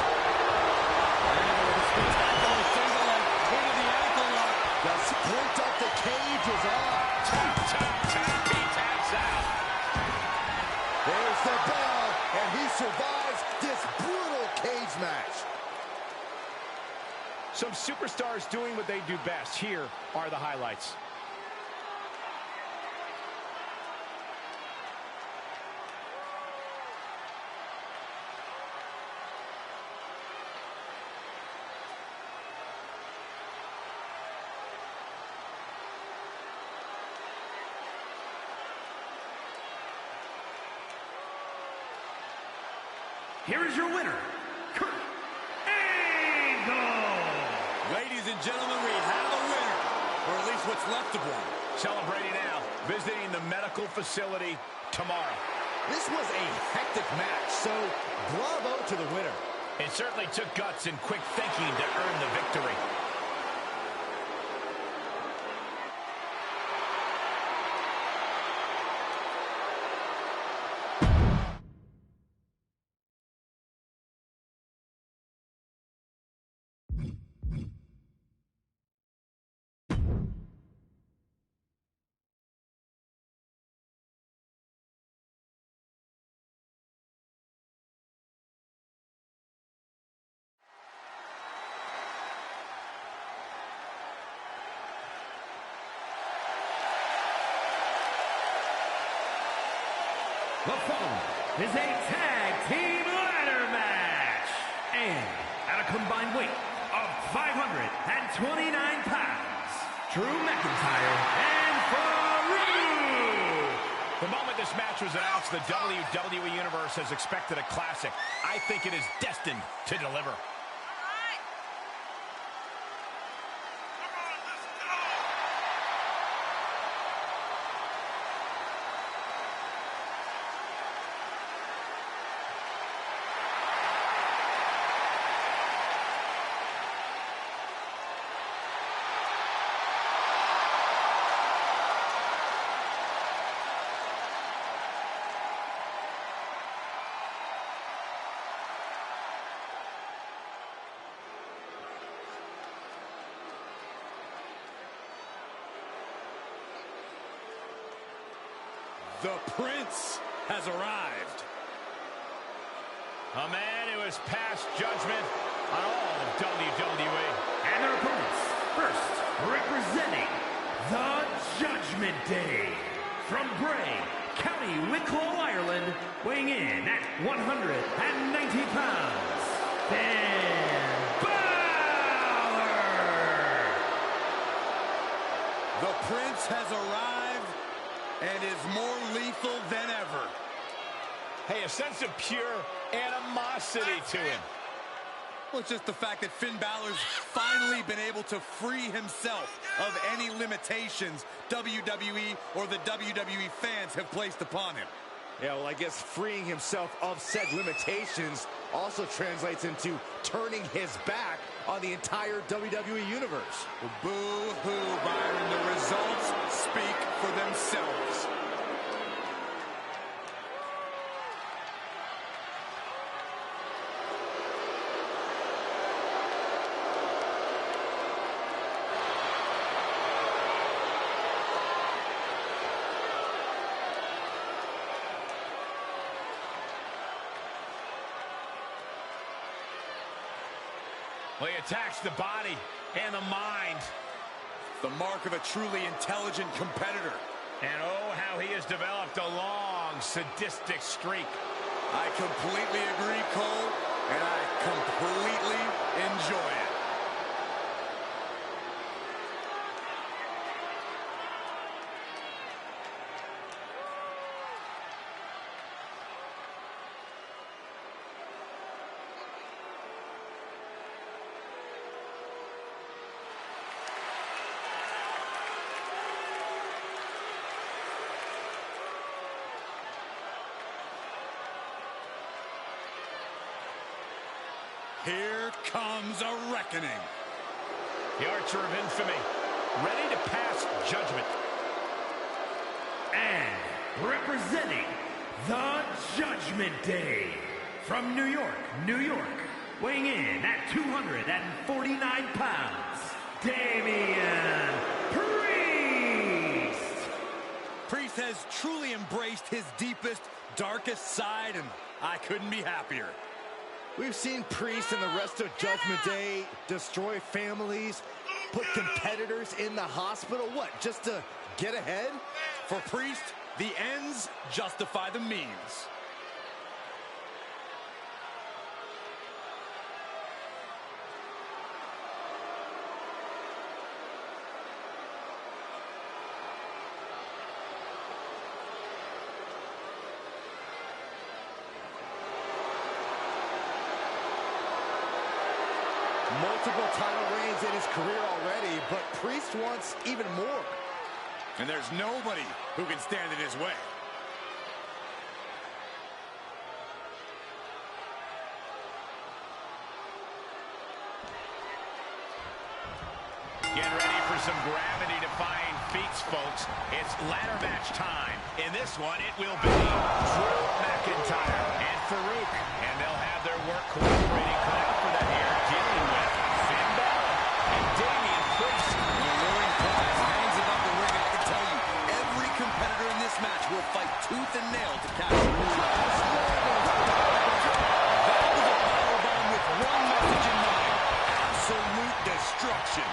Angle with a spectacular single leg into the ankle lock. The sprint up the cage is on. Tap, tap, tap. He taps out. There's the bell, and he survives this brutal cage match. Some superstars doing what they do best. Here are the highlights. Here is your winner, Kurt Angle. Ladies and gentlemen, we have a winner, or at least what's left of one. Celebrating now, visiting the medical facility tomorrow. This was a hectic match, so bravo to the winner. It certainly took guts and quick thinking to earn the victory. The following is a tag team ladder match. And at a combined weight of 529 pounds, Drew McIntyre and Farouk. The moment this match was announced, the WWE Universe has expected a classic. I think it is destined to deliver. The Prince has arrived. A man who has passed judgment on all of WWE. And their opponents, first representing the Judgment Day, from Bray, County Wicklow, Ireland, weighing in at 190 pounds, Finn Balor! The Prince has arrived and is more lethal than ever. Hey, a sense of pure animosity to him. Well, it's just the fact that Finn Balor's finally been able to free himself of any limitations WWE or the WWE fans have placed upon him. Yeah, well, I guess freeing himself of said limitations also translates into turning his back on the entire WWE Universe. Boo-hoo, Byron. The results speak for themselves. Well, he attacks the body and the mind. The mark of a truly intelligent competitor. And oh, how he has developed a long, sadistic streak. I completely agree, Cole, and I completely enjoy it. Here comes a reckoning. The Archer of Infamy, ready to pass judgment. And representing the Judgment Day, from New York, New York, weighing in at 249 pounds, Damian Priest! Priest has truly embraced his deepest, darkest side, and I couldn't be happier. We've seen Priest and the rest of Judgment Day destroy families, put competitors in the hospital. What, just to get ahead? For Priest, the ends justify the means. Multiple title reigns in his career already, but Priest wants even more. And there's nobody who can stand in his way. Get ready for some gravity-defying feats, folks. It's ladder match time. In this one, it will be Drew McIntyre and Farouk. And they'll have their work cooperating cut out for them here, dealing with Finn Balor and Damian Priest. The alluring prize hangs above the ring. I can tell you, every competitor in this match will fight tooth and nail to capture the prize. That was a powerbomb with one message in mind: absolute destruction.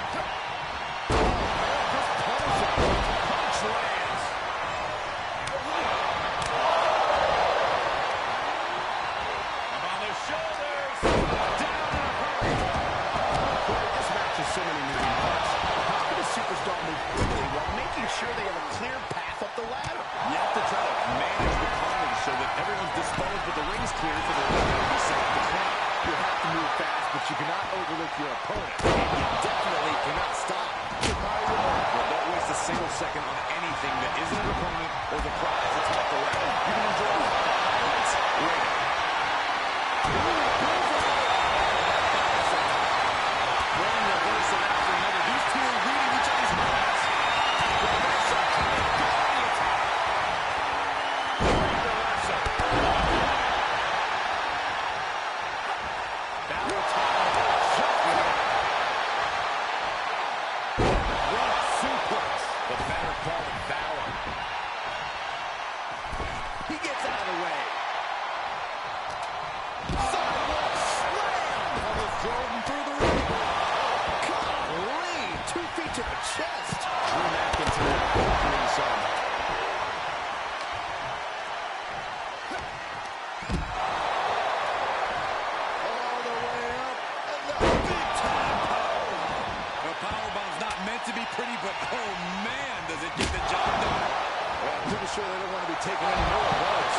So many moving parts. How can a superstar move quickly while making sure they have a clear path up the ladder? You have to try to manage is cleared for the referee to set up the count. You have to move fast, but you cannot overlook your opponent. And you definitely cannot stop. Well, don't waste a single second on anything that isn't an opponent or the prize that's left around. You can enjoy the highlights later. Throwing reversal after another. These two are reading each other's minds. Reversal coming. Go on the attack. Great reversal. Battle time. Shot winner. What a suplex. The better part of valor. He gets out of the way. Sidewalk slam. Almost drove him through the ring. Golly, 2 feet to the chest. Drew McIntyre doing some. All the way up. And the big time power. The powerbomb's not meant to be pretty, but oh man, does it get the job done. Well, I'm pretty sure they don't want to be taking any more of those.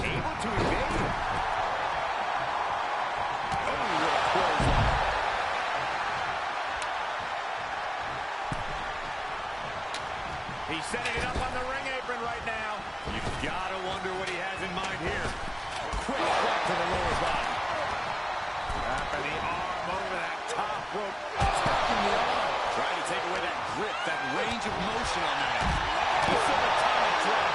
Able to evade. Oh, what a clothesline. He's setting it up on the ring apron right now. You've got to wonder what he has in mind here. Quick right to the lower body. Wrapping the arm over that top rope. Attacking the arm. Trying to take away that grip, that range of motion on that. It's an atomic drop.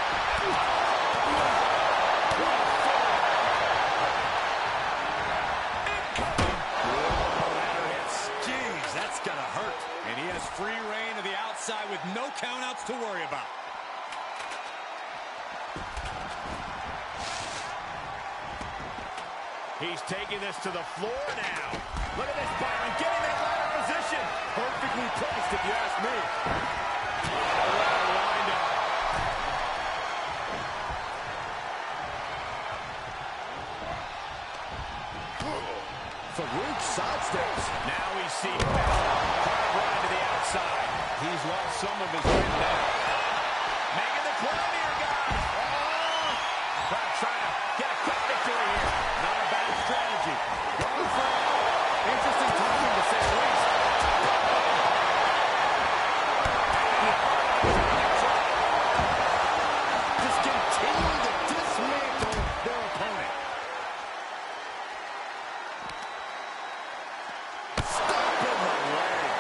Jeez, that's gonna hurt. And he has free reign to the outside with no countouts to worry about. He's taking this to the floor now. Look at this, Byron, getting that ladder position. Perfectly placed, if you ask me. Wind up. Farouk sidesteps. Now we see hard ride to the outside. He's lost some of his wind now. Making the climb here, guys. Trying to get a quick victory here. Not a bad strategy. Going for it. Interesting timing, to say the least. Just continuing to dismantle their opponent. Stop in the leg.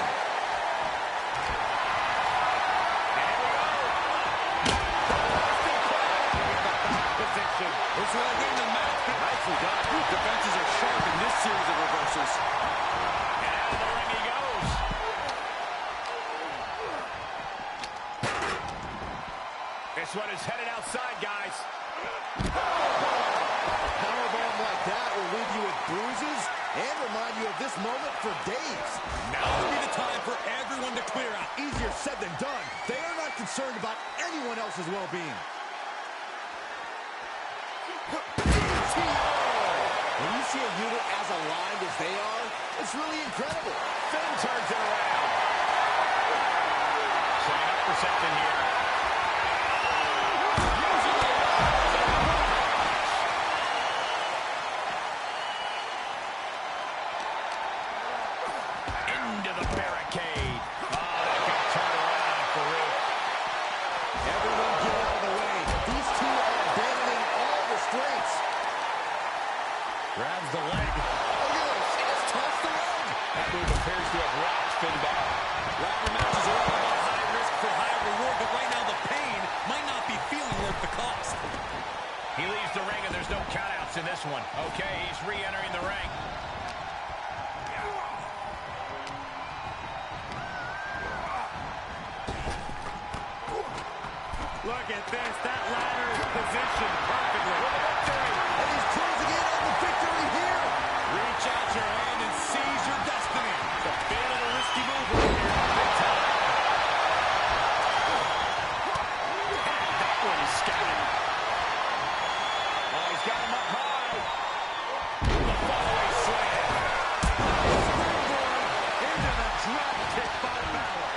Position. This will win the match. Nicely done. Defenses are sharp in this series of reversals. And out of the ring he goes. This one is headed outside, guys. A powerbomb like that will leave you with bruises and remind you of this moment for days. Now would be the time for everyone to clear out. Easier said than done. They are not concerned about anyone else's well-being. When you see a unit as aligned as they are, it's really incredible. Finn turns it around. Setting up for something here. Into the barricade. Oh, that could turn around for Farouk. Everyone get out of the way. These two are abandoning all restraints. Grabs the leg. Look at this. He just tossed the leg. That move appears to have rocked Finn back. Ladder matches are all about high risk for high reward, but right now the pain might not be feeling worth the cost. He leaves the ring and there's no countouts in this one. Okay, he's re-entering the ring. Look at this. That ladder is positioned perfectly. And he's closing in on the victory here. Reach out your hand and seize your destiny. It's a bit of a risky move right here. Big time. That one is scattered. Oh, he's got him up high. The fallaway slam. Springboard into the drop kick by Balor.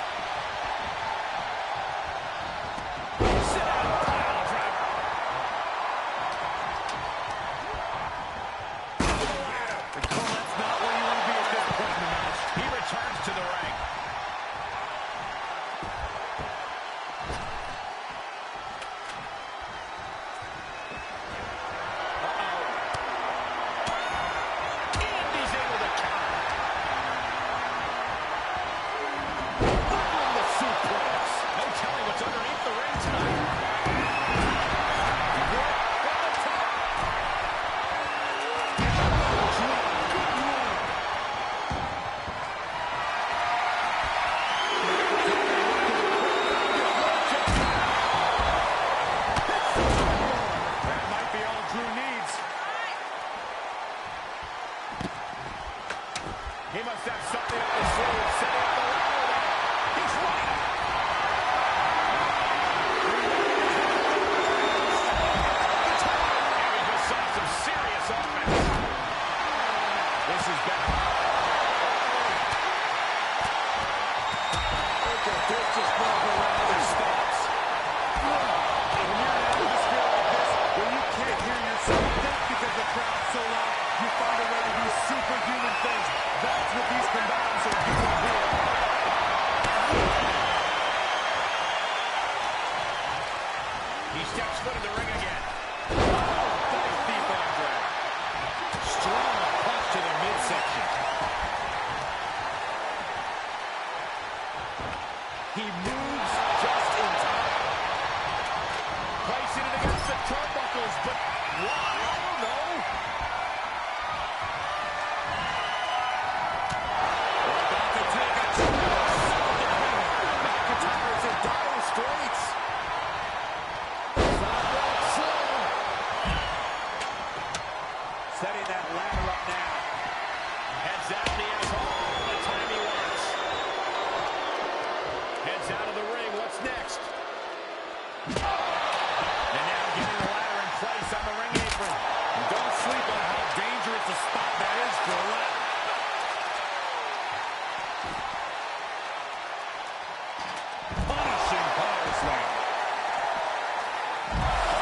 that this just won't go around their stops. When you're in an atmosphere like this, where you can't hear yourself think because the crowd's so loud, you find a way to do superhuman things. That's what these combatants are doing here. He steps foot in the ring again. Nice deep arm drag. Strong punch to the midsection. He moves just in time. Placing it against the turnbuckles, but why? I don't know. We're about to take a McIntyre's in dire straits. Sidewalk slam. Setting that ladder up now. Heads out, and he has all the time he wants. Heads out of the ring. What's next? And now getting the ladder in place on the ring apron. And don't sleep on how dangerous a spot that is for a ladder. Punishing power slam.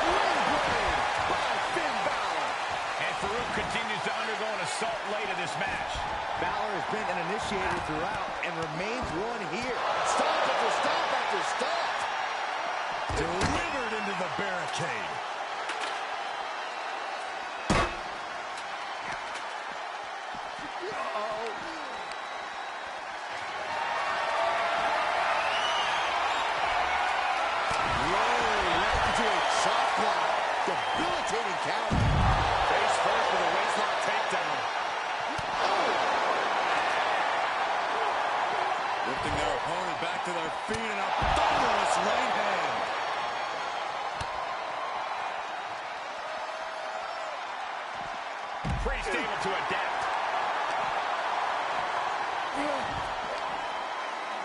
Ringblade by Finn Balor. And Farouk continues to undergo an assault late in this match. Balor has been an initiator throughout and remains one here. Stop after stop after stop. Delivered into the barricade. Debilitating counter. Face first with a waistlock takedown. Lifting their opponent back to their feet in a thunderous right hand. Priest able to adapt.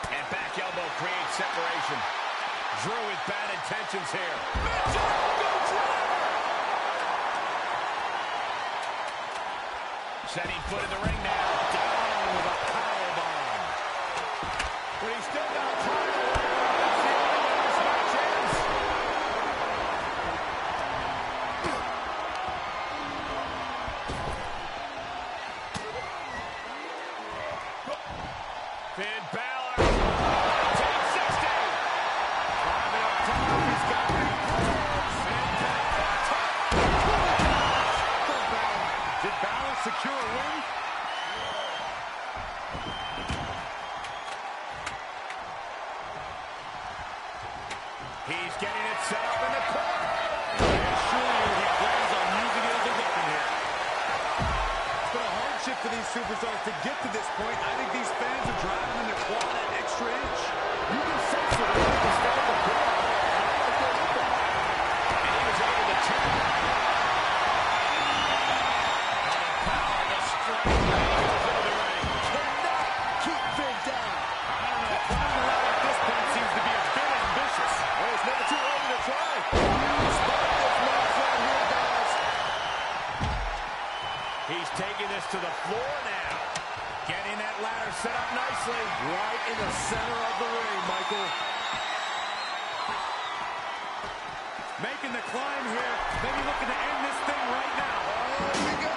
And back elbow creates separation. Drew with bad intentions here. Setting foot in the ring now. Down with a powerbomb. But he's still got time to work. That's the only way this match ends. Finn Balor. 1060. Climbing up top. He's got big moves. Finn Balor. Did Balor secure a win? He's getting it set up in the corner. And surely he plans on using it as a weapon here. It's been a hardship for these superstars to get to this point. I think these fans are driving them to claw that extra inch. You can sense it when they start the crowd. And he was able to turn it. He's taking this to the floor now. Getting that ladder set up nicely. Right in the center of the ring, Michael. Making the climb here. Maybe looking to end this thing right now. Oh, here we go.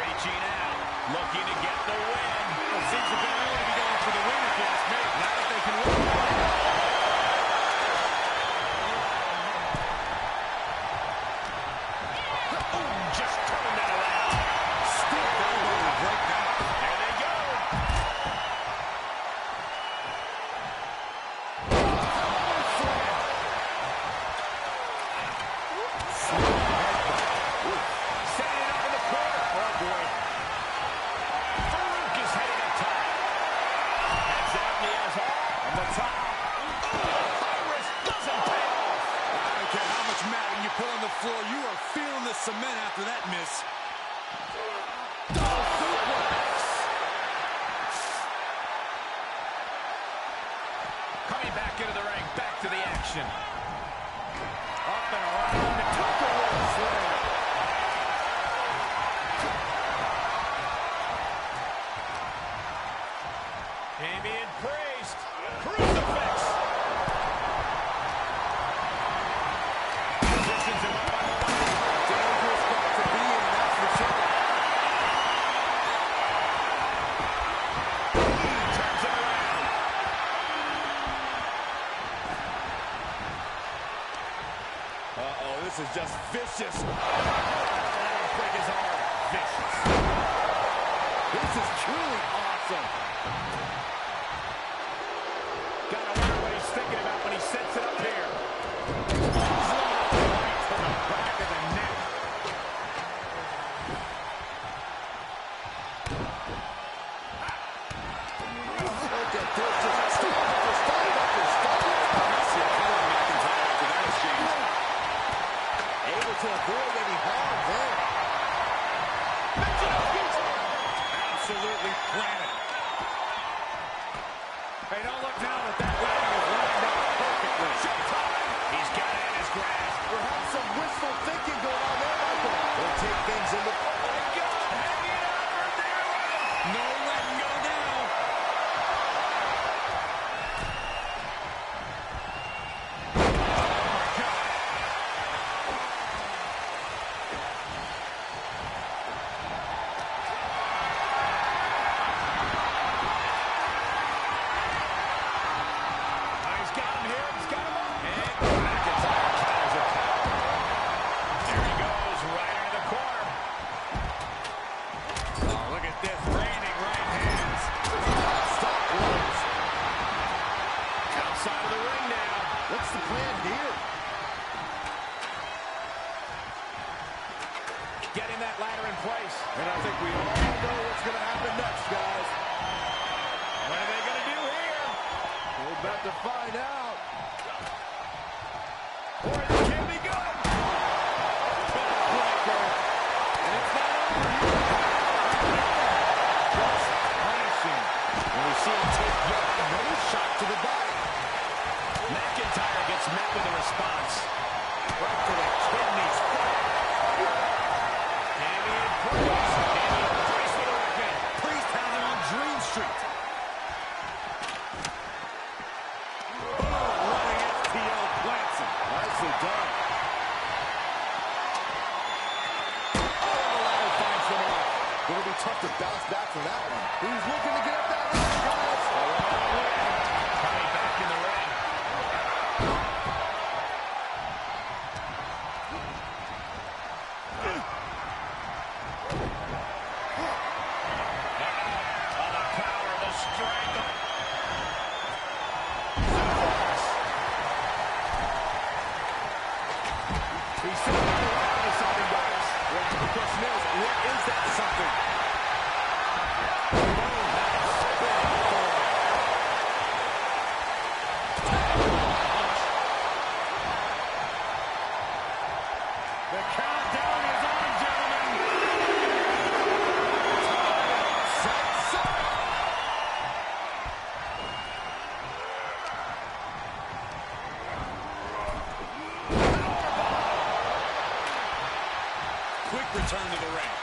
Reaching out. Looking to get the win. It seems to be early to be going for the win if you ask me. Now that they can win. Just turned that around. Still elbow right now. There they go. Setting it up in the corner. Oh, boy. Farouk is heading up top. Heads out and he has all on the top. High risk doesn't pay off. I don't care how much matting you put on the floor. You are feeling the cement after that miss. Double suplex. Coming back into the ring. Back to the action. Up and around. And took the rope slam. Damian Priest. Crucifix. is just vicious. That break his arm. Vicious. This is truly awesome. Gotta wonder what he's thinking about when he sets it up here. Right to the back of the neck. Look at this. Just stop after stop after stop. Massive power McIntyre after that exchange. Able to avoid any harm there. Absolutely planted. Hey, don't look now that that landing is lined up perfectly. Showtime! He's got it in his grasp. We're having some wishful thinking going on there, Michael. We'll take things into... Oh, my God! Hanging out for dear life! No letting go now. What's the plan here? Getting that ladder in place. And I think we all know what's going to happen next, guys. What are they going to do here? We're about to find out. Or it can't be good. Backbreaker. And it's not over here. Just punishing. And we see him take yet another shot to the body. McIntyre gets met with a response. Right to the kidneys. Damian Priest. Damian Priest with a record. Priest has him on Dream Street. Boom, running FTO plants him. Nicely done. Oh, the ladder finds them off. It'll be tough to bounce back from that one. He's looking to get up that ladder, guys. Coming back in the ring. Return to the ring.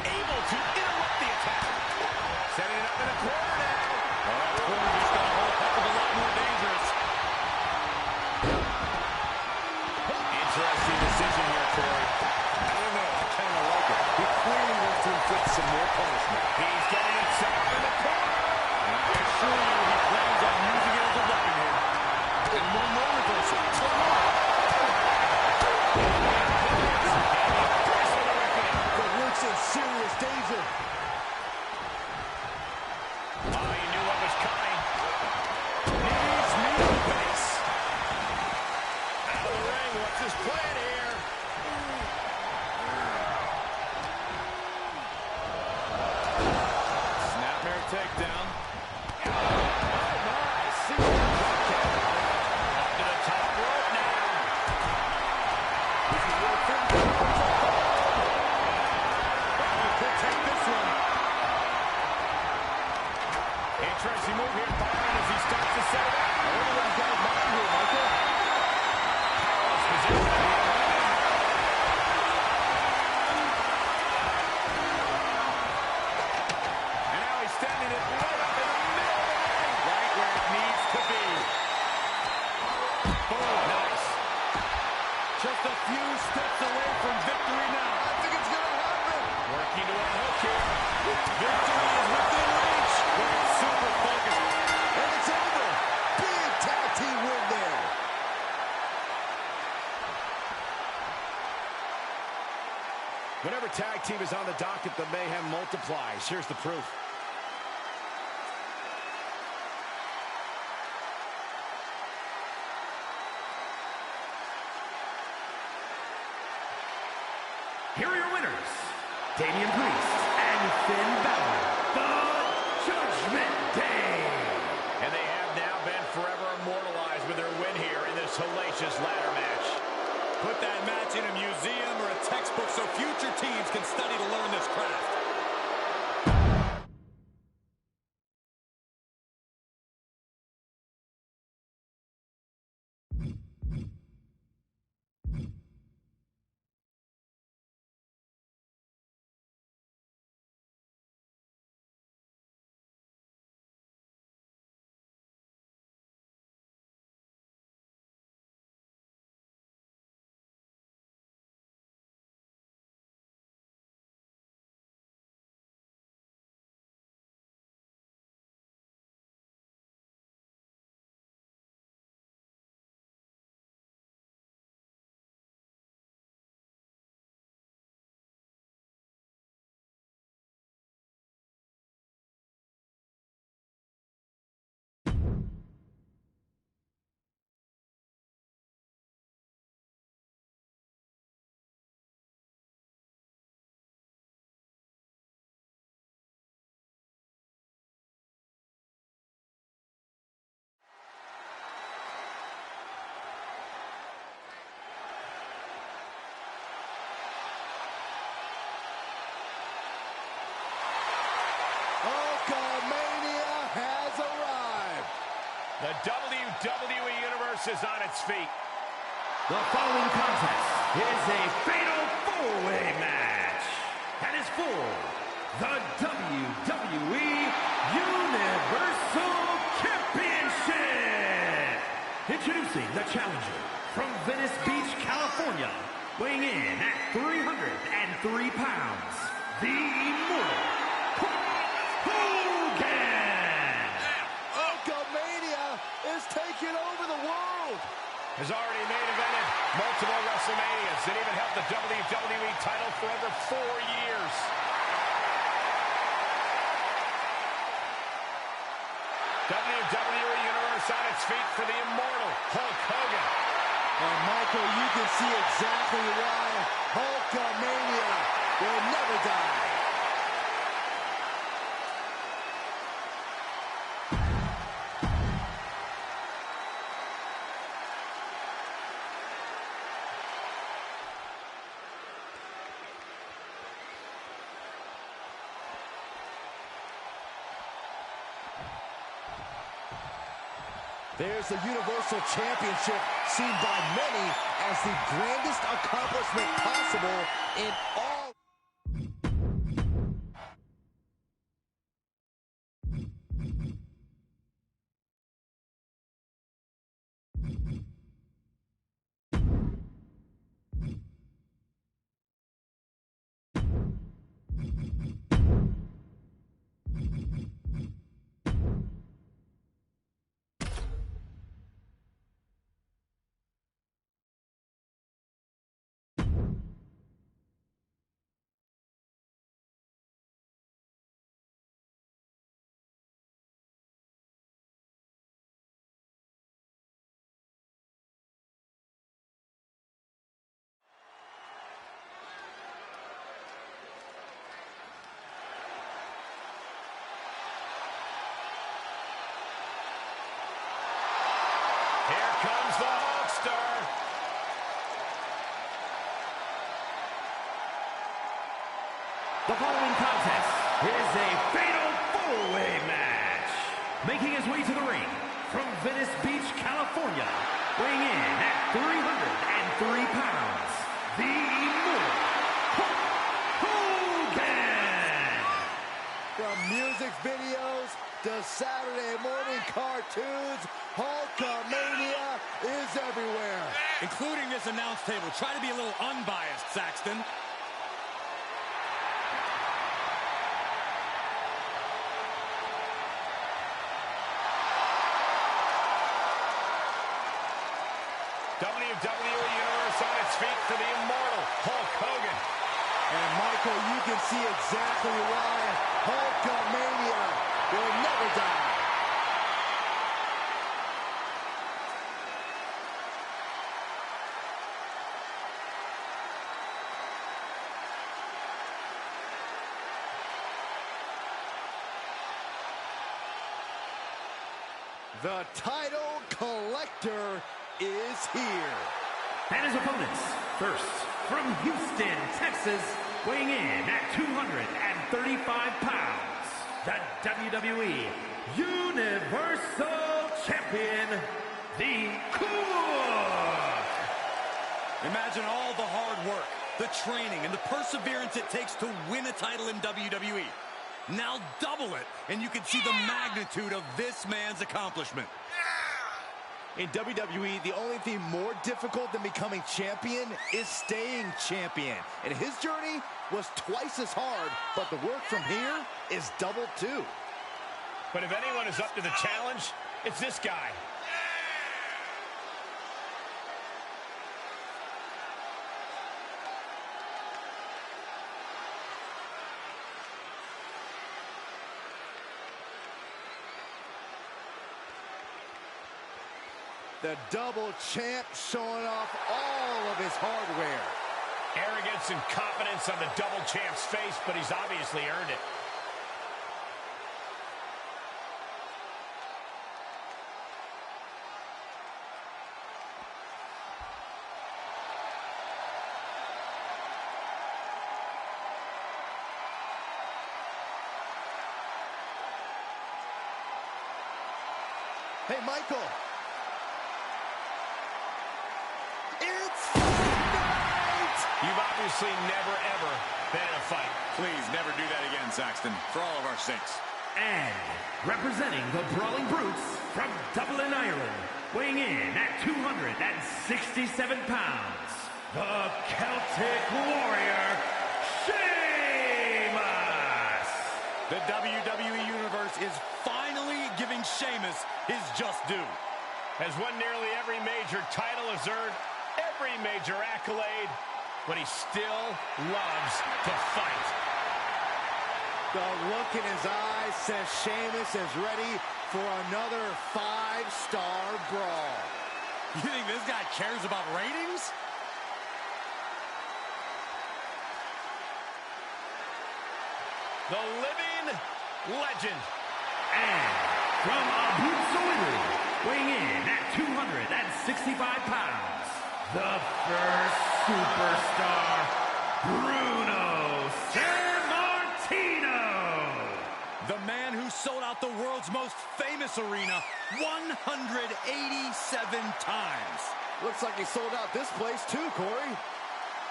Able to interrupt the attack. Setting it up in the corner now. Well, that corner just got a whole heck of a lot more dangerous. Interesting decision here, Corey. I don't know. I kind of like it. He clearly wants to inflict some more punishment. He's getting it set up in the corner. And I assure you he plans on using it as a weapon here. And one more reversal. In serious danger. Oh, you knew what was coming. Knees, knee to the face. Out of the ring, what's his plan here? Snapmare takedown. Nice. Up to the top rope now. This is where things Take this one. Interesting move here, Byron, as he starts to set it up. I wonder what he's got in mind here, Michael. Powerless position. And now he's standing it right up in the middle of the ring. Right where it needs to be. Boom, nice. Just a few steps away from victory now. I think it's going to happen. Working to unhook here. Victory is within reach. Great super focus. And it's over. Big tag team win there. tag team is on the docket, the mayhem multiplies. Here's the proof. Here are your winners, Damian Priest and Finn Balor, the Judgment Day. And they have now been forever immortalized with their win here in this hellacious ladder match. Put that match in a museum or a textbook so future teams can study to learn this craft. The WWE Universe is on its feet. The following contest is a fatal four-way match and is for the WWE Universal Championship. Introducing the challenger from Venice Beach, California, weighing in at 303 pounds, the Immortal taking over the world. Has already main evented multiple WrestleManias and even held the WWE title for over 4 years. WWE Universe on its feet for the Immortal Hulk Hogan. And Michael, you can see exactly why Hulkamania will never die. There's the Universal Championship, seen by many as the grandest accomplishment possible in all. Here comes the Hulkster. The following contest is a fatal four-way match. Making his way to the ring from Venice Beach, California, weighing in at 303 pounds, the Immortal Hulk Hogan. From music videos to Saturday morning cartoons, Hulkamania is everywhere. Including this announce table. Try to be a little unbiased, Saxton. WWE Universe on its feet for the Immortal Hulk Hogan. And Michael, you can see exactly why Hulkamania will never die. The title collector is here. And his opponents, first, from Houston, Texas, weighing in at 235 pounds, the WWE Universal Champion, the Cool. Imagine all the hard work, the training, and the perseverance it takes to win a title in WWE. Now double it, and you can see the magnitude of this man's accomplishment. In WWE, the only thing more difficult than becoming champion is staying champion. And his journey was twice as hard, but the work from here is double too. But if anyone is up to the challenge, it's this guy. The double champ showing off all of his hardware. Arrogance and confidence on the double champ's face, but he's obviously earned it. Hey, Michael. You've obviously never, ever been in a fight. Please never do that again, Saxton, for all of our sakes. And representing the Brawling Brutes from Dublin, Ireland, weighing in at 267 pounds, the Celtic Warrior, Sheamus! The WWE Universe is finally giving Sheamus his just due. Has won nearly every major title, has earned every major accolade, but he still loves to fight. The look in his eyes says Sheamus is ready for another 5-star brawl. You think this guy cares about ratings? The living legend. And from Abruzzo, Italy, weighing in at 265 pounds, the first superstar, Bruno Sammartino. The man who sold out the world's most famous arena 187 times. Looks like he sold out this place too, Corey.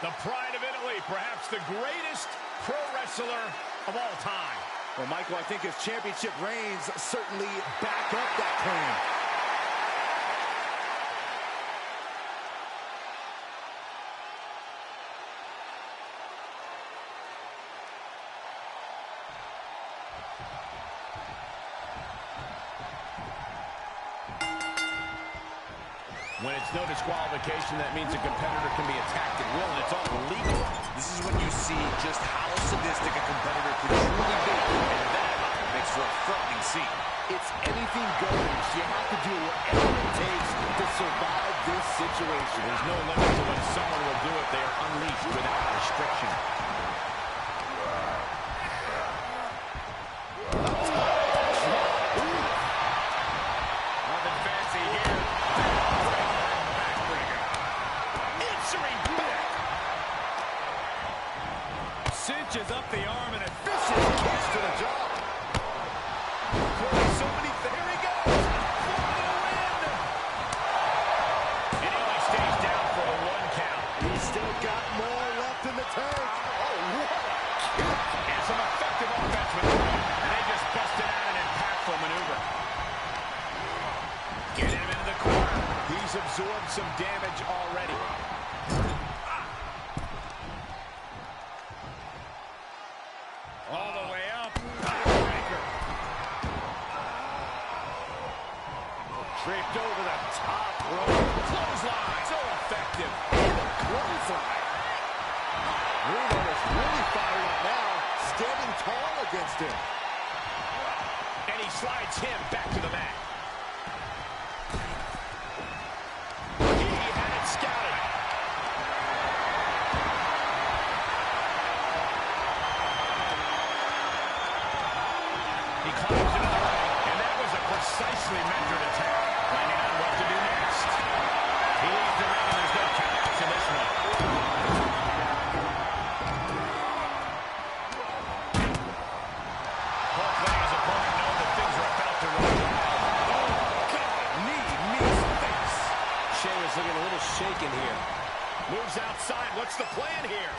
The pride of Italy, perhaps the greatest pro wrestler of all time. Well, Michael, I think his championship reigns certainly back up that claim. When it's no disqualification, that means a competitor can be attacked at will, and it's all legal. This is when you see just how sadistic a competitor can truly be, and that makes for a frightening scene. It's anything goes. You have to do whatever it takes to survive this situation. There's no limit to what someone will do if they are unleashed without restriction. Nothing fancy here. Answering back. Cinches up the arm and a Vicious kicks to the jaw. So many, here he goes. For the win. And he only stays down for a 1 count. He's still got more left in the tank. Oh, what a kick. And some effective offense with him. And they just busted out an impactful maneuver. Get him into the corner. He's absorbed some damage already. All the way up. Breaker. Draped over the top rope. Clothesline. So effective. Clothesline. Bruno is really fired up now, standing tall against him. And he slides him back to the mat. He had it scouted. He climbs into the ring, and that was a precisely measured attack. Planning on what to do next. He leaves the ring, and there's no countouts in this one. Looking a little shaken here. Moves outside. What's the plan here?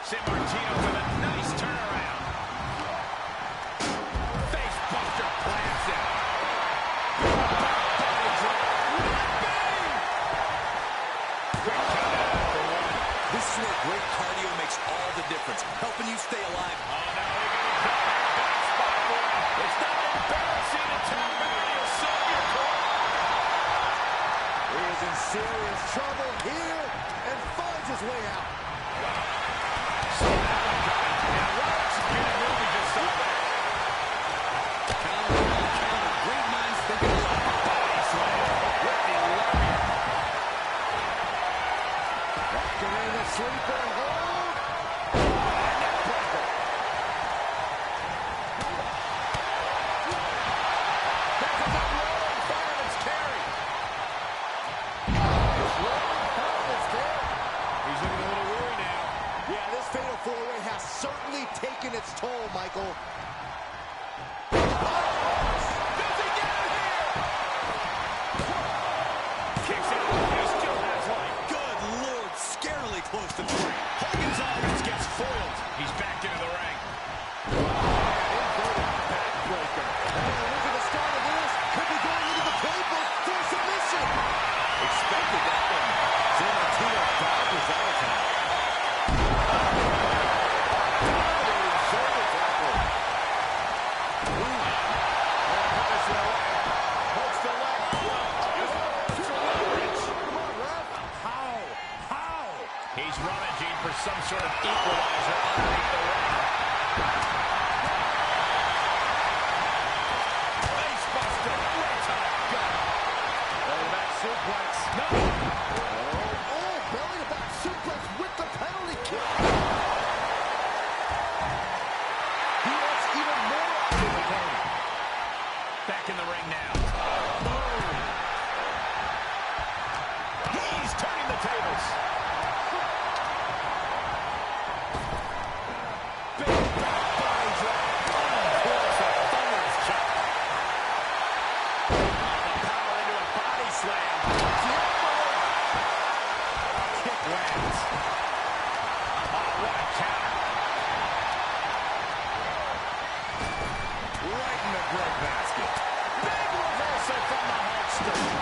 San Martino with a nice turnaround. Face buster plants it. Body drop. Bang! Great count for one. This is where great cardio makes all the difference, helping you stay alive. Oh, no, they're getting caught. Bad spot for him. It's not embarrassing to tap him, and he'll sell your court. He is in serious trouble here and finds his way out. So that one coming. And well executed move we just saw there. Counter. Great minds thinking alike. Body slam. With the lariat. After in the sleeper hold. And neck breaker. Back up that rolling fireman's carry. He's looking a little weary now. Yeah, this fatal four-way has certainly taken its toll, Michael. Does he get it here? Kicks it out. He still has life. Good Lord, scarily close to three. Hogan's offense gets foiled. He's back into the ring. Inverted backbreaker. Look at the start of this. Could be going into the playbook for a submission. Expected that one. San Martino dodges out of time. Dominating shoulder tackle. Pokes the leg. Come on, ref. How? He's rummaging for some sort of equalizer underneath the ring. Face buster. Right top. Got it. Belly back suplex. No. Oh, belly to back suplex with the penalty kick. He wants even more out of the opponent. Back in the ring now. Boom. He's turning the tables. Big back body drop. Uncorks a thunderous chop. The power into a body slam. Kick lands. Oh, what a counter. Right in the breadbasket. Big reversal from the heartstring.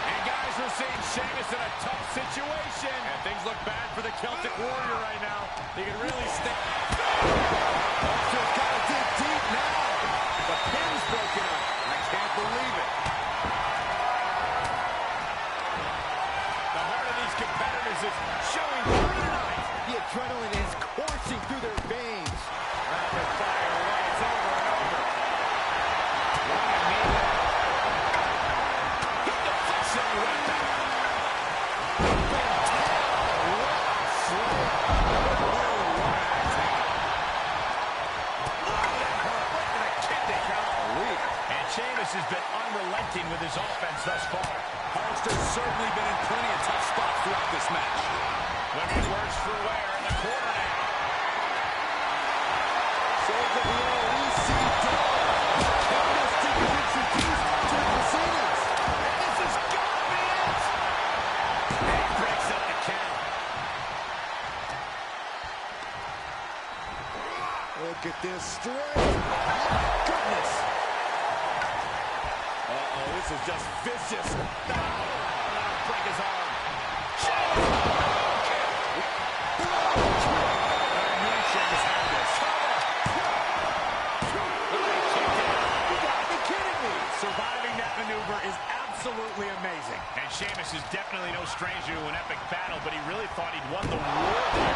And guys, we're seeing Sheamus in a tough situation. And things look bad for the Celtic Warrior right now. He can really stick. Just gotta dig deep now. The pin's broken up. I can't believe it. The heart of these competitors is showing through tonight. The adrenaline is coursing through their veins. Rapid fire lights over and over. Running knee. He deflects it right back. And Sheamus has been unrelenting with his offense thus far. Hollister's certainly been in plenty of tough spots throughout this match. Looking worse for wear in the corner now. Save the WEC Candace is introduced to the proceedings. And this is gonna be it. And he breaks up the count. Look at this strength. My goodness. Uh-oh, this is just vicious. No, that'll break his arm. Sheamus! I knew Sheamus had this. You gotta be kidding me. Surviving that maneuver is absolutely amazing. And Sheamus is definitely no stranger to an epic battle, but he really thought he'd won the war there.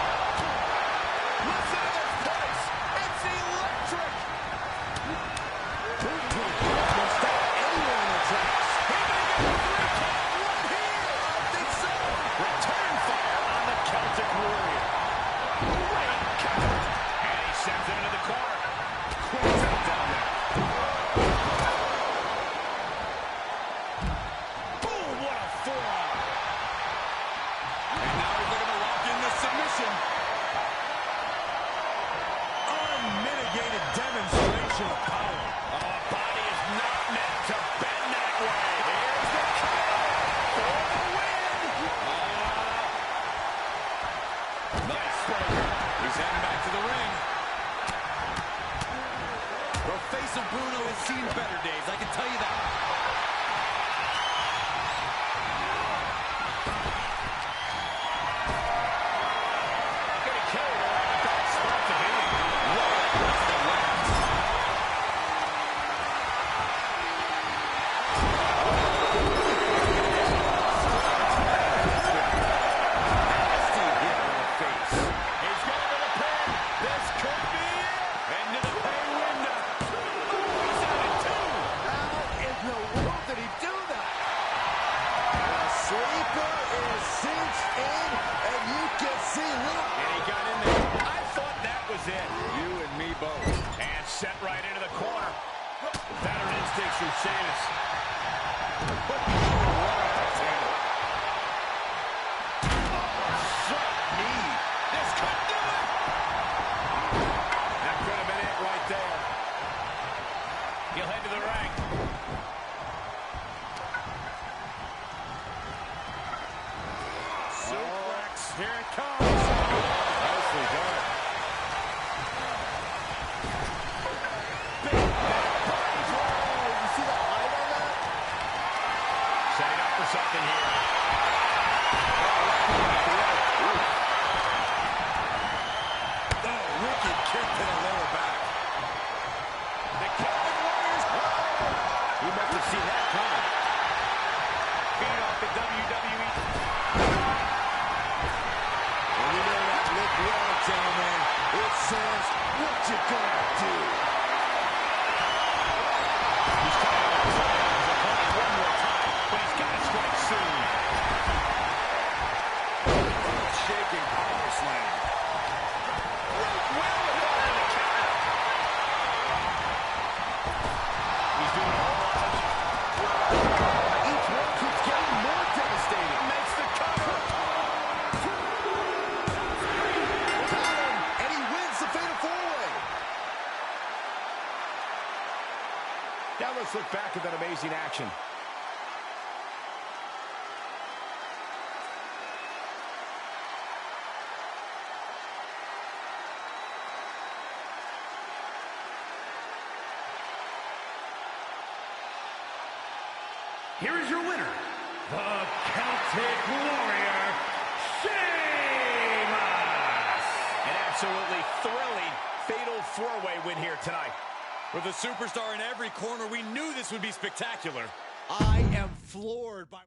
Listen to this place! It's electric! Don't stop anywhere in the tracks. He may get a 3 count right here! I think so! Return fire on the Celtic Warrior. Great counter. And he sends him into the corner. Quick out down there. Boom, what a forearm. And now he's looking to lock in the submission. Unmitigated demonstration of power. Oh, body is not meant to bend that way. Here's the cover for the win. Nice sprung. He's heading back to the ring. The face of Bruno has seen better days, I can tell you that. Getting carried away. Bad spot to be in. Right across the legs. Nasty hit on the face. He's going to the pin. This could be it. Into the pay window. He's out at 2. How in the world did he do that? The sleeper is cinched in, and you can see little. And he got in there. I thought that was it. You and me both. And set right into the corner. Better instincts from Sheamus. But Sharp knee. this could do it. That could have been it right there. He'll head to the ring. Suplex. Here it comes. Nicely done. You see the height on that? Setting up for something here. Oh, wicked kick to the lower back. The Celtic Warriors. He must have seen that coming. Feed off the WWE. And you know that look well, gentlemen. It says, what you gonna do? He's trying to try his opponent one more time, but he's got to strike soon. Shaking power slam. Well, on the counter. He's doing a whole lot. Each one keeps getting more devastating. Makes the cover. Got him, and he wins the Fatal 4-Way. Now let's look back at that amazing action. Here is your winner, the Celtic Warrior, Sheamus! An absolutely thrilling fatal 4-way win here tonight. With a superstar in every corner, we knew this would be spectacular. I am floored by...